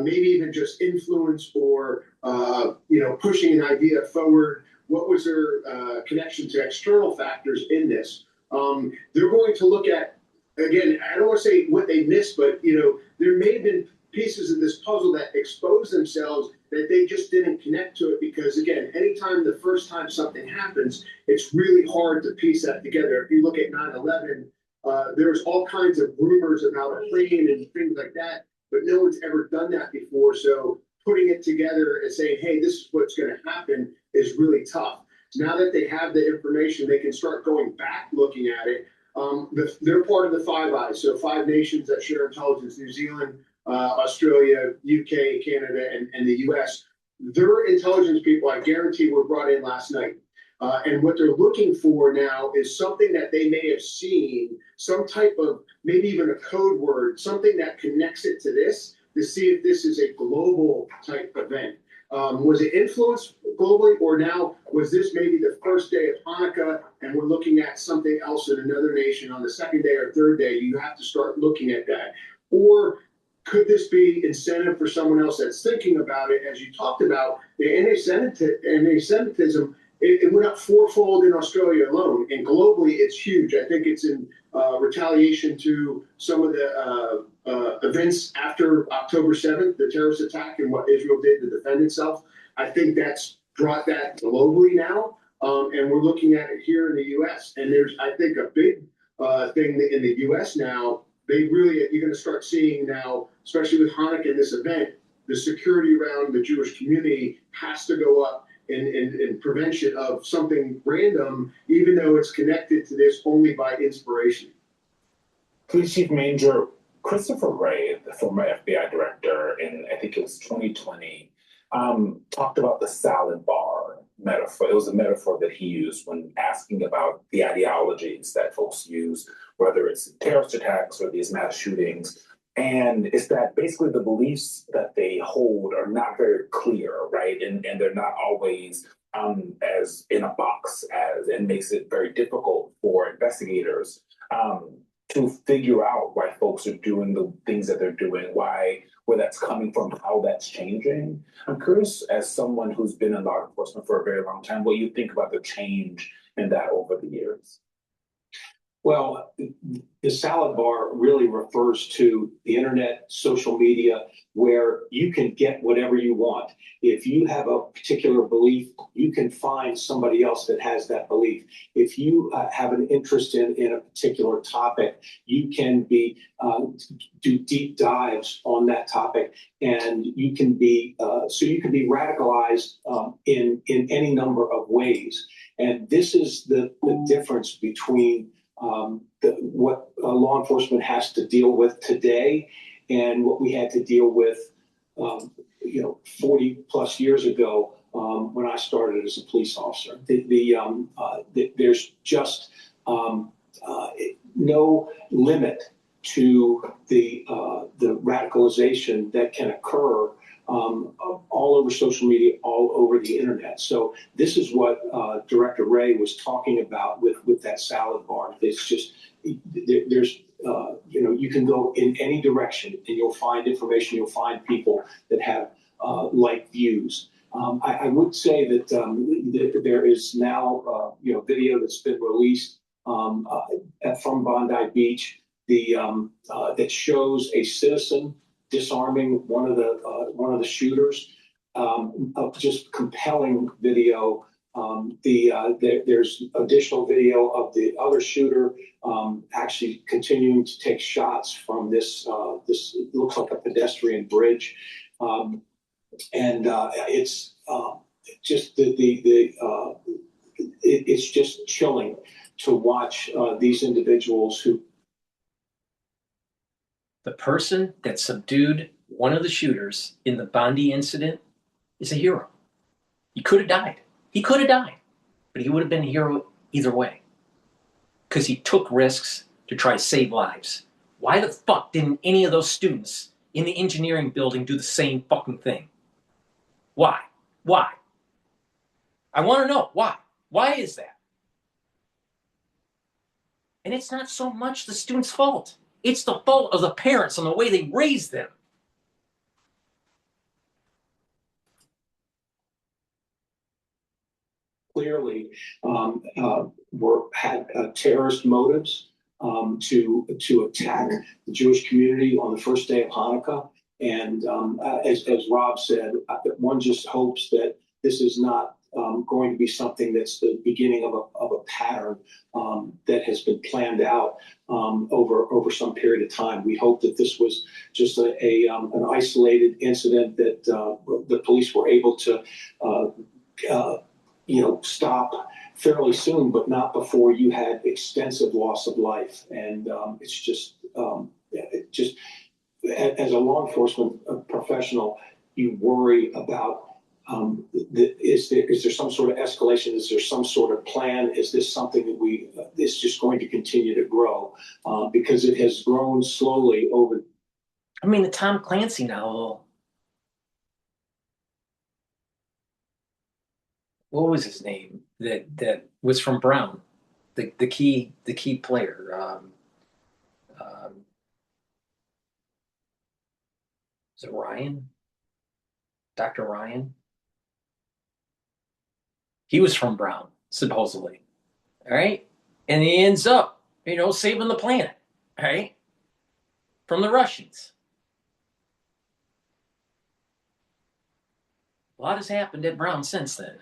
maybe even just influence or pushing an idea forward what was their connection to external factors in this. They're going to look at, again, I don't want to say what they missed, but there may have been pieces of this puzzle that exposed themselves that they just didn't connect to it, because again, anytime the first time something happens, it's really hard to piece that together. If you look at 9/11, there's all kinds of rumors about a plane and things like that, but no one's ever done that before. So putting it together and saying, hey, this is what's going to happen is really tough. Now that they have the information, they can start going back looking at it. They're part of the Five Eyes, so 5 nations that share intelligence: New Zealand, Australia, UK, Canada, and the US. Their intelligence people, I guarantee, were brought in last night. And what they're looking for now is something that they may have seen, some type of, maybe even a code word, something that connects it to this, to see if this is a global type event. Was it influenced globally, or now was this maybe the first day of Hanukkah and we're looking at something else in another nation on the second day or third day? You have to start looking at that. Or could this be incentive for someone else that's thinking about it? As you talked about, the anti-Semitism, it went up 4-fold in Australia alone, and globally it's huge. I think it's in retaliation to some of the events after October 7th, the terrorist attack, and what Israel did to defend itself. I think that's brought that globally now, and we're looking at it here in the U.S. And there's, I think, a big thing in the U.S. now. You're going to start seeing now, especially with Hanukkah and this event, the security around the Jewish community has to go up in prevention of something random, even though it's connected to this only by inspiration. Police Chief Major Christopher Wray, the former FBI director, in I think it was 2020, talked about the salad bar metaphor. It was a metaphor that he used when asking about the ideologies that folks use, whether it's terrorist attacks or these mass shootings. And it's that basically the beliefs that they hold are not very clear, right? And they're not always as in a box as, and makes it very difficult for investigators to figure out why folks are doing the things that they're doing, where that's coming from, how that's changing. I'm curious, as someone who's been in law enforcement for a very long time, what you think about the change in that over the years. Well, the salad bar really refers to the internet, social media, where you can get whatever you want. If you have a particular belief, you can find somebody else that has that belief. If you have an interest in a particular topic, you can do deep dives on that topic, and you can be radicalized in any number of ways. And this is the difference between what law enforcement has to deal with today and what we had to deal with 40 plus years ago when I started as a police officer. There's just no limit to the radicalization that can occur all over social media, all over the internet. So this is what Director Wray was talking about with that salad bar. It's just, you can go in any direction and you'll find information, you'll find people that have like views. I would say that there is now video that's been released from Bondi Beach that shows a citizen disarming one of the shooters. Just compelling video. There's additional video of the other shooter actually continuing to take shots from this looks like a pedestrian bridge, and it's just it's just chilling to watch these individuals who. The person that subdued one of the shooters in the Bondi incident is a hero. He could have died. He could have died, but he would have been a hero either way, because he took risks to try to save lives. Why the fuck didn't any of those students in the engineering building do the same fucking thing? Why? Why? I want to know why. Why is that? And it's not so much the student's fault. It's the fault of the parents and the way they raised them. clearly had terrorist motives to attack the Jewish community on the first day of Hanukkah. And as Rob said, one just hopes that this is not going to be something that's the beginning of a pattern that has been planned out over some period of time. We hope that this was just an isolated incident that the police were able to stop fairly soon, but not before you had extensive loss of life. And it's just as a law enforcement professional, you worry about is there some sort of escalation? Is there some sort of plan? Is this something that is just going to continue to grow? Because it has grown slowly over. I mean, the Tom Clancy novel. What was his name? That was from Brown, the key player. Is it Ryan? Dr. Ryan? He was from Brown, supposedly. All right? And he ends up, saving the planet, all right? From the Russians. A lot has happened at Brown since then.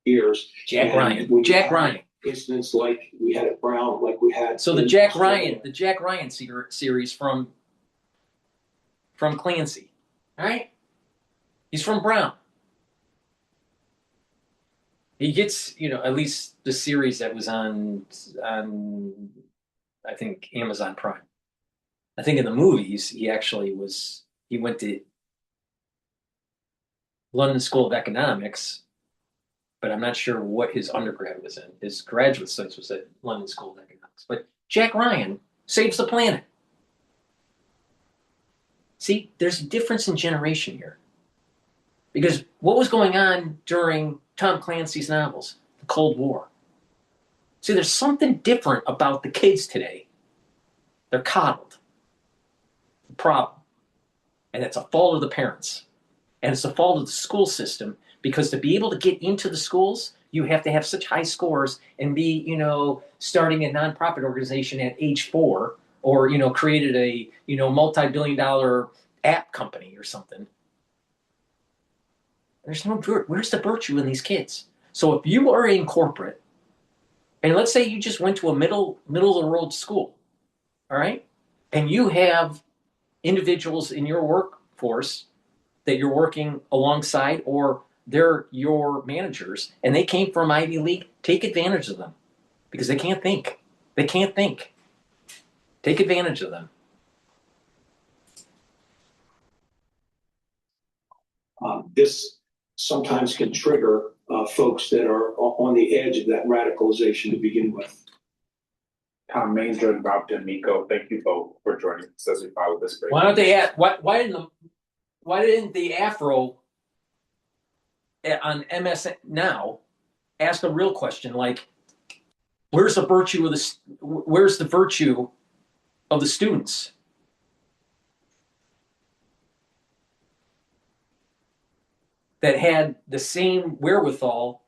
Years. Jack Ryan. Incidents like we had at Brown, like we had. So the Jack Ryan series from Clancy, all right? He's from Brown. He gets, at least the series that was on I think Amazon Prime. I think in the movies he went to London School of Economics, but I'm not sure what his undergrad was in. His graduate studies was at London School of Economics. But Jack Ryan saves the planet. See, there's a difference in generation here. Because what was going on during Tom Clancy's novels? The Cold War. See, there's something different about the kids today. They're coddled. The problem. And it's a fault of the parents. And it's a fault of the school system, because to be able to get into the schools, you have to have such high scores and be, starting a nonprofit organization at age 4, or, created a, multi-billion-dollar app company or something. There's no where's the virtue in these kids? So if you are in corporate, and let's say you just went to a middle of the road school, all right, and you have individuals in your workforce that you're working alongside, or they're your managers, and they came from Ivy League, take advantage of them, because they can't think. They can't think. Take advantage of them. This sometimes can trigger folks that are on the edge of that radicalization to begin with. Tom Manger and Rob D'Amico, thank you both for joining us as we follow this break. Why don't they ask? Why didn't the Afro on MS Now ask a real question like, where's the virtue of the students? That had the same wherewithal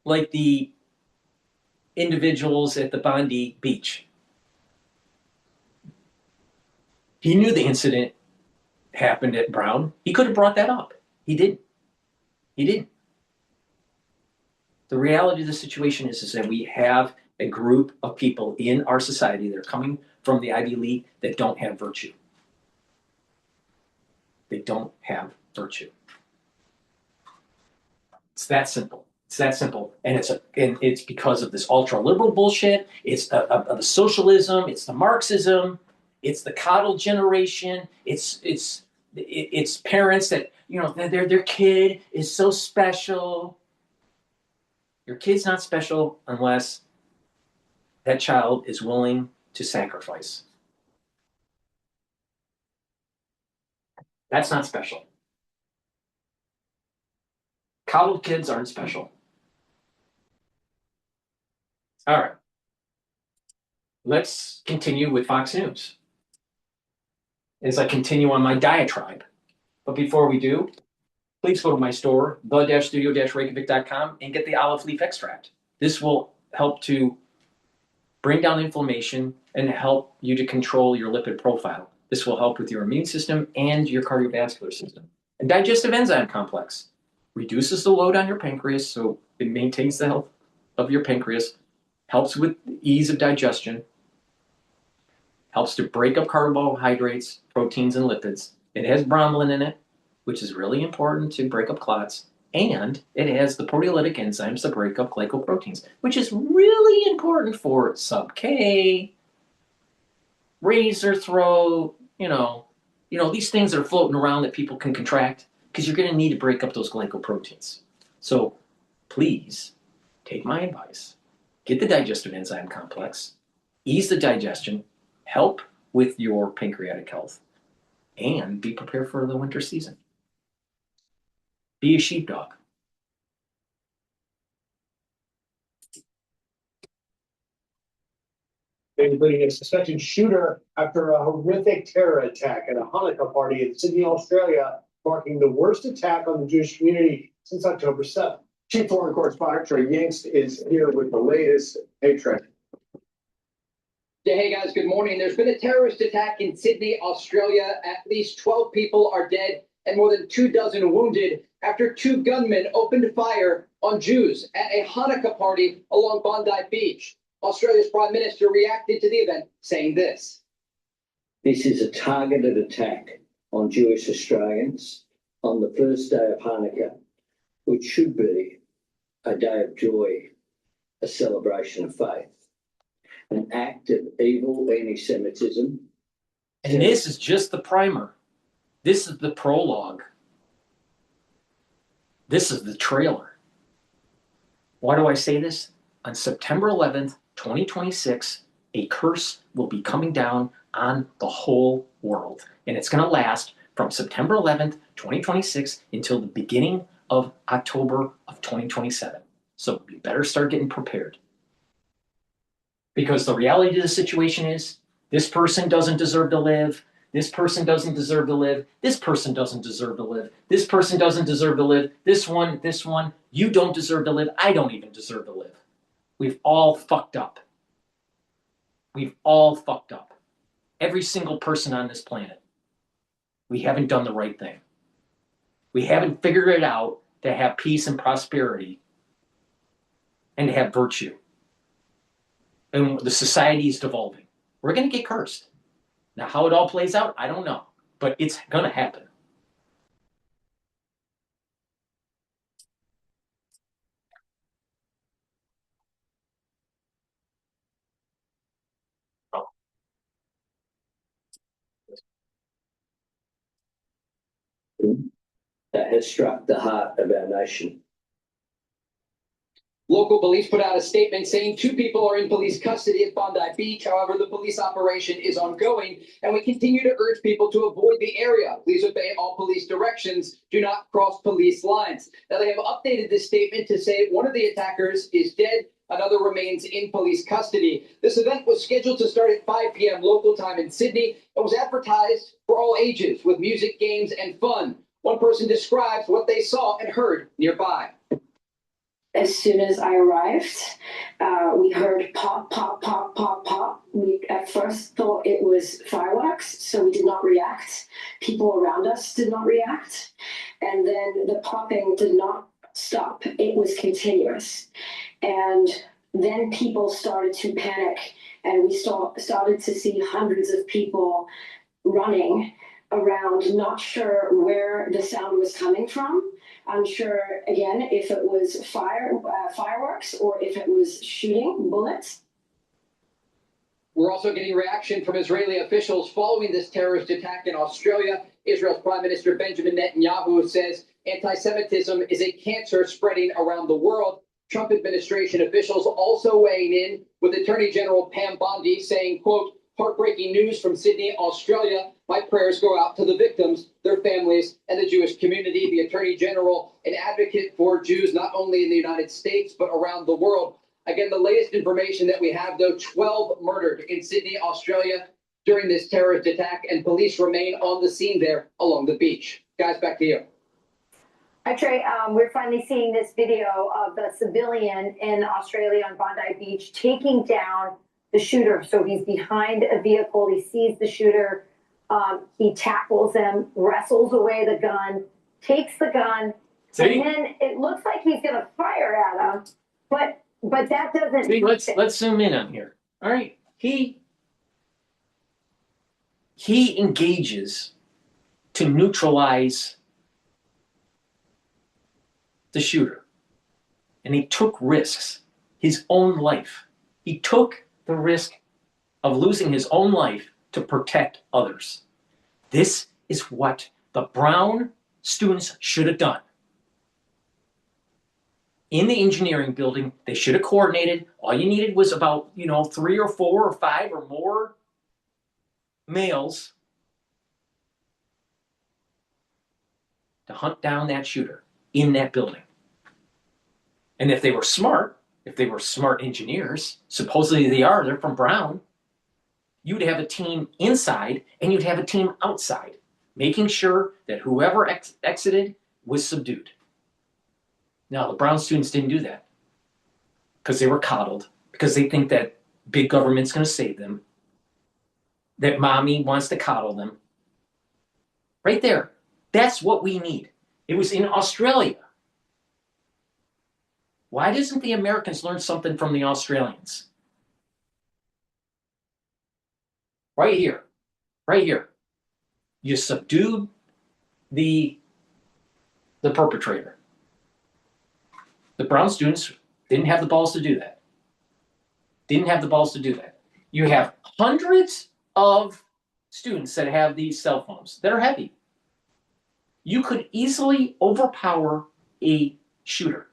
like the individuals at the Bondi beach. He knew the incident happened at Brown. He could have brought that up. He didn't. The reality of the situation is that we have a group of people in our society that are coming from the Ivy League that don't have virtue. They don't have virtue. It's that simple. It's that simple, and it's because of this ultra liberal bullshit. It's the socialism. It's the Marxism. It's the coddled generation. It's parents that their kid is so special. Your kid's not special unless that child is willing to sacrifice. That's not special. Coddled kids aren't special. All right. Let's continue with Fox News. as I continue on my diatribe. But before we do, please go to my store, the-studio-reykjavik.com, and get the olive leaf extract. This will help to bring down inflammation and help you to control your lipid profile. This will help with your immune system and your cardiovascular system. And digestive enzyme complex reduces the load on your pancreas, so it maintains the health of your pancreas, helps with ease of digestion, helps to break up carbohydrates, proteins, and lipids. It has bromelain in it, which is really important to break up clots, and it has the proteolytic enzymes to break up glycoproteins, which is really important for sub-K, razor throat, these things that are floating around that people can contract, because you're going to need to break up those glycoproteins. So please take my advice. Get the digestive enzyme complex, ease the digestion, help with your pancreatic health, and be prepared for the winter season. Be a sheepdog. Including a suspected shooter after a horrific terror attack at a Hanukkah party in Sydney, Australia, marking the worst attack on the Jewish community since October 7th. Chief Foreign Correspondent Trey Yingst is here with the latest. Hey, Trey. Yeah, hey guys, good morning. There's been a terrorist attack in Sydney, Australia. At least 12 people are dead and more than 24 wounded after 2 gunmen opened fire on Jews at a Hanukkah party along Bondi Beach. Australia's Prime Minister reacted to the event, saying this. This is a targeted attack on Jewish Australians on the first day of Hanukkah, which should be a day of joy, a celebration of faith, an act of evil anti-Semitism. And this is just the primer. This is the prologue. This is the trailer. Why do I say this? On September 11th, 2026, a curse will be coming down on the whole world. And it's going to last from September 11th, 2026 until the beginning of October of 2027. So you better start getting prepared. Because the reality of the situation is, this person doesn't deserve to live. This person doesn't deserve to live. This person doesn't deserve to live. This person doesn't deserve to live. This one, you don't deserve to live. I don't even deserve to live. We've all fucked up. We've all fucked up. Every single person on this planet. We haven't done the right thing. We haven't figured it out to have peace and prosperity and to have virtue. And the society is devolving. We're going to get cursed. Now, how it all plays out, I don't know. But it's going to happen. That has struck the heart of our nation. Local police put out a statement saying 2 people are in police custody at Bondi Beach. However, the police operation is ongoing, and we continue to urge people to avoid the area. Please obey all police directions. Do not cross police lines. Now, they have updated this statement to say one of the attackers is dead. Another remains in police custody. This event was scheduled to start at 5 p.m. local time in Sydney and was advertised for all ages with music, games, and fun. One person describes what they saw and heard nearby. As soon as I arrived, we heard pop, pop, pop, pop, pop. We at first thought it was fireworks, so we did not react. People around us did not react. And then the popping did not stop. It was continuous. And then people started to panic, and we started to see hundreds of people running around, not sure where the sound was coming from. Unsure, again, if it was fireworks or if it was shooting bullets. We're also getting reaction from Israeli officials following this terrorist attack in Australia. Israel's Prime Minister Benjamin Netanyahu says anti-Semitism is a cancer spreading around the world. Trump administration officials also weighing in, with Attorney General Pam Bondi saying, quote, heartbreaking news from Sydney, Australia. My prayers go out to the victims, their families, and the Jewish community. The Attorney General, an advocate for Jews not only in the United States, but around the world. Again, the latest information that we have, though, 12 murdered in Sydney, Australia. during this terrorist attack, and police remain on the scene there along the beach. Guys, back to you. Hi, Trey. We're finally seeing this video of the civilian in Australia on Bondi Beach taking down the shooter. So he's behind a vehicle. He sees the shooter. He tackles him, wrestles away the gun, takes the gun, and then it looks like he's going to fire at him. But that doesn't. See, let's zoom in on here. All right, he engages to neutralize the shooter, and he took risks, his own life. He took the risk of losing his own life to protect others. This is what the Brown students should have done. In the engineering building, they should have coordinated. All you needed was about, 3 or 4 or 5 or more males to hunt down that shooter in that building. And if they were smart engineers, supposedly they are, they're from Brown, you'd have a team inside and you'd have a team outside, making sure that whoever exited was subdued. Now, the Brown students didn't do that because they were coddled, because they think that big government's going to save them, that mommy wants to coddle them. Right there. That's what we need. It was in Australia. Why doesn't the Americans learn something from the Australians? Right here. Right here. You subdued the perpetrator. The Brown students didn't have the balls to do that. Didn't have the balls to do that. You have hundreds of students that have these cell phones that are heavy. You could easily overpower a shooter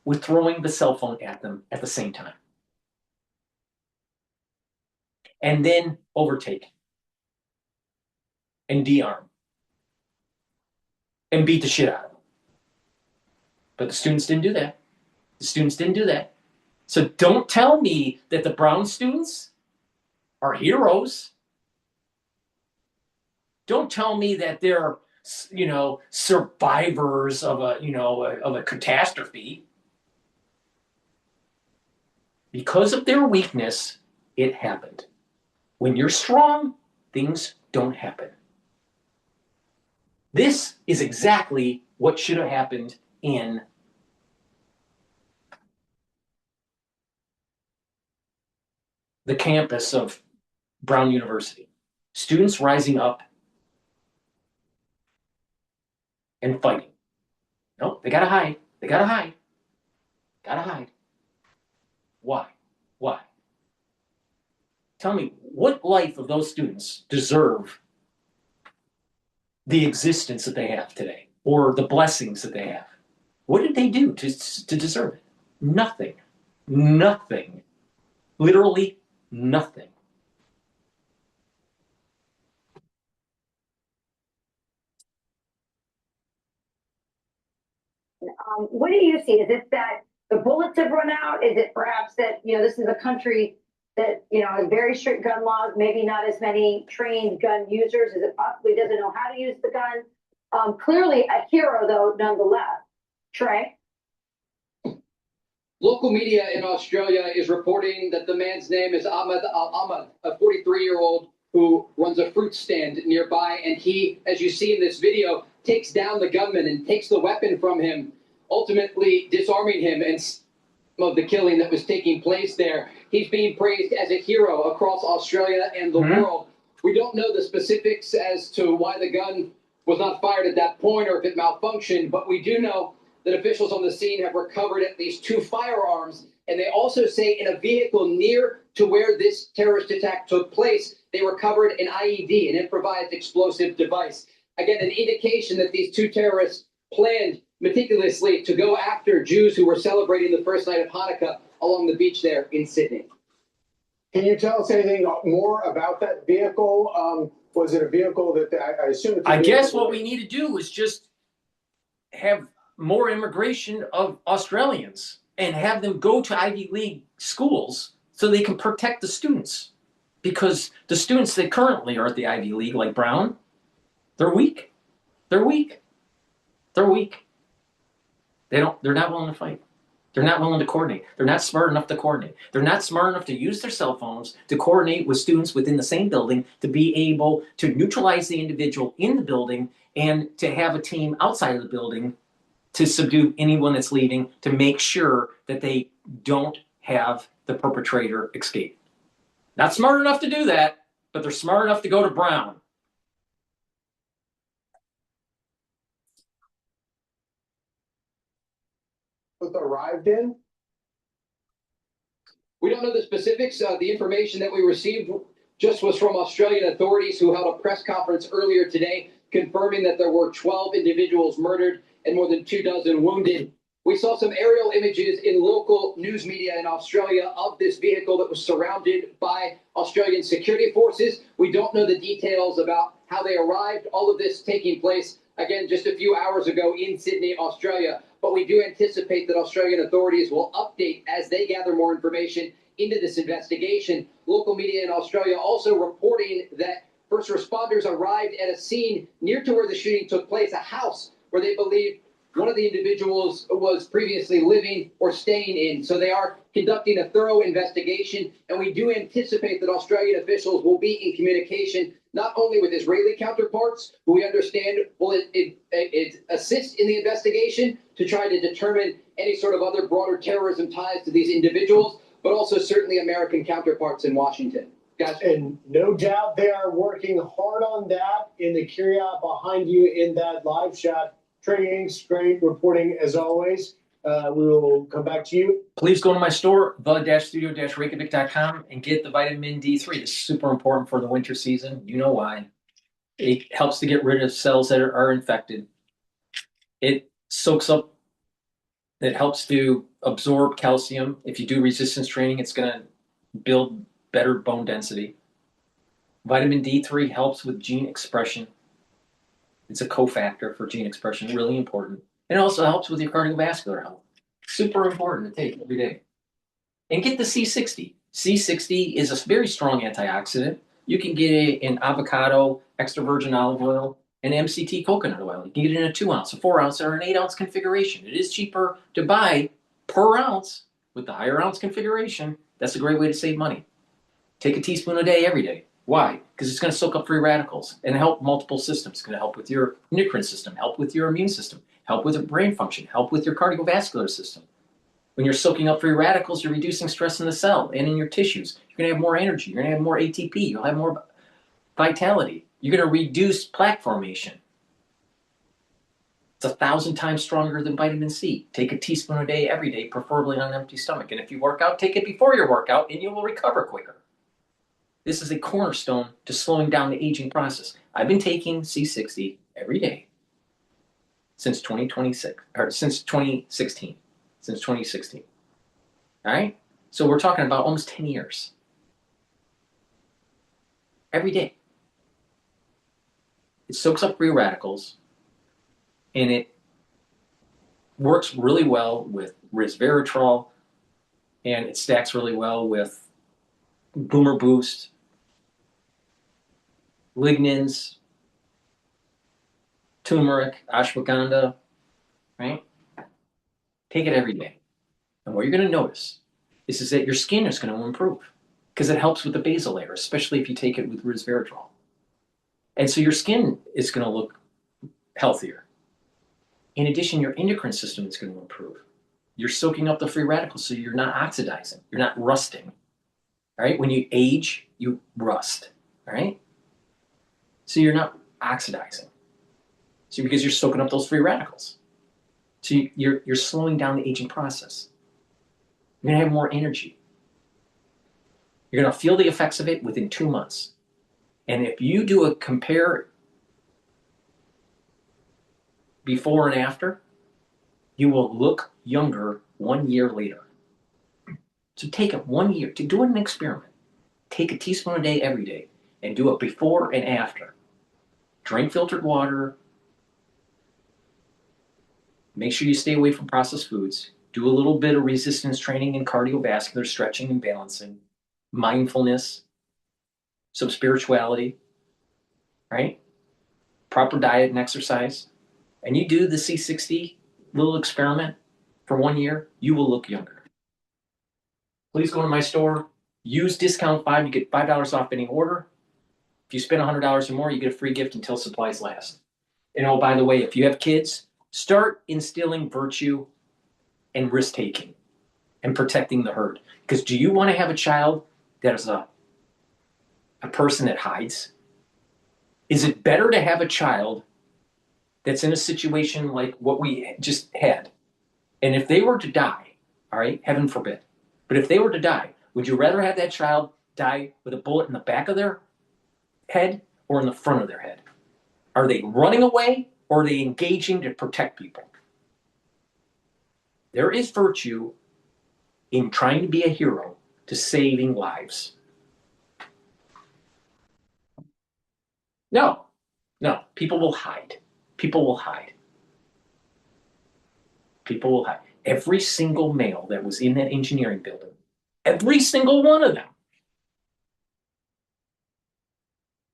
with throwing the cell phone at them at the same time. And then overtake and de-arm and beat the shit out of them. But the students didn't do that. The students didn't do that. So don't tell me that the Brown students are heroes. Don't tell me that they're, survivors of a catastrophe. Because of their weakness, it happened. When you're strong, things don't happen. This is exactly what should have happened in the campus of Brown University. Students rising up and fighting. No, they gotta hide. They gotta hide. Gotta hide. Why? Why? Tell me, what life of those students deserve the existence that they have today, or the blessings that they have? What did they do to deserve it? Nothing. Nothing. Literally nothing. What do you see? Is it that the bullets have run out? Is it perhaps that, this is a country that, has very strict gun laws, maybe not as many trained gun users? Is it possibly doesn't know how to use the gun? Clearly a hero, though, nonetheless. Trey? Local media in Australia is reporting that the man's name is Ahmed Al-Ahmad, a 43-year-old who runs a fruit stand nearby. And he, as you see in this video, takes down the gunman and takes the weapon from him, ultimately disarming him and some of the killing that was taking place there. He's being praised as a hero across Australia and the world. We don't know the specifics as to why the gun was not fired at that point or if it malfunctioned, but we do know that officials on the scene have recovered at least 2 firearms, and they also say in a vehicle near to where this terrorist attack took place, they recovered an IED, an improvised explosive device. Again, an indication that these 2 terrorists planned meticulously to go after Jews who were celebrating the first night of Hanukkah along the beach there in Sydney. Can you tell us anything more about that vehicle? Was it a vehicle that I assume it's a I guess vehicle what we need to do is just have more immigration of Australians and have them go to Ivy League schools so they can protect the students. because the students that currently are at the Ivy League, like Brown, they're weak. They're weak. They're weak. They're not willing to fight. They're not willing to coordinate. They're not smart enough to coordinate. They're not smart enough to use their cell phones to coordinate with students within the same building to be able to neutralize the individual in the building and to have a team outside of the building to subdue anyone that's leaving, to make sure that they don't have the perpetrator escape. Not smart enough to do that, but they're smart enough to go to Brown. With arrived in? We don't know the specifics. The information that we received just was from Australian authorities who held a press conference earlier today confirming that there were 12 individuals murdered and more than 24 wounded. We saw some aerial images in local news media in Australia of this vehicle that was surrounded by Australian security forces. We don't know the details about how they arrived. All of this taking place, again, just a few hours ago in Sydney, Australia. But we do anticipate that Australian authorities will update as they gather more information into this investigation. Local media in Australia also reporting that first responders arrived at a scene near to where the shooting took place, a house where they believe one of the individuals was previously living or staying in. So they are conducting a thorough investigation, and we do anticipate that Australian officials will be in communication not only with Israeli counterparts, who we understand will assist in the investigation to try to determine any sort of other broader terrorism ties to these individuals, but also certainly American counterparts in Washington. Guys. And no doubt they are working hard on that in the Kiryat behind you in that live shot. Trey Inks, great reporting as always. We will come back to you. Please go to my store, the-studio-reykjavik.com, and get the vitamin D3. It's super important for the winter season. You know why. It helps to get rid of cells that are infected. It soaks up, it helps to absorb calcium. If you do resistance training, it's going to build better bone density. Vitamin D3 helps with gene expression. It's a cofactor for gene expression, really important. It also helps with your cardiovascular health. Super important to take every day. And get the C60. C60 is a very strong antioxidant. You can get it in avocado, extra virgin olive oil, and MCT coconut oil. You can get it in a 2 ounce, a 4 ounce, or an 8 ounce configuration. It is cheaper to buy per ounce with the higher ounce configuration. That's a great way to save money. Take a teaspoon a day every day. Why? Because it's going to soak up free radicals and help multiple systems. It's going to help with your endocrine system, help with your immune system, help with your brain function, help with your cardiovascular system. When you're soaking up free radicals, you're reducing stress in the cell and in your tissues. You're going to have more energy. You're going to have more ATP. You'll have more vitality. You're going to reduce plaque formation. It's 1,000 times stronger than vitamin C. Take a teaspoon a day every day, preferably on an empty stomach. And if you work out, take it before your workout, and you will recover quicker. This is a cornerstone to slowing down the aging process. I've been taking C60 every day since 2016. All right? So we're talking about almost 10 years. Every day. It soaks up free radicals, and it works really well with resveratrol, and it stacks really well with Boomer Boost, lignans, turmeric, ashwagandha, right? Take it every day. And what you're going to notice is that your skin is going to improve because it helps with the basal layer, especially if you take it with resveratrol. And so your skin is going to look healthier. In addition, your endocrine system is going to improve. You're soaking up the free radicals, so you're not oxidizing. You're not rusting. All right? When you age, you rust. All right? So you're not oxidizing. So because you're soaking up those free radicals. So you're slowing down the aging process. You're going to have more energy. You're going to feel the effects of it within 2 months. And if you do a compare before and after, you will look younger 1 year later. So take it 1 year to do an experiment. Take a teaspoon a day every day and do it before and after. Drink filtered water. Make sure you stay away from processed foods. Do a little bit of resistance training and cardiovascular stretching and balancing. Mindfulness. some spirituality, right? Proper diet and exercise, and you do the C60 little experiment for 1 year, you will look younger. Please go to my store, use discount 5, you get $5 off any order. If you spend $100 or more, you get a free gift until supplies last. And oh, by the way, if you have kids, start instilling virtue and risk-taking and protecting the herd. Because do you want to have a child that is a person that hides? Is it better to have a child that's in a situation like what we just had? And if they were to die, all right, heaven forbid, but if they were to die, would you rather have that child die with a bullet in the back of their head or in the front of their head? Are they running away or are they engaging to protect people? There is virtue in trying to be a hero to saving lives. No, people will hide. People will hide. People will hide. Every single male that was in that engineering building, every single one of them,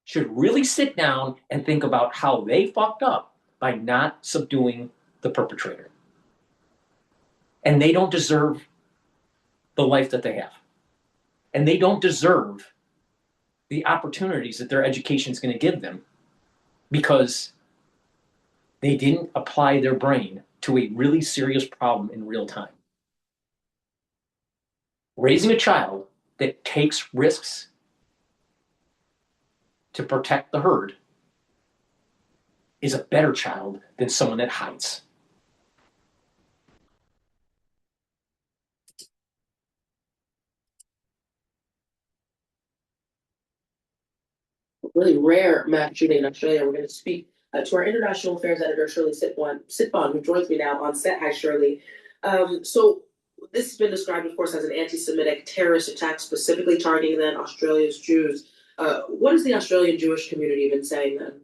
should really sit down and think about how they fucked up by not subduing the perpetrator. And they don't deserve the life that they have. And they don't deserve the opportunities that their education is going to give them because they didn't apply their brain to a really serious problem in real time. Raising a child that takes risks to protect the herd is a better child than someone that hides. Really rare mass shooting in Australia. We're going to speak to our international affairs editor, Shirley Sitbon, who joins me now on set. Hi, Shirley. So this has been described, of course, as an anti-Semitic terrorist attack specifically targeting then Australia's Jews. What has the Australian Jewish community been saying then?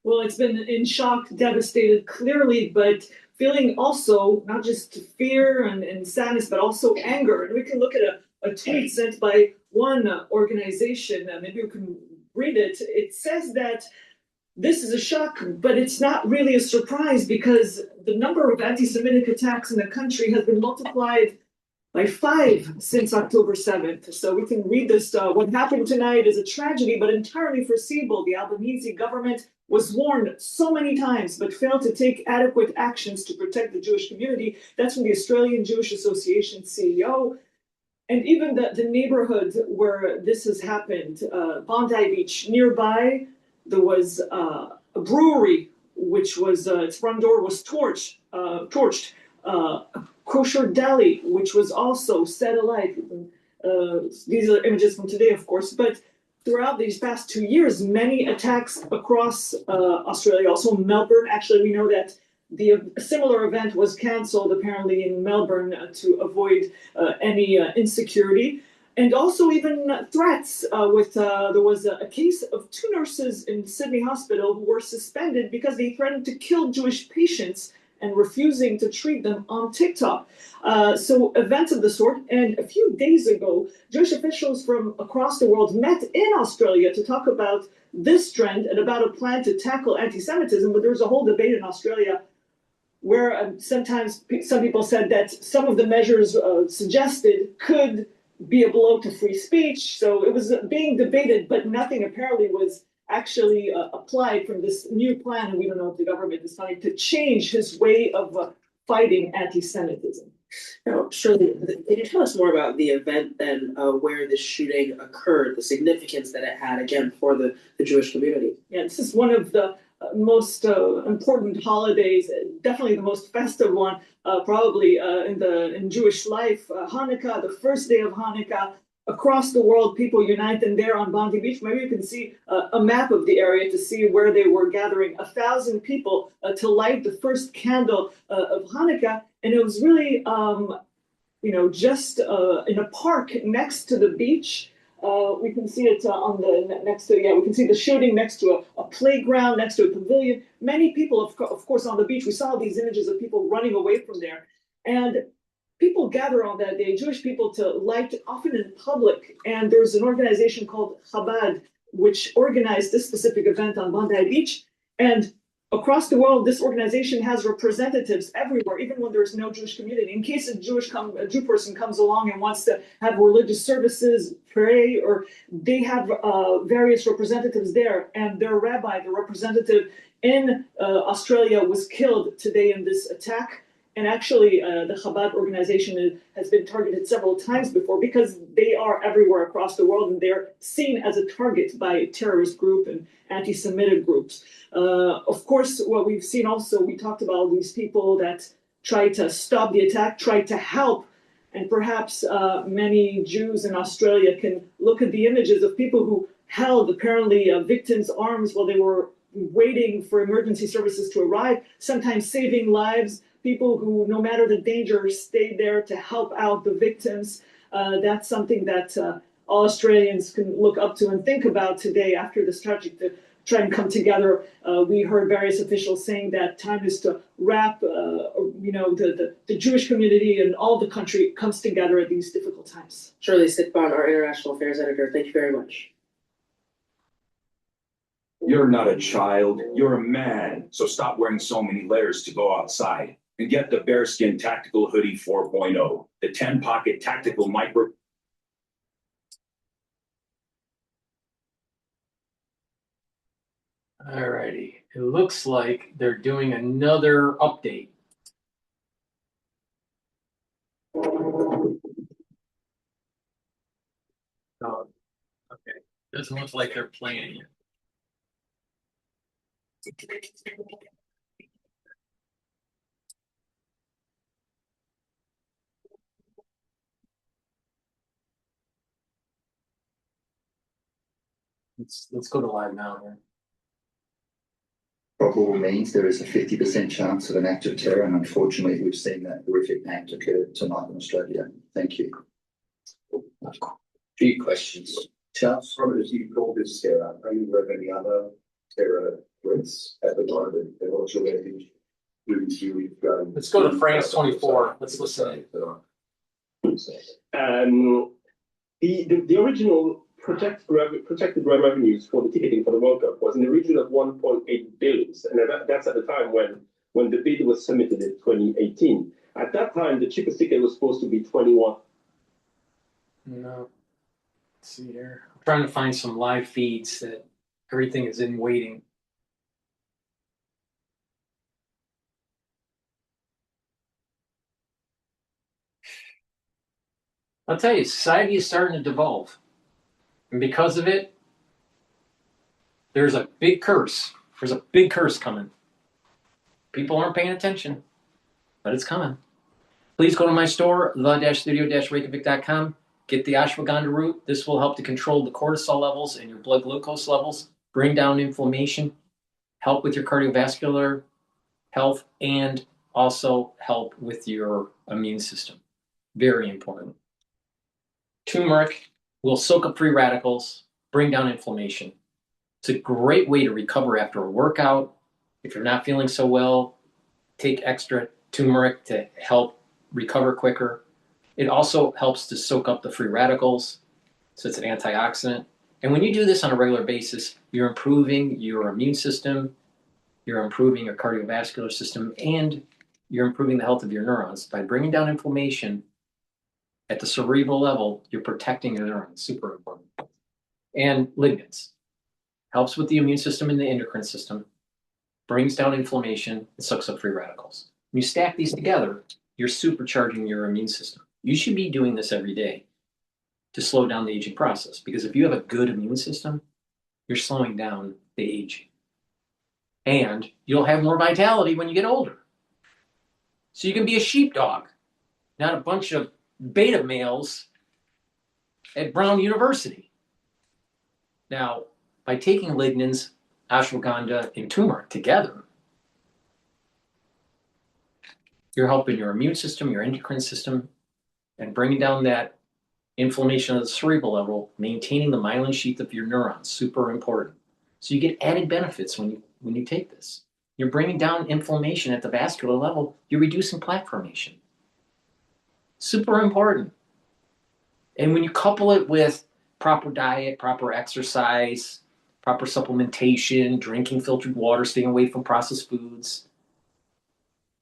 Well, it's been in shock, devastated, clearly, but feeling also not just fear and sadness, but also anger. And we can look at a tweet sent by one organization. Maybe you can read it. It says that this is a shock, but it's not really a surprise because the number of anti-Semitic attacks in the country has been multiplied by 5 since October 7th. So we can read this. What happened tonight is a tragedy, but entirely foreseeable. The Albanese government was warned so many times, but failed to take adequate actions to protect the Jewish community. That's from the Australian Jewish Association CEO. And even the neighborhood where this has happened, Bondi Beach, nearby, there was a brewery, which was, its front door was torched. Kosher deli, which was also set alight. These are images from today, of course, but throughout these past 2 years, many attacks across Australia, also Melbourne. Actually, we know that a similar event was canceled apparently in Melbourne to avoid any insecurity. And also even threats there was a case of 2 nurses in Sydney Hospital who were suspended because they threatened to kill Jewish patients and refusing to treat them on TikTok. So events of the sort. And a few days ago, Jewish officials from across the world met in Australia to talk about this trend and about a plan to tackle anti-Semitism. But there was a whole debate in Australia where sometimes some people said that some of the measures suggested could be a blow to free speech. So it was being debated, but nothing apparently was actually applied from this new plan. And we don't know if the government is trying to change his way of fighting anti-Semitism. Now, Shirley, can you tell us more about the event then where this shooting occurred, the significance that it had, again, for the Jewish community? Yeah, this is one of the most important holidays, definitely the most festive one, probably in Jewish life. Hanukkah, the first day of Hanukkah. Across the world, people unite, and there on Bondi Beach, maybe you can see a map of the area to see where they were gathering. 1,000 people to light the first candle of Hanukkah, and it was really, just in a park next to the beach. We can see it on the next to, we can see the shooting next to a playground, next to a pavilion. Many people, of course, on the beach. We saw these images of people running away from there, and people gather on that day, Jewish people, to light, often in public. And there's an organization called Chabad which organized this specific event on Bondi Beach. And across the world, this organization has representatives everywhere, even when there's no Jewish community. In case a Jew person comes along and wants to have religious services, pray, or they have various representatives there. And their rabbi, the representative in Australia, was killed today in this attack. And actually, the Chabad organization has been targeted several times before because they are everywhere across the world and they're seen as a target by terrorist group and anti-Semitic groups. Of course, what we've seen also, we talked about these people that tried to stop the attack, tried to help, and perhaps many Jews in Australia can look at the images of people who held apparently victims' arms while they were waiting for emergency services to arrive, sometimes saving lives. People who, no matter the danger, stayed there to help out the victims. That's something that all Australians can look up to and think about today after this tragedy to try and come together. We heard various officials saying that time is to wrap, the Jewish community and all the country comes together at these difficult times. Shirley Sitbon, our International Affairs Editor, thank you very much. You're not a child, you're a man. So stop wearing so many layers to go outside. And get the Bearskin Tactical Hoodie 4.0, the 10-pocket tactical micro. Alrighty, it looks like they're doing another update. Oh, okay, doesn't look like they're playing it. Let's go to live now here. Probable means there is a 50% chance of an act of terror, and unfortunately, we've seen that horrific act occur tonight in Australia. Thank you. Few questions. Charles? Robert, as you call this terror, are you aware of any other terror threats at the moment that also moving through? Let's go to France 24. Let's listen. The original projected revenues for the ticketing for the World Cup was in the region of 1.8 billion, and that's at the time when the bid was submitted in 2018. At that time, the cheapest ticket was supposed to be 21. No. Let's see here. I'm trying to find some live feeds that everything is in waiting. I'll tell you, society is starting to devolve. And because of it, there's a big curse. There's a big curse coming. People aren't paying attention, but it's coming. Please go to my store, the-studio-reykjavik.com. Get the ashwagandha root. This will help to control the cortisol levels and your blood glucose levels, bring down inflammation, help with your cardiovascular health, and also help with your immune system. Very important. Turmeric will soak up free radicals, bring down inflammation. It's a great way to recover after a workout. If you're not feeling so well, take extra turmeric to help recover quicker. It also helps to soak up the free radicals, so it's an antioxidant. And when you do this on a regular basis, you're improving your immune system, you're improving your cardiovascular system, and you're improving the health of your neurons. By bringing down inflammation at the cerebral level, you're protecting your neurons, super important. And lignans. Helps with the immune system and the endocrine system, brings down inflammation, and sucks up free radicals. When you stack these together, you're supercharging your immune system. You should be doing this every day to slow down the aging process, because if you have a good immune system, you're slowing down the aging. And you'll have more vitality when you get older. So you can be a sheepdog, not a bunch of beta males at Brown University. Now, by taking lignans, ashwagandha, and turmeric together, you're helping your immune system, your endocrine system, and bringing down that inflammation at the cerebral level, maintaining the myelin sheath of your neurons, super important. So you get added benefits when you take this. You're bringing down inflammation at the vascular level, you're reducing plaque formation. Super important. And when you couple it with proper diet, proper exercise, proper supplementation, drinking filtered water, staying away from processed foods,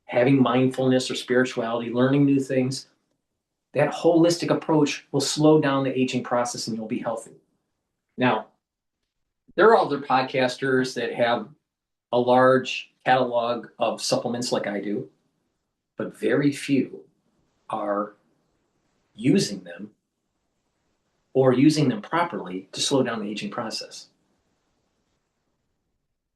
having mindfulness or spirituality, learning new things, that holistic approach will slow down the aging process and you'll be healthy. Now, there are other podcasters that have a large catalog of supplements like I do, but very few are using them or using them properly to slow down the aging process.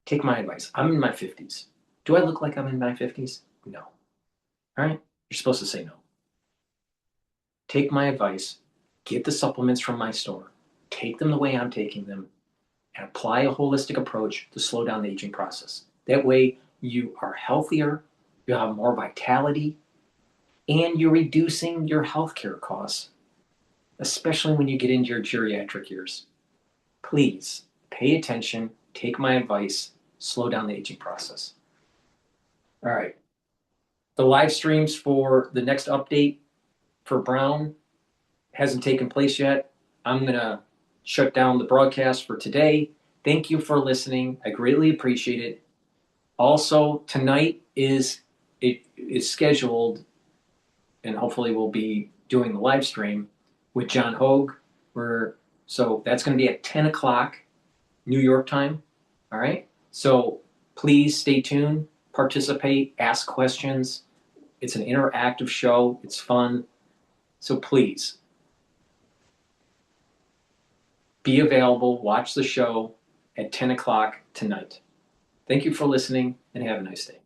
Take my advice. I'm in my 50s. Do I look like I'm in my 50s? No. All right? You're supposed to say no. Take my advice. Get the supplements from my store. Take them the way I'm taking them and apply a holistic approach to slow down the aging process. That way you are healthier, you have more vitality, and you're reducing your healthcare costs, especially when you get into your geriatric years. Please pay attention, take my advice, slow down the aging process. All right. The live streams for the next update for Brown hasn't taken place yet. I'm going to shut down the broadcast for today. Thank you for listening. I greatly appreciate it. Also, tonight is scheduled, and hopefully we'll be doing the live stream with John Hogue. So that's going to be at 10 o'clock New York time. All right. So please stay tuned, participate, ask questions. It's an interactive show. It's fun. So please be available. Watch the show at 10 o'clock tonight. Thank you for listening and have a nice day.